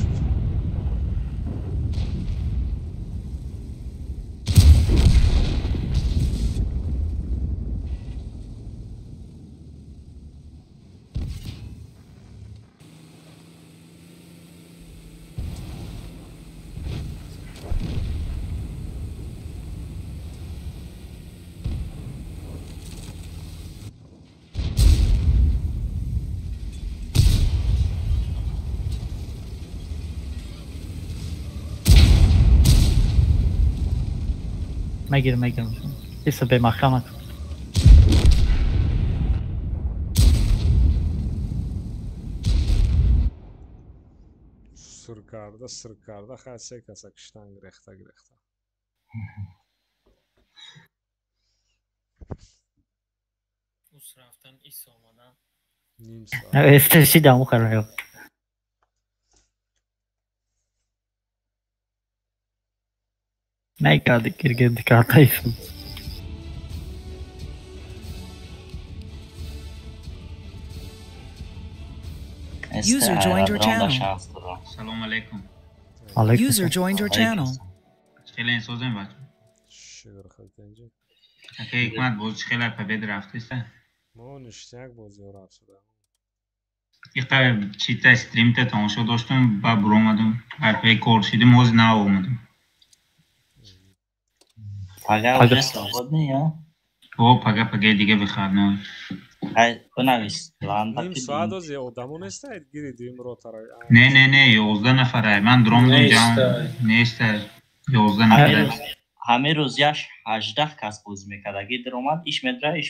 Megir. İse be mahkamat. Sırkarda xəsə kasakışdan grexta. Usraftan is olmadan. Este și de-am mucar. N-ai ca de kirgedi kartaysın. User joined your channel. Salam alaikum. User joined your channel. خیلی سوزن بچه. شکر خدمت. اگه حکمت بازی خیلی پبید رفته است. ما نشتیک بازی رفت شده. این چیتا استریم تا تماشا داشتم با برآمدم. حرفه کار شدیم باز نه آمدم. Paga slobodni, ja? Paga دیگه بخواد نه. بنویس نیم ساعت از یادمو نستاید گیریدیم رو ترای. نه 11 نفره من درام نمیجام نیسته 11 نفره. همه روزیش 18 کس بازی میکرد. اگه در اومد ایش مدره.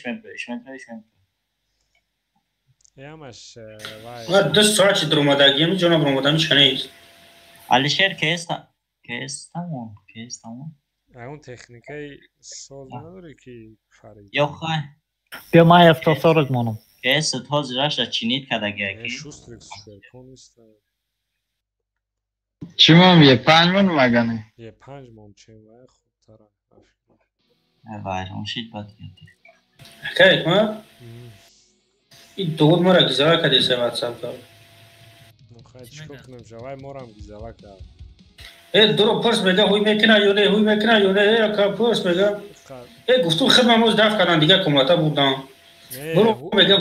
یامش وای. دست ساعت چی در اومده گیم جناب رمضان چنیست. Alişer kes tamam. اون تکنیکای ساز نداره که فرید. Yok hay. Bia mai asta sorg monum. Kes toziraş da çinit kadar gerek. شوستریک سوپر کونیست. چیم یه 5 من مگنه یه 5 ممچین و خوب تره وایرون شید باید حکایت ما این دور مرا گزاره کدیسه واتساپ دار مخواهد چکو کنم جوای مورم گزاره کرد درو پرس میگه هوی میکنه یا نه هوی میکنه یا نه که پرس میگه گفتم خدمت موز دفع کردن دیگه کملاتا بودن برو میگه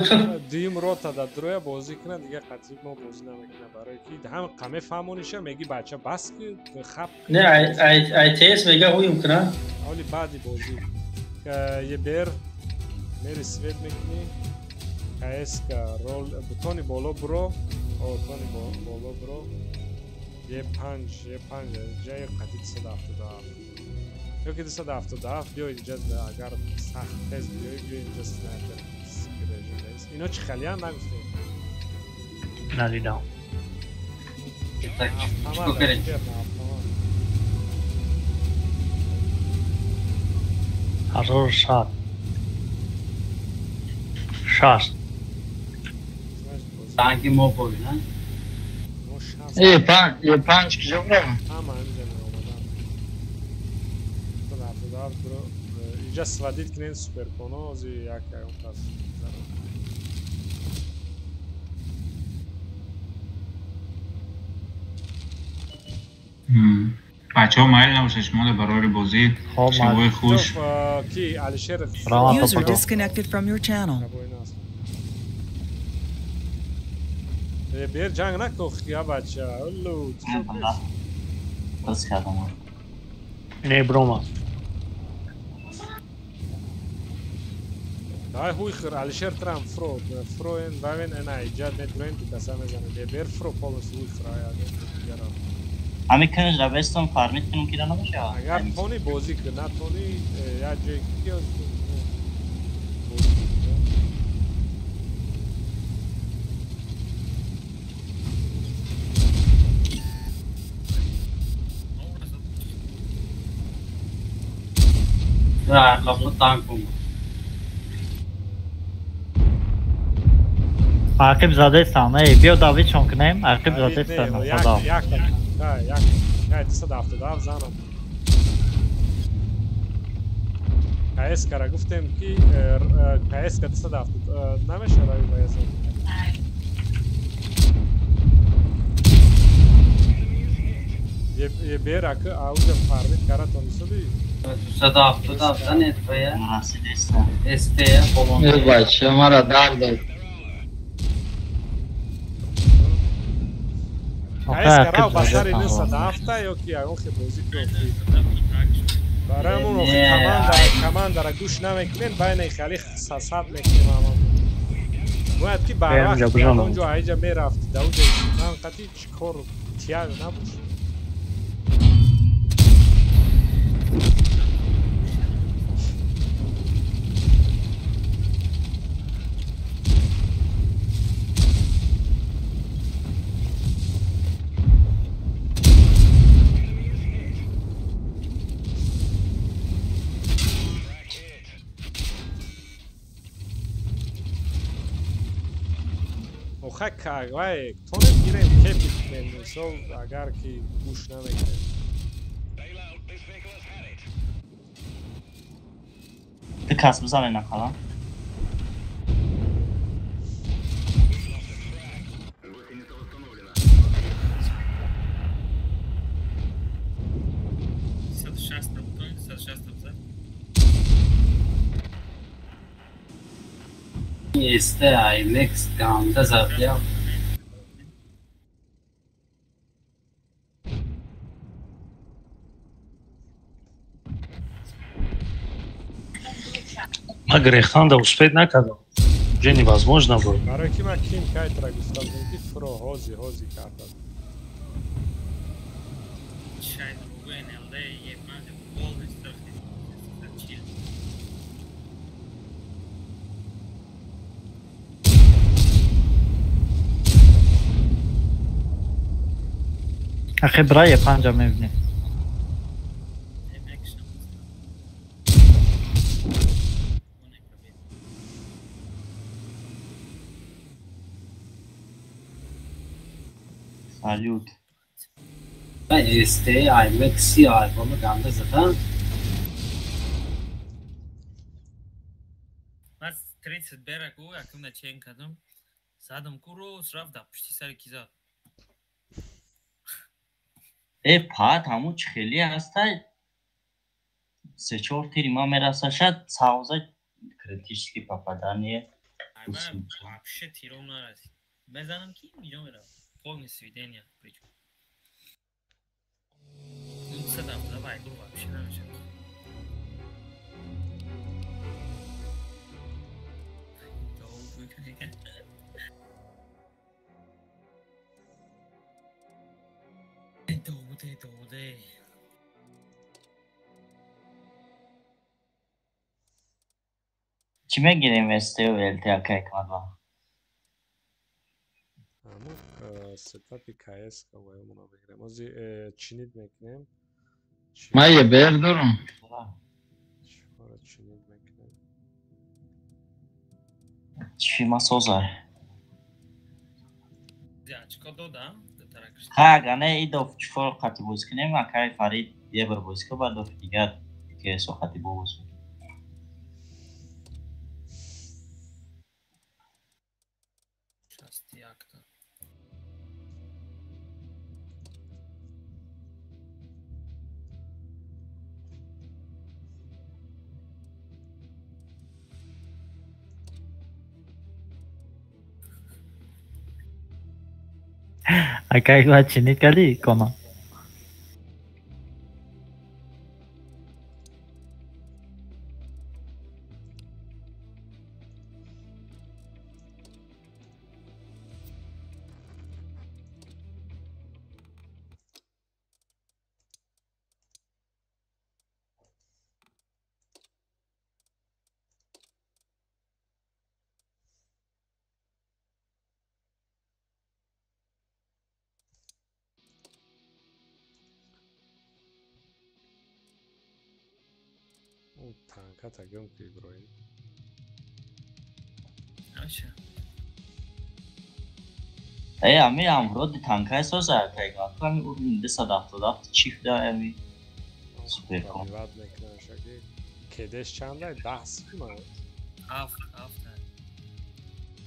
دیم رو تا در دروی بازی کنه دیگه قطعی ما بازی نمیکنه برای که هم قمه فهمونیشه میگی بچه بس که خب نه ای تیس میگه هوی میکنه اولی بعدی بازی که یه بیر میری سوید میکنی ایس که رول بتونی بالا برو او تونی بالا برو یه 5 جای قطعی 277 یا که 277 بیا اینجا اگر سخت تیز بیا اینجا سنایپر اینا چی خیلی هم نگفته؟ ندیدم هزار شست تانکی ما بودن یه 5 کجا برم همه اینجا می آمدن تو نفتدار برو اینجا سودید کنین سوپر کنو از یک اون پس بچه ها مایل نباشه شما برای بازی شبای خوش کی علیشیر User disconnected from your channel. بیر جنگ نکن خیا بچه هلو بس کردم اینه بروما دای هوی خیر علیشیر ترام فرو این باین انا ایجاد نتگرین تو کسا میزنه بیر فرو پولس هوی خیر همین کنج را بستم فارمیت کنم که نباشه اگر تونی بازی کن نه تونی یا جای کیا لفظ تانک کنم عقب زده استانه بیا داوید چون کنیم عقب زده استانه خدا یک 277 زنم کایس کرا گفتم که کایس که 277 نمیشه روی بایست یه بیره که آوزه فارمیت کرا تونسلی 277 زنید باید اسپیه بلون یه بچه مرا در داد کایس کرا و بسر این 277 یا که اون خیلی بازی کنی برای همون کمان داره گوش نمیکنین بین خیلی خصاصات میکنیم همون باید که برای وقت اونجا اینجا میرفتی در اونجا من قطعی چکار تیار نبود خک اگه تو نمیگیریم کپیت کنیم سو اگر که گوش نمیکنیم به کس بزنه نکنم Este IMAX gamda zaten. Грехан да успеть накадам. Уже невозможно было. Барои ки ман ким кайтра гуфтам ки фро ҳози кардам. آخه برای 5 میبینی سالیوت ST IMAX albümü geldi zaten. Mas 30 beraku akımda çeyin kadın. Sadım kuru sraf da pişti sarı kiza. پات همون خیلی هسته سه چهار تیری ما میرسه شد ساوزه کرتیشکی پاپادانیه من вообще تیرون نرسید بزنم کی میجا میرم полный сведения причем ну садам давай игру вообще нормально دوده Kime gireyim Veste'ye ve LTAK ekmada? Ama setup KS kavaya buna beklerim. Ozi Çinit meknem. Maya ber durun. Şöyle Çinit meknem. Çifima sozar. Ziyachko doda. Ha gane idof çifor katı bozkinem akay Farid diye bir bozka badof diğer ke sohati boz. Şasti yaktı. Acá iba Chinit kali koma. Tanka takım ki broin. Aşağı. Ami amro di tankay sozar tekrar. Kami urun de sadafta çift da ami. Süper kom. Privat meknem şaki. Kedeş çanday 10 mı? Af.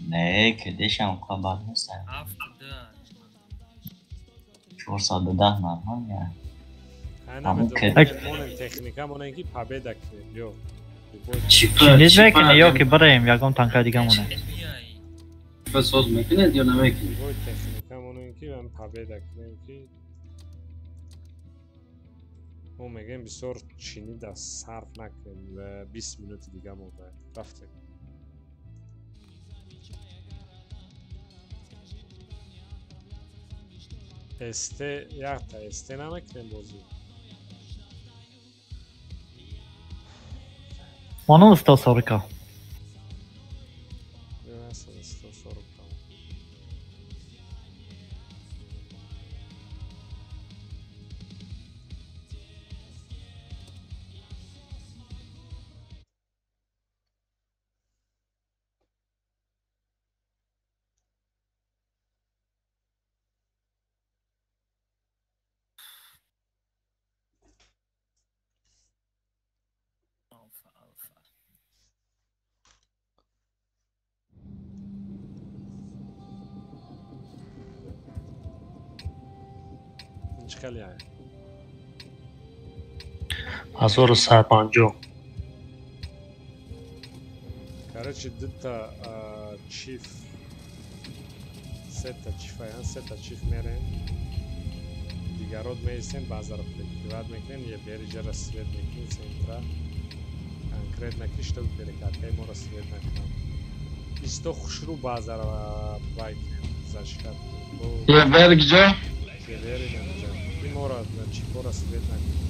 Ne kedeş am kabar mesela. Af da. Çorsa da normal ya. Ama техника мона инки победа кё. Chinit mekne yok ki barayım ya tanka diga mona. Söz mekne diyor ne mekne. Bu техника мона инки ben победа кем ki. O megen bisor Çin'i de sarf naklen ve 20 minut diga moda. Rafte. Este nameklen bozu. Onu 140. Ja sam 140. چقدر yani? 1150. Короче, дыта чиф сета чифаян, сета чиф мерен. Дигарод мейсен базаров прикриват мекен, je beriđa rasvjet mekin centra. Конкретно кишто перекаткай мора свет накам. Исто хушру базарова байкен зашкат. Je ber gdje? Je beri namđa. Ti mora, znači, mora svjet nakam.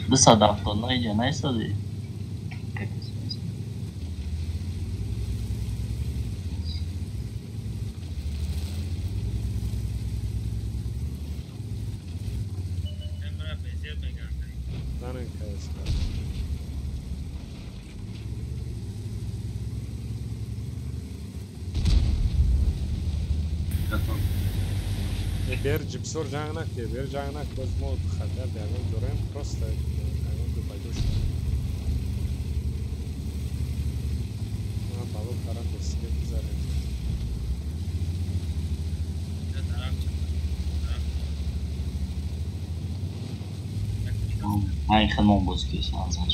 Da sadafta najde najsadi. Zanen kajska. کتان بیر جبسور جنگ نکه بیر جنگ نک باز ما خطر دیگه دوریم پروست ایوان دو بایدوش ما بالو کارم بسیار بزاریم Ay xilmon bozkirsin azar.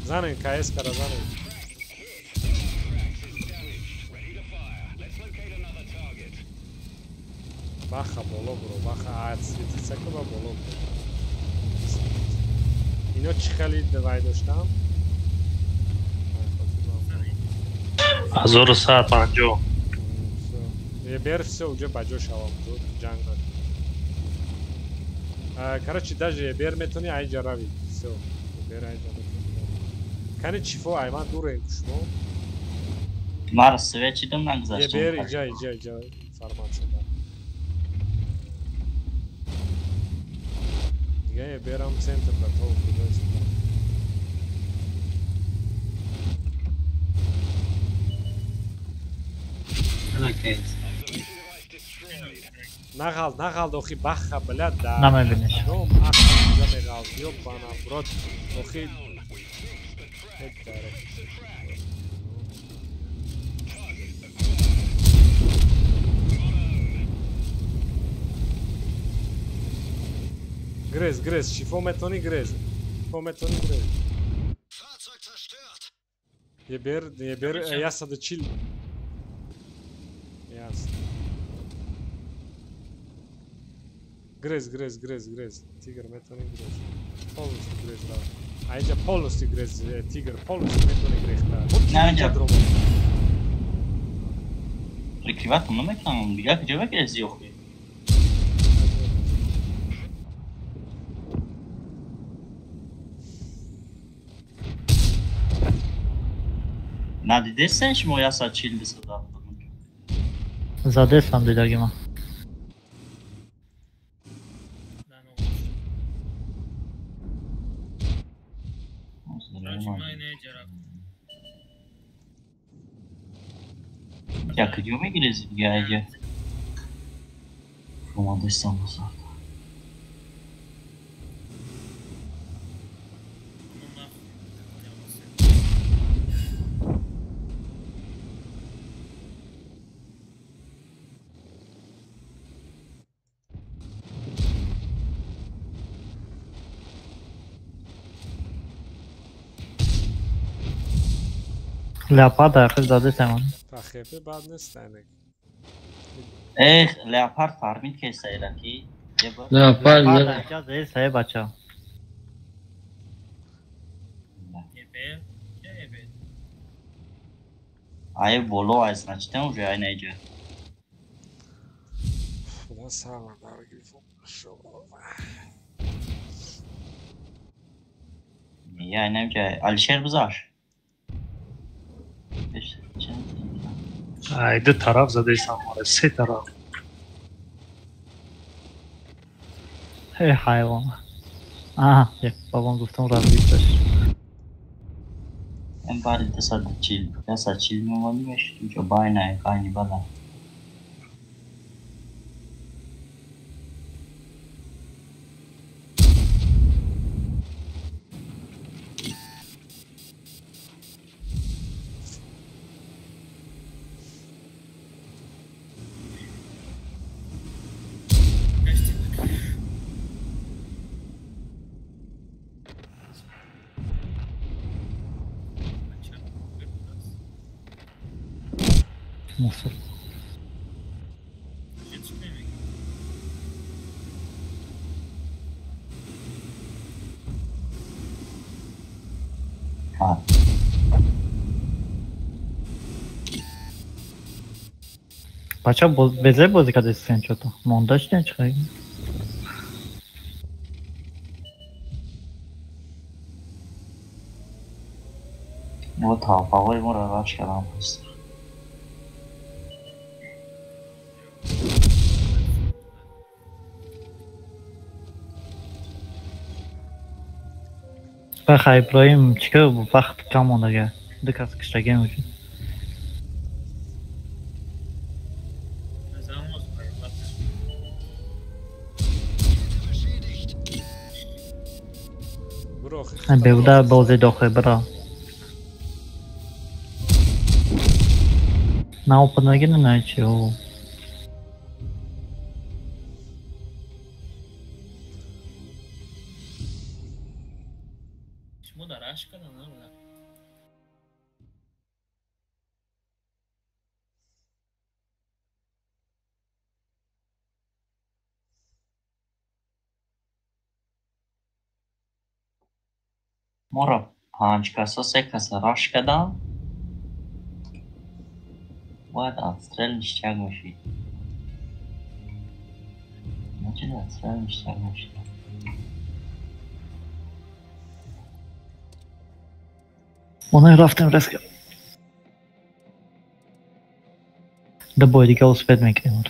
Zanen KS kara zanen. Baxa bolo bro, baxa atsviti sakova bolo. Ino chikali davay doshtam. 1150 Я бер все уже баджошавам тут джанг над. Короче, даже я бер метони ай жарави. Все. Бер ай жарави. Кани чифо айван дуре кушмо. Мар свечидам нагзаштам. Я бер иджа информация да. Я берам центр да то кудайся. نغال دوخی بخا بلد دا نمیبینیش نوم اخم اینجا میغال یوب بانا برود دوخی هک داره گریز شیفو متونی گریز یه بیر یاسا دو چیل یاسا Грез. Тигр метони грез. Полностью грез, да. Айджа полностью грез, тигр полностью метони грех, да. Навинча дроба. Прикриват му намекнам, бигак джевек ezi yok. Nadi desen şimdi o yasa çildi sada. Zadesam dilagima. Ya kıcıyor mu girezi gece? Romanda İstanbul zaten. Leopard ayakkabı zadesam onu. Faxepe bad nestanek. Leopard farmit kesayla ki. Leopard ayakkabı değil sayı bacha. Ay bolo ay значит уже ay nece. Ulan sağ ol dargı şu. Ya nece Alişer Buzar. Ayda taraf zadeysam var. Se taraf. Hey hayvan. Aha, babam guftum razıymış. En bari de sada çil. Ya sa çil mi var mı? Çünkü bayna kayni bala. Nasıl? Ha. Bacha beze bozika desin çoto. Montaj ne çıkıyor? वो था पावर वो राज का नाम है بخیر ابراهیم چیکار وقت کم مونده دو کس کشتگی میشه بیوده بازی داخل برا نه اوپن نگیره نه چی او شما در عشق کدن نه ما را 5 کسا 3 کسا راش کدن باید اتسرل نشتگ میشید نچه اتسرل نشتگ میشید اونه رفتم رسکم ده باید دیگه اسپید میکنیم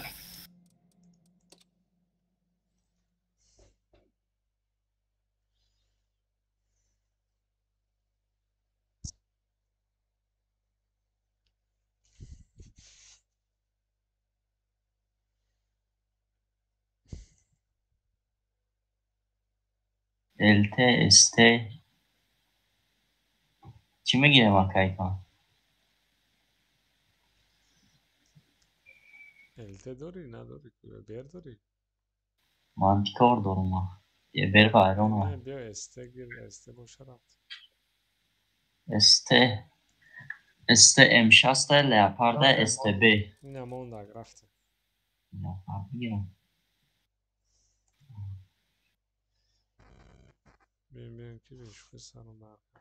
LT ST چی میگیره ما کایکان LT داری نداری بیر داری من کار دارم ما یه بیر بایرون نه بیا استه گیر استه باشه رفت استه M60 لیپارد استه B نه ما اون داگ رفته لیپارد بگیرم بیم که بشوی سرم برکن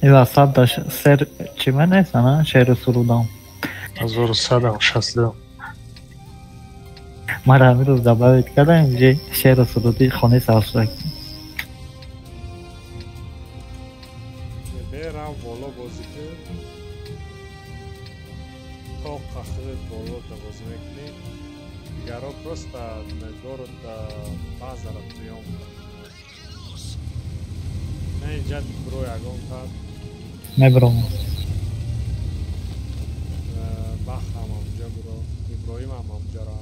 این وسط داشت سر چی من نیست نه شهر سرودام 1160 من همین روز دبایت کردم اینجا شهر سرودی خانه سرسرک برم بالا بازی که تا قخوه بالا تا بازی میکنی دیگرها پرست نگار تا بازار پیام نه اینجا برو یکم کرد نبرم بخ هم همجا برو ابراهیم هم همجا را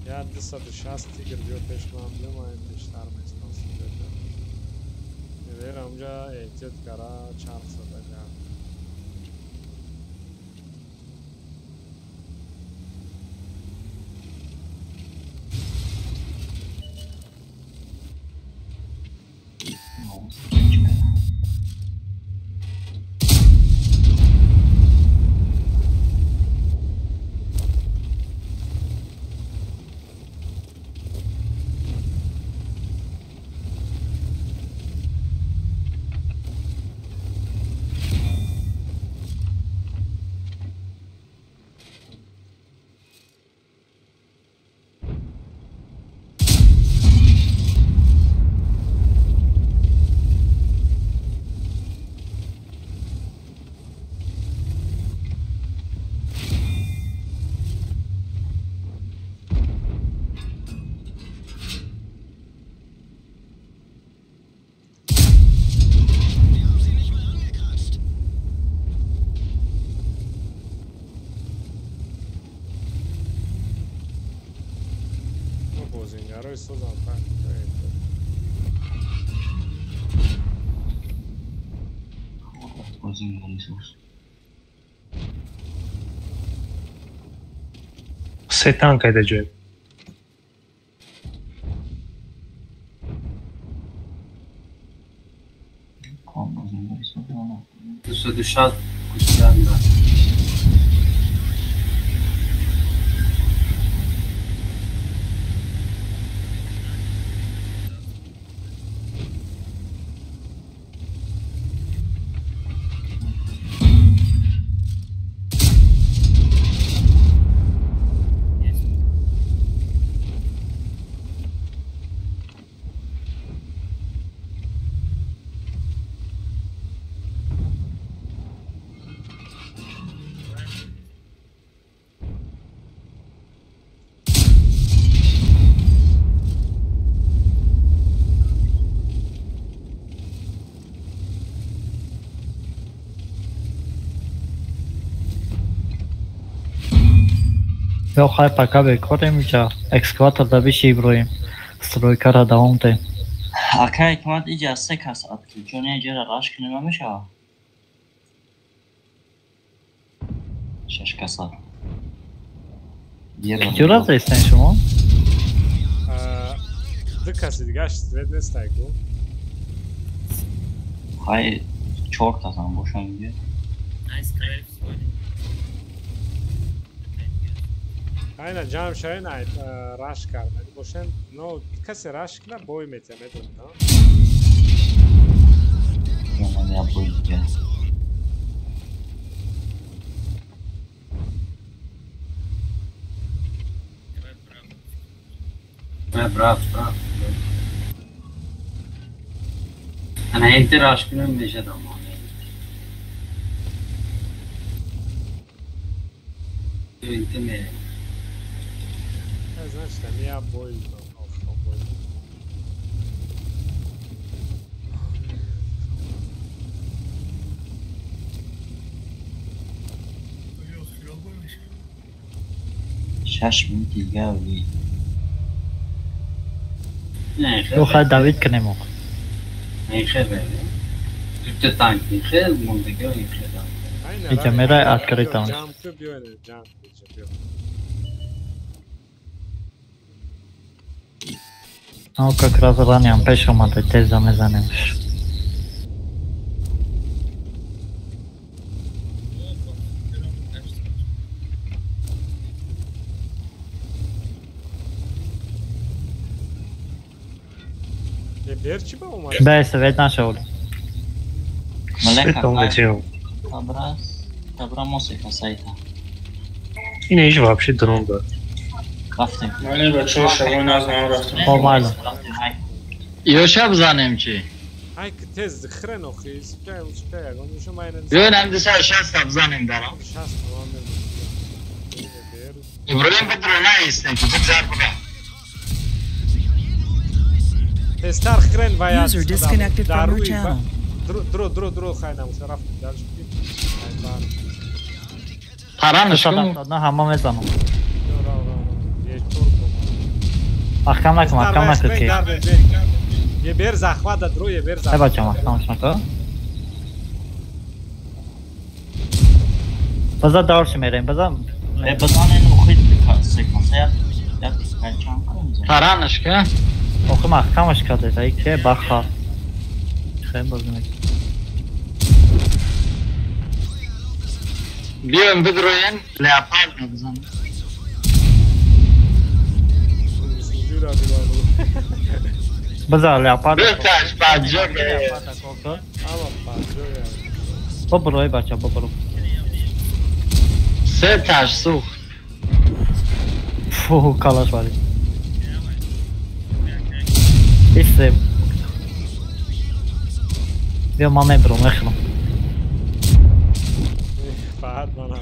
یا 260 تیگر بیا پیش معامله ما این بیشتر میستان سوزه بیر همجا احتیاط کرا چرخ ساده جا بازینگرهای سوزن پنج بازینگری سوز 3 تانک ایده جوی بازینگری سوز 260 کشته هم دارد یا خواهی پکا بکاریم اینجا اکسکواتر دا بیشی برویم سترویکا را دوام ده اکا حکمت اینجا 3 کس اتکی چون اینجا را راش کنیم همیشه 6 کس ات کجور از ایستن شما؟ دو کسی دیگه اشترید نیست تایگو خواهی 4 کس هم باشن اینجا aynen canım şahin ait raş karmadı boşan no kase raş kila boy metemedim tamam yani ya boy ya bravo ana enter raş kunum meşe tamam enter me значит там я бой شش من دیگه اولی رو خواهد داوید کنیم او این خیلی تو تانکی خیلی مندگه و این خیلی اینجا میره اتکاری تانک No, как раз ранее пешим от этой замезанемш. Да, совет нашел. Малека, добра музыка сайта. И не ищу вообще дрон, да. رفتیم ولی بچه ها شبای نازم رفتیم خب معلوم یا شب زنیم چی؟ های که تز دخره نخیز یا نمده سر 60 زنیم دارم ابراهیم بدرونه ایستن که بگذار بگم تستر خرن باید User disconnected from your channel. درو خواهی نموشه رفتیم درش بید پرانش کن نه همه میزنم احکام نکن احکام نکن که یه بیر زخمه داد رو یه بیر زخمه ای بچه احکامش نکن بذار دارش میریم بذار بزنین خود سکانس یک پنچان کنیم پرانش که آخه احکامش کرده تا که بخواه خیلی بازی نکن بیایم بدروین لیاپارد نبزنیم بذار لیاپارد بفتش بجا که ببروی بچه ببرو 3 تاش سوخت فوه کالاش ولی ایسته بیا ما میبرو میخرم فهد من هم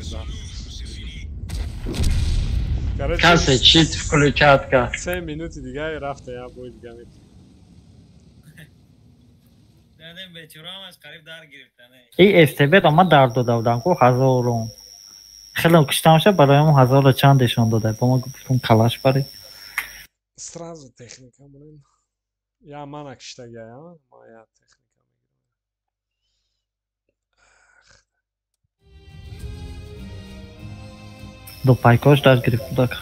کسی چیت فلوکت کرد 3 minut دیگه رفته یا بوی دیگه میتونی دادم به چرام از قریب در گرفتنه ای استبه را ما در دو دادم که 1000 خیلی کشتم شد برای ما 1000 چندشون داده با ما گفتم کلاش بری сразу техника блин я манак штага я моя техника до пайкош дар гирифт будак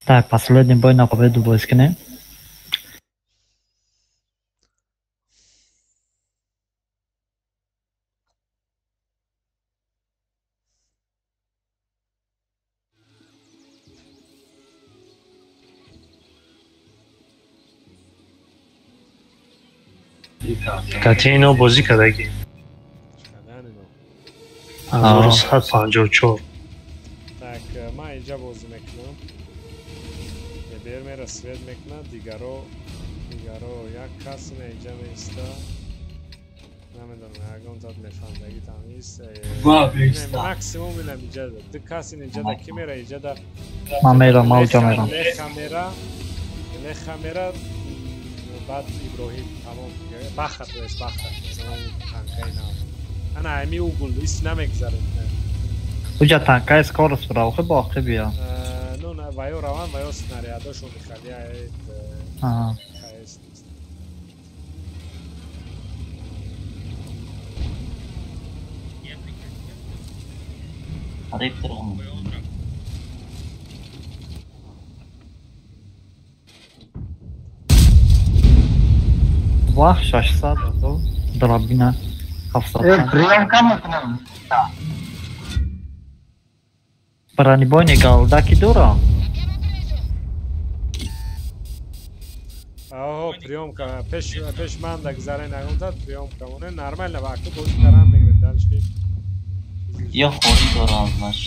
Так, последний бой на победу Бойскине. کاتینو بازی کردگی 1154 так ما اینجا بازی میکنم بیر میره سوید میکنه دیگرو یک کس اینجا میسته نمیدونم اگه اون داد نشاندگی تمیز ماکسیموم اینم اینجا ده کسی اینجا ده کی میره اینجا ده من میرم من اونجا میرم له کامera بعد ابراهیم تمام بخت است بخت انا امی اوگل است نمیگذره اونجا تانکای اسکورس براوخه باخه بیا نه نه وایو روان وایو سناریاداشو میخواد آها Arayıp duralım. Vah şaşsa da o drabina hafsatan. Priyanka mı falan? Braniboj gal dura. Aho priomka peş manda gzare nagundat priomka one normalne vakti boz karan megre dalshki Ya xori dorazlash.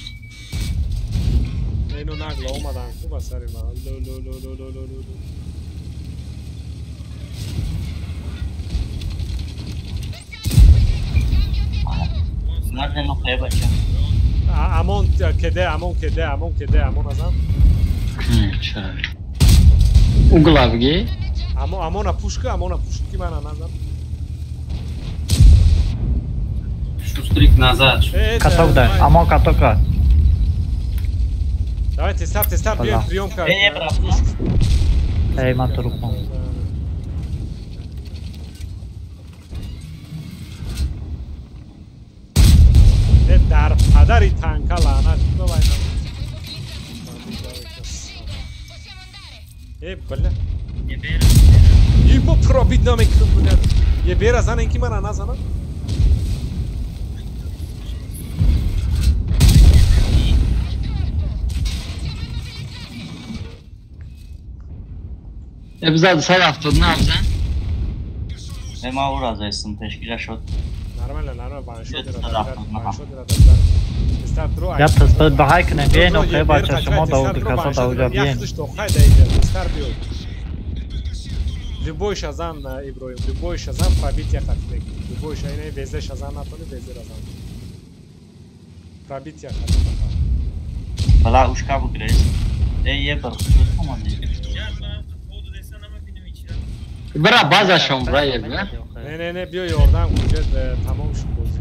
Eno nagla omadan kuba sarima lo Nerede noktaya bakacağım? Amon kede amon azam. Çay. Uglavgi. Amona pushka ki man anazam. Шустрик назад. Каток да, амон катока. Давайте старт, приемка. Эй, матурупом. در پدری تنکا لعنت ببینم بله یه با پرابید نمیکنم بودن یه بیر از اینکه من نزنم Ebzad sar haftada ne yapacaksın? Ema uğrazaysın teşkile şot. Normal Я то бахайк не бейно хеба чашмо да удикаса да уҷа бейн. Любой шазан Иброим, любой шазан пробить я хотел. Любой шайне везе шазан натони везе разан. Пробить я хотел. Бала ушка бугрез. Ye bar xudut komandi. Bra bazaşım buraya bir. Ne biyo yordam kucet tamam şu bozu.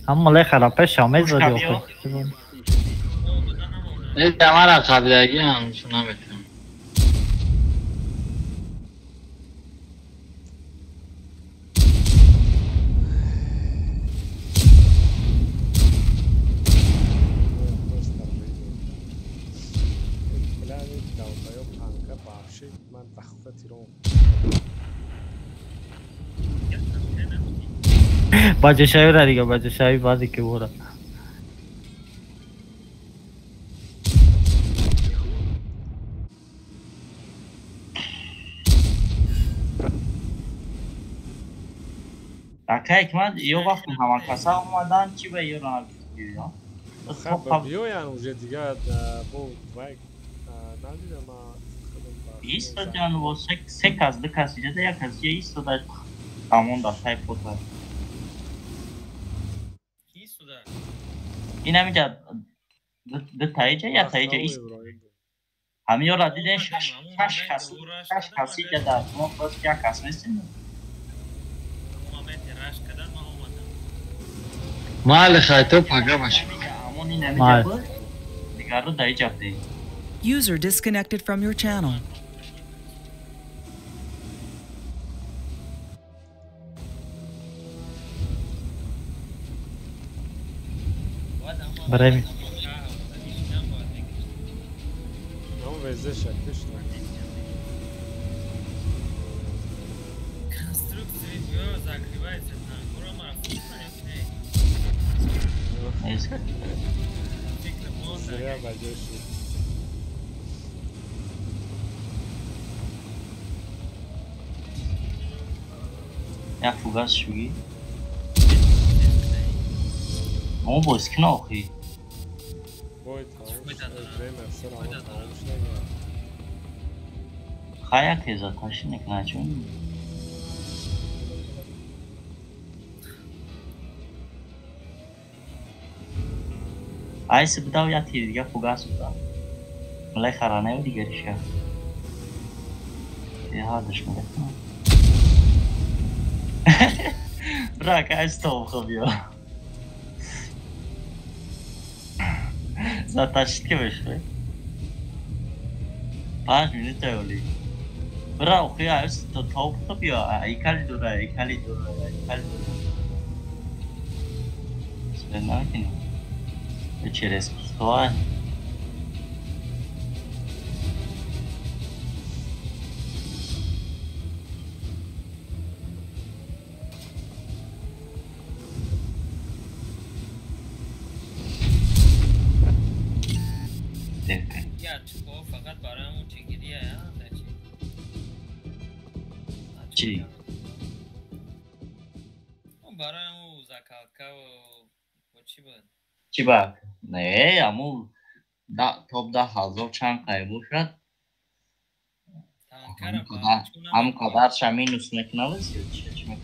Amma le xarapə şamez var yox. Ne tamara qabilagi ham shuna metam. Bacı şair ariga bacı şair bazı ki bora. Akay man yo vaqtim hamon kasa omadan chi ve yoran gidiyor. Xab biyo yani уже diga bu vay nadi ama isto can o sekazdı kasıca da yakasıya isto da tamam da type foto. این همینجا ده تایجه یا تایجه ایست همین را دیدن شش کسی که در ما باز کیا کس میستیم مال خیلی پاگه باشه همون این همینجا بود دیگر رو تایجه بده User disconnected from your channel. برای می اون وزه شکلش یا فوگاس شویی اون باسکن آخی خواهی که ازا تاشی نکنه چون Айси будав я тир дига фугас будав. Малай харанаю дигариша. Ядыш мне. Брак, ай стол хобио. Затащки вышли. 5 minute oli. Bra, ja, just to top ja, I kali dura. Spenakin. Через что? یا چکو فقط برای اون چگیریه یا چی؟ اون برای اون زکاکا و چی بود؟ چی باید؟ نه امو top 10,000 چند قیبو شد هم قدرش مینوس میکنالس یا چی میکنی؟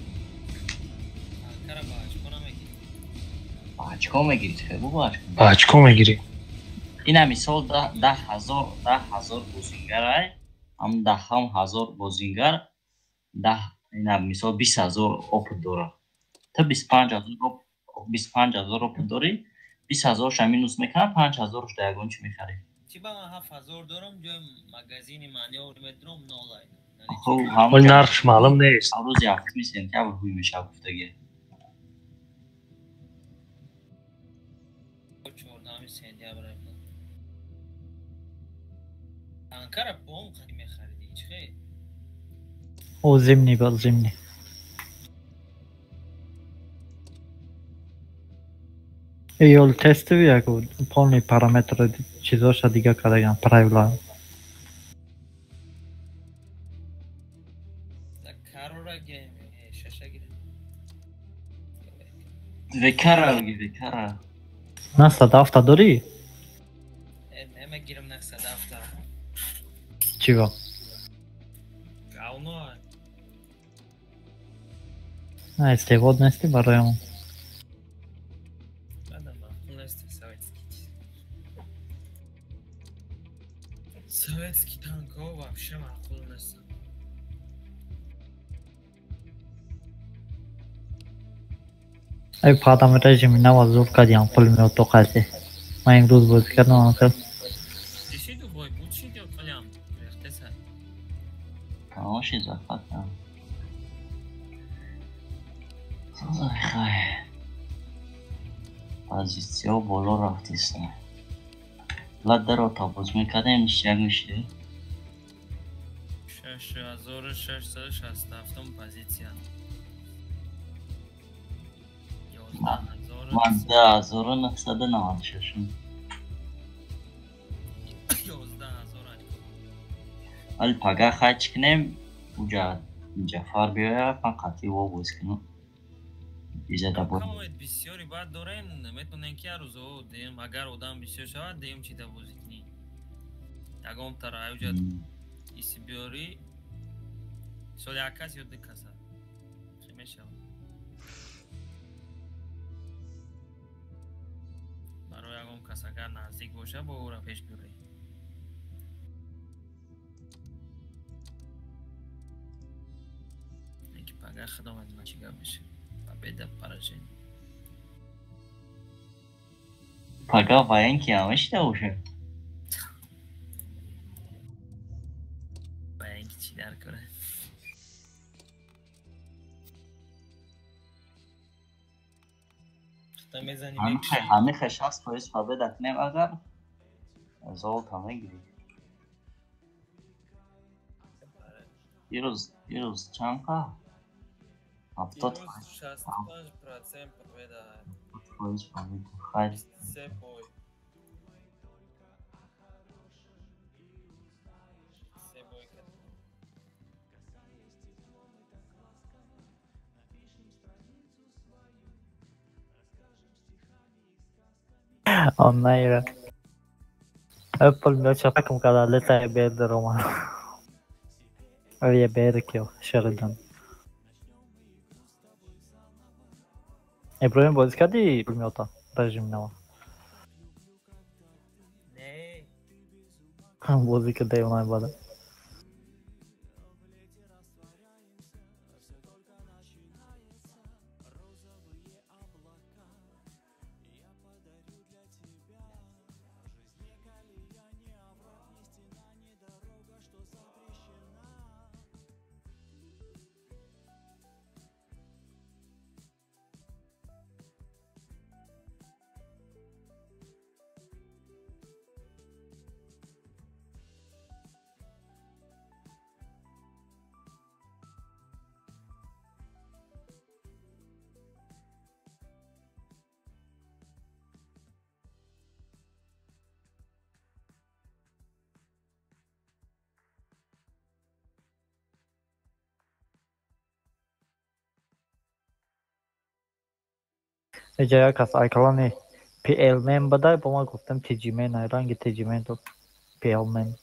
تانکر باچکو نمیگیری؟ باچکو میگیری خیلی باچکو میگیری این مثال 10,000 بازیگر های هم 10,000 بازیگر این مثال 20,000 اپ داره تا 25,000 اپ داری 20,000 ش مینوس میکنه 5,000 ش دیگون چی میخری چی با من 7,000 دارم جو مگزین معنی و مترم نولای ولی نرخش معلوم نیست روز هفت میسین که روی میشه گفتگی 14 سپتامبر تانکر بوم خیلی میخریدی چه او زمینی بل زمینی یول تست яку полный параметры чизоша дига кадаган правила карора гейм шаша гире векара на садафта дори нема гирам на садафта чиго гауно стеводности бараем советский танков вообще мақул нестам ай падам режим навазур кадиам пулемёт тоқаси ман имрӯз бозӣ кардам анқел дишиду бой будшид ё қалям рехтеса тамоши зафата позиция боло рафтиса ладдаро табоз мекардем як мешиде 6667 позиция ман 10,996 али пага хач кинем уҷа ҷафар биёяд ман қатъи во боз кинам изада бо бисёри баъд дорем метавонем ки ҳар рӯзо дем агар одам бисёр шавад дем чида бозӣ кунӣ ягон тара ҳаёҷат иси биёрӣ сол як кас ё ду каса чӣ мешавад барои ягон кас агар наздик боша бо ӯро пеш биёрӣ ки пага хидомат ма чӣ гап меша победа поражение пага военки ҳамашида бошад военки чӣ дар кора ҳамеха 60% победа кунем агар золото мегирем ирӯз чанд қа 70% победа хай он наира Apple meu já tá com cada letra B de Roma. Eu ia ver aqui, ó, Sheridan. É problema, cadê o meu tá? Regime não. Muzika devamlı bana. Ejaya kas aykalani PL men badai poma guftam TG men rangi TG men to PL men.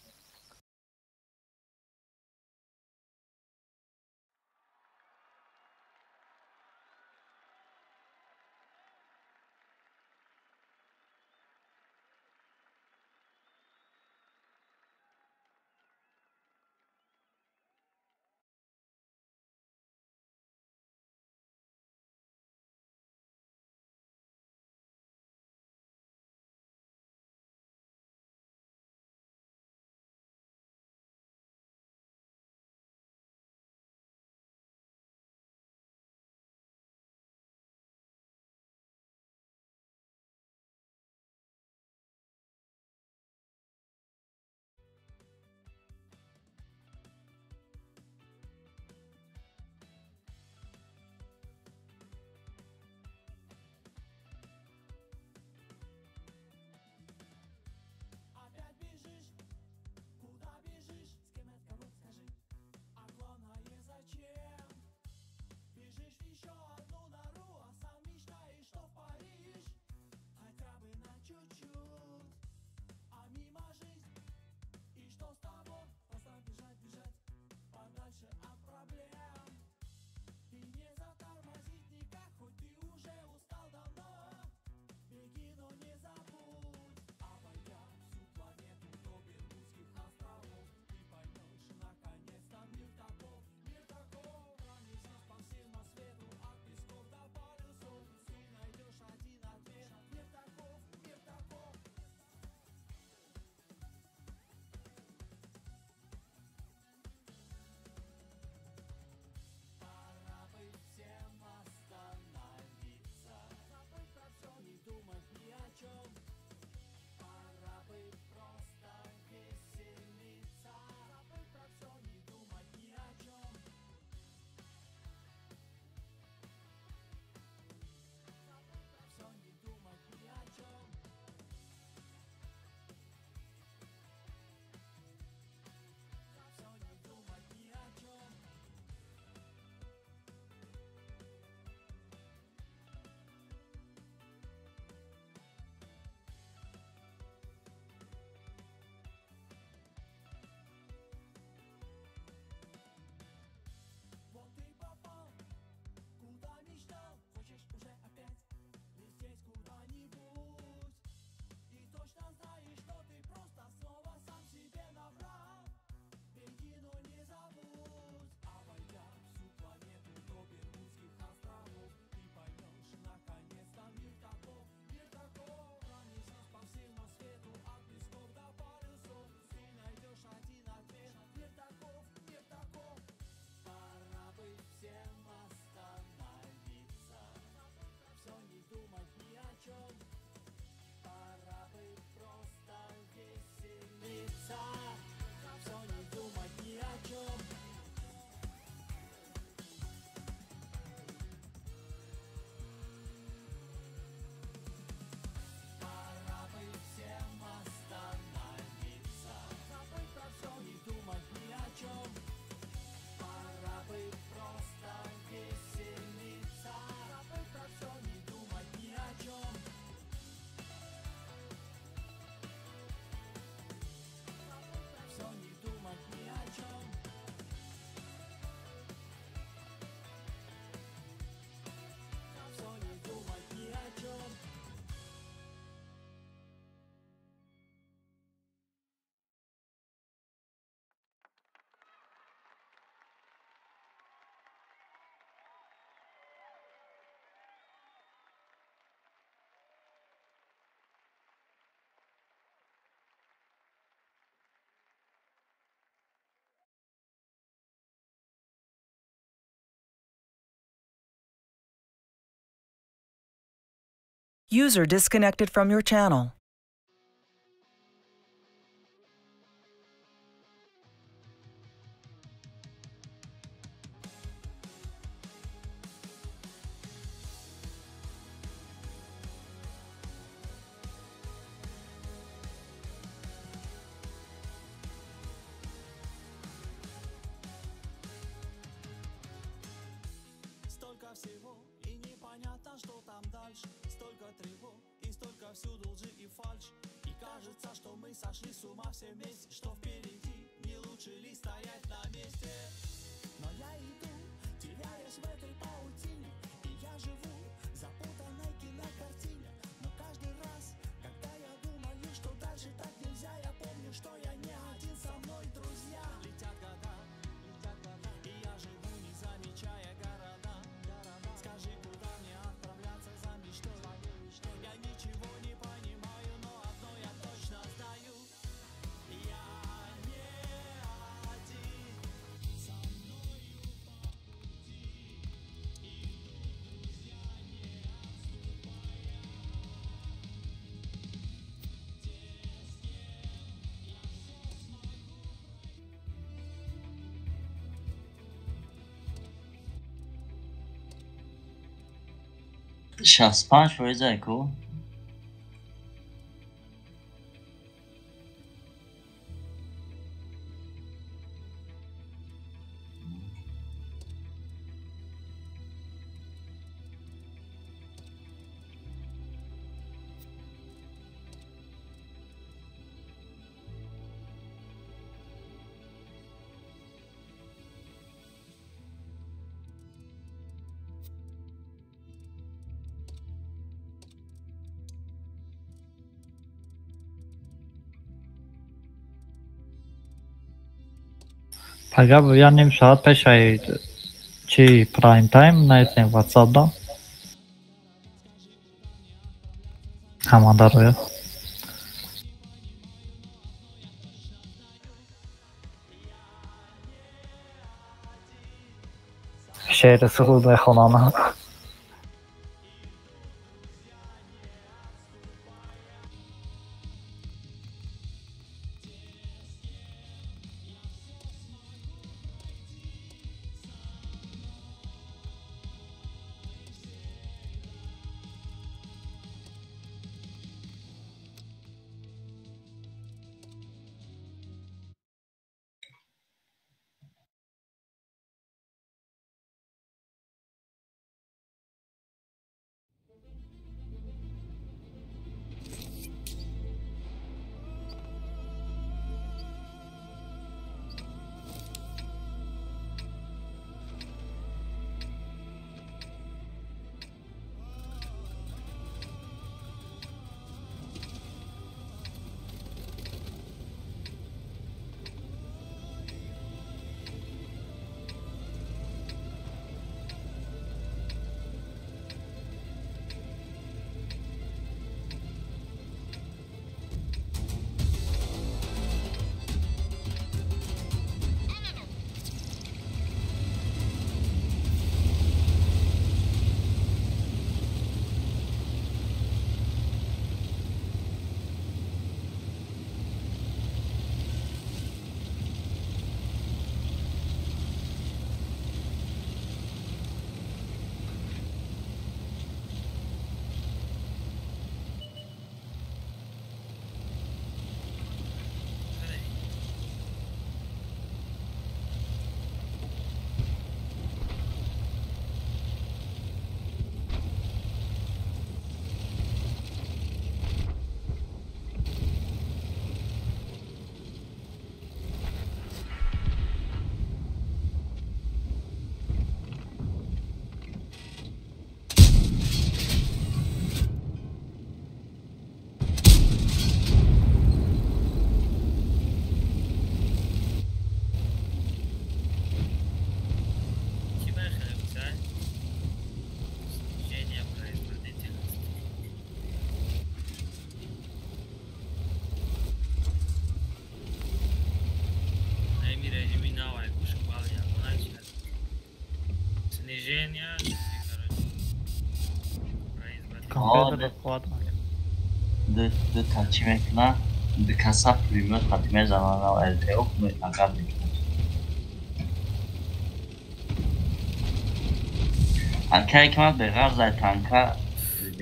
User disconnected from your channel. Столько всего и непонятно, что там дальше. Столько тревог и столько всюду лжи и фальшь. И кажется, что мы сошли с ума все вместе, что впереди не лучше ли стоять на месте. Но я иду, теряюсь в этой паутине, и я живу в запутанной кинокартине. Но каждый раз, когда я думаю, что дальше так нельзя, я помню, что я не один, со мной друзья. Летят года, и я живу, не замечая города. Скажи, куда мне отправляться за мечтой? Я ничего не понимаю, но одно я точно знаю. Я не один, со мною по пути идут друзья, не отступая. Те, с кем я все смогу شخص روی زایکو Pagab ya nim saat pesh ay chi prime time naytsen WhatsApp-da. Hamanda roya. شعر سرود بخونم. بده خواهد دو تا چی میکنن به کسب ریموت خطی میزنن و التیوک میتنقل میکنن انکه که من به غرض تنکه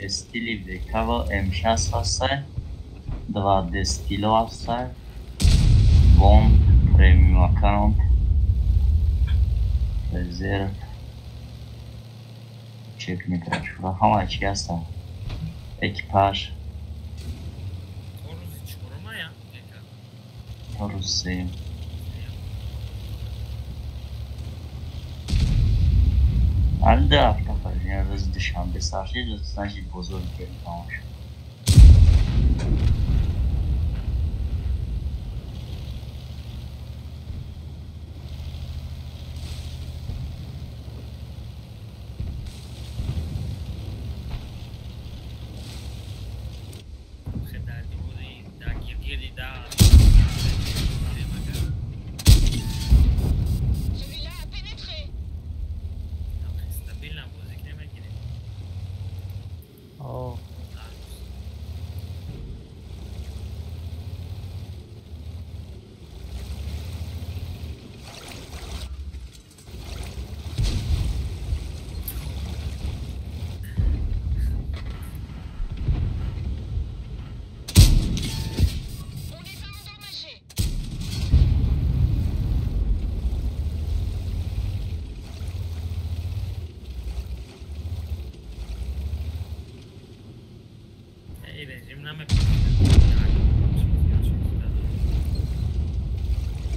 دستیلی بکه و امشست هسته دو دستیلو هسته بوند پریمیوم اکاونت رزرو چک میکنه شورا همه چی هسته اکیپاژ روزی الده هفته فرزین روز دوشنبه سرشی روز نشید بزرگ گرد تمام شد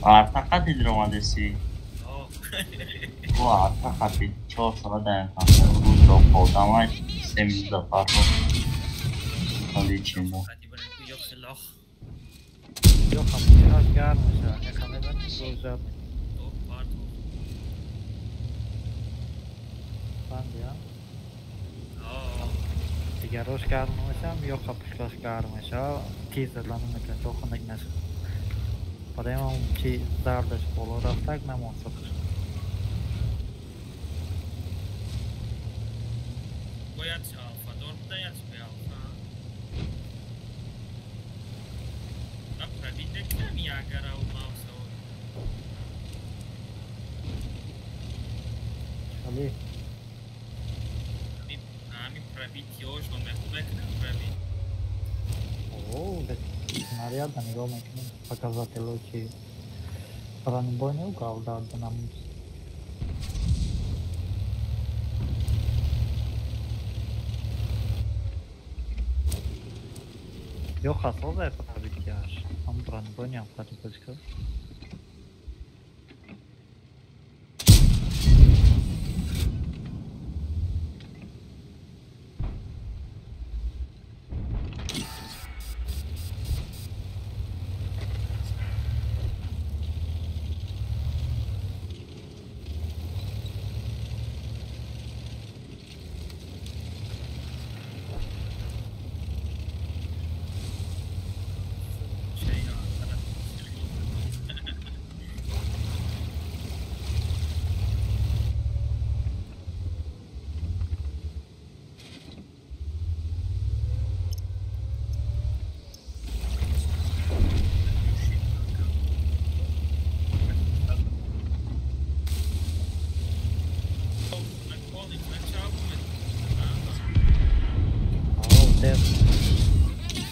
Arta دیدر اومده سی او arta خطی 4 ساله در امکان روز را پودم های 3 میز دفعه رو خالی چینده یا خمسیراش گرم میشه یکمه بند روزه بندی هم دیگه روش گرم میشه یا خپشکاش گرم میشه تیز لانو میکنه تو خونک نشه برای ما اون چی زردش بالا رفتک نمونسه باید آفادور بوده یا چی بیافا من پربیده کمی اگر او ماوسه چلی؟ همی پربیدیوش رو مخوبه کنم پربید اوه снаряд на него накинем показатель лучи бронебой не укал да нам yo хасл да это победяш он бронебой не оплатит точка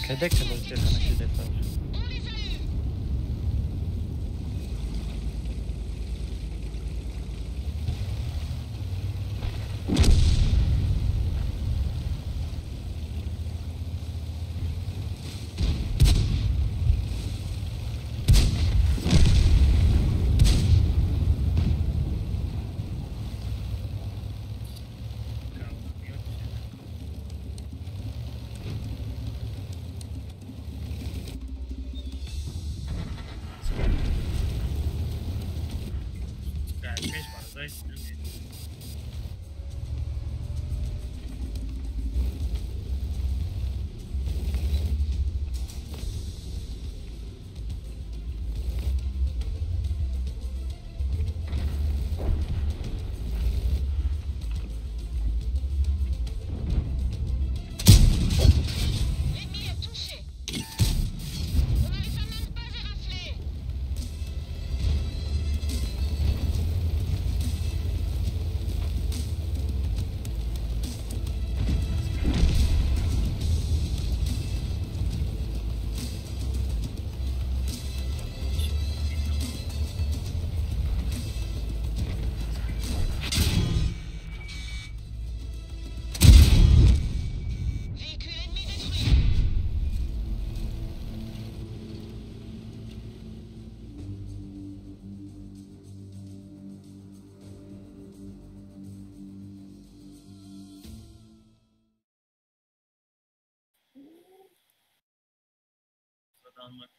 Cadê que eu vou aqui depois? almak.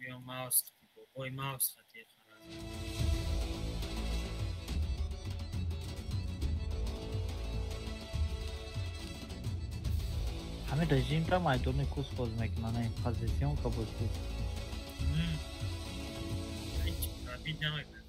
یا ماوس بابای ماوس خطیر خراب. همین رژیم تا مایدون کوس باز میکنن این پوزیشن که باز بود. هیچ رابی نمیکنه.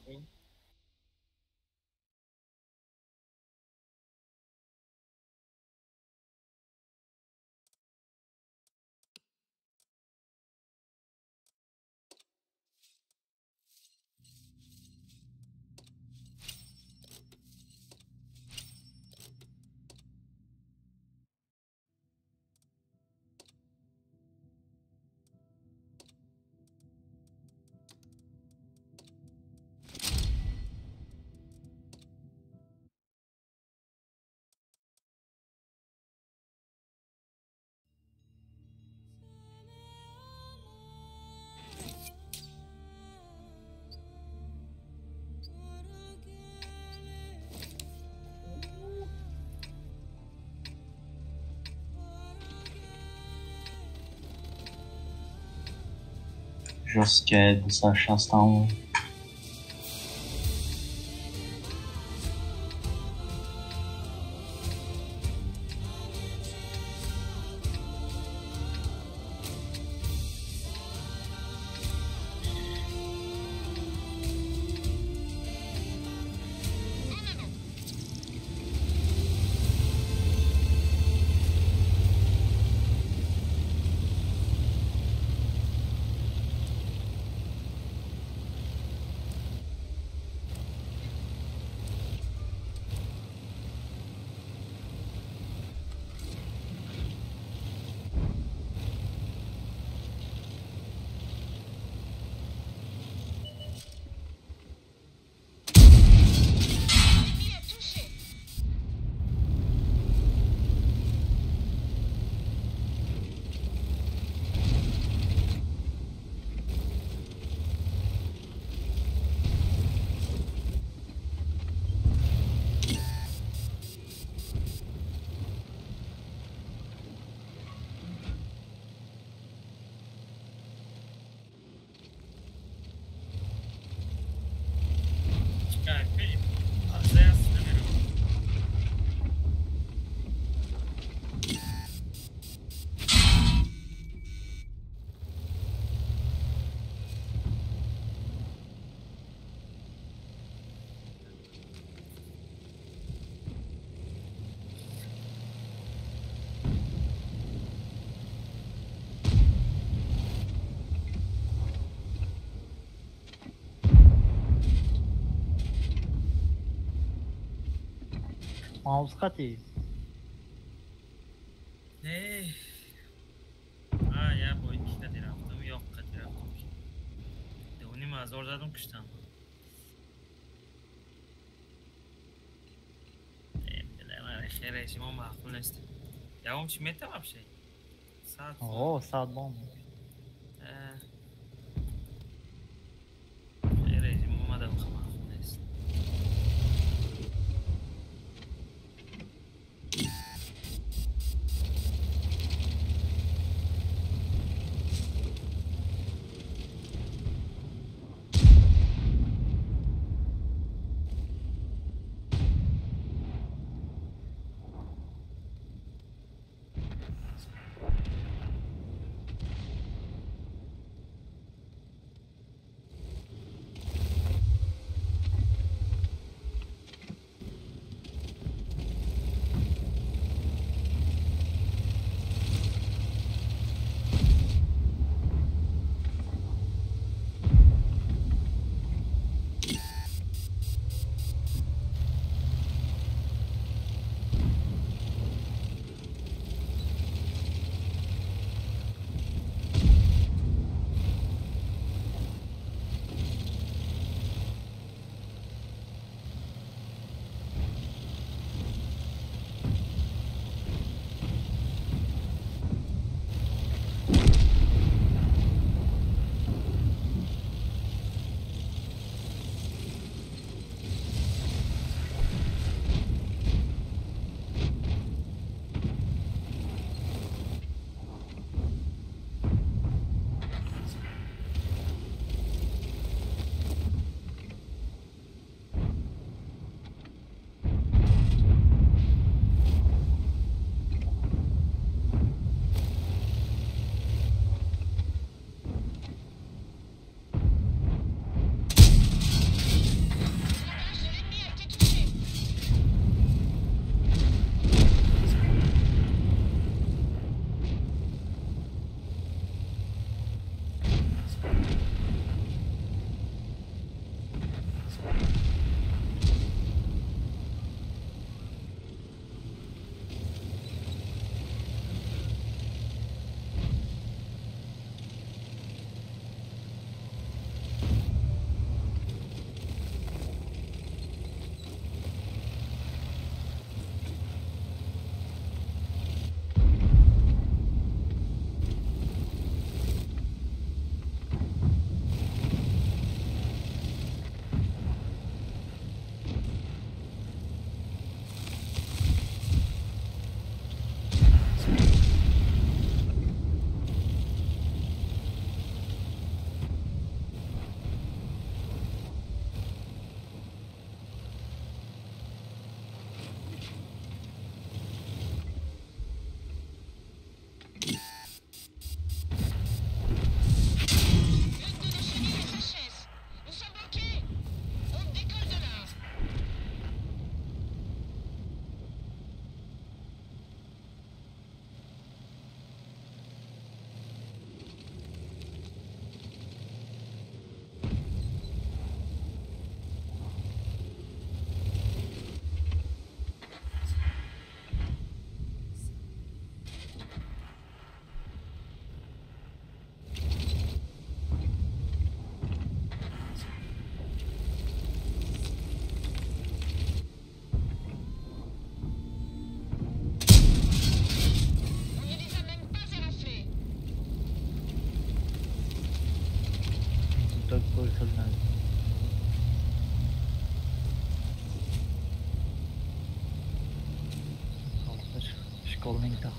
Jusqu'à 200 ماوس خطی نه یا با این خطی رفتم یا خطی رفتم دونی مازور زدم کشتم نمیدونم خیر رژیمم معقول نیست یا اون چی میتونم بشه ساعت بام خیر رژیمم اومده معقول نیست To'yxildan. Hozir shkolnikda.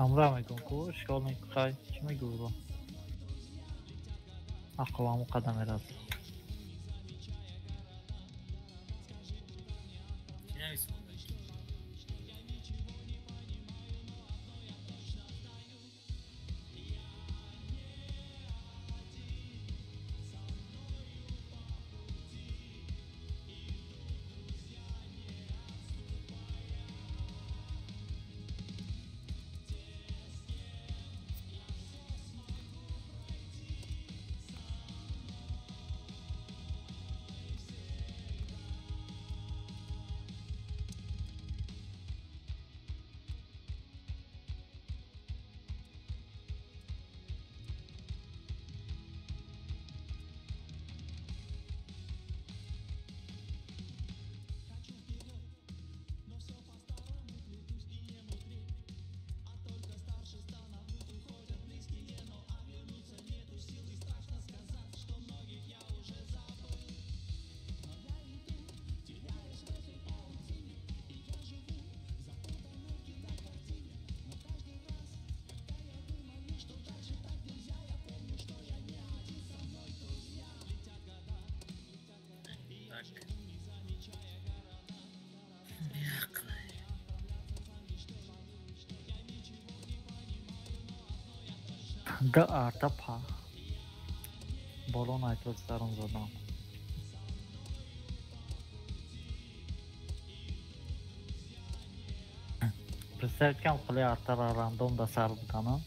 Амра мекун ку школник хай чӣ мегӯро ақламу қадам мерад G arta pa. Bolon aytıyorlarım zaten. Представьте, qual é a random da sarbutanı.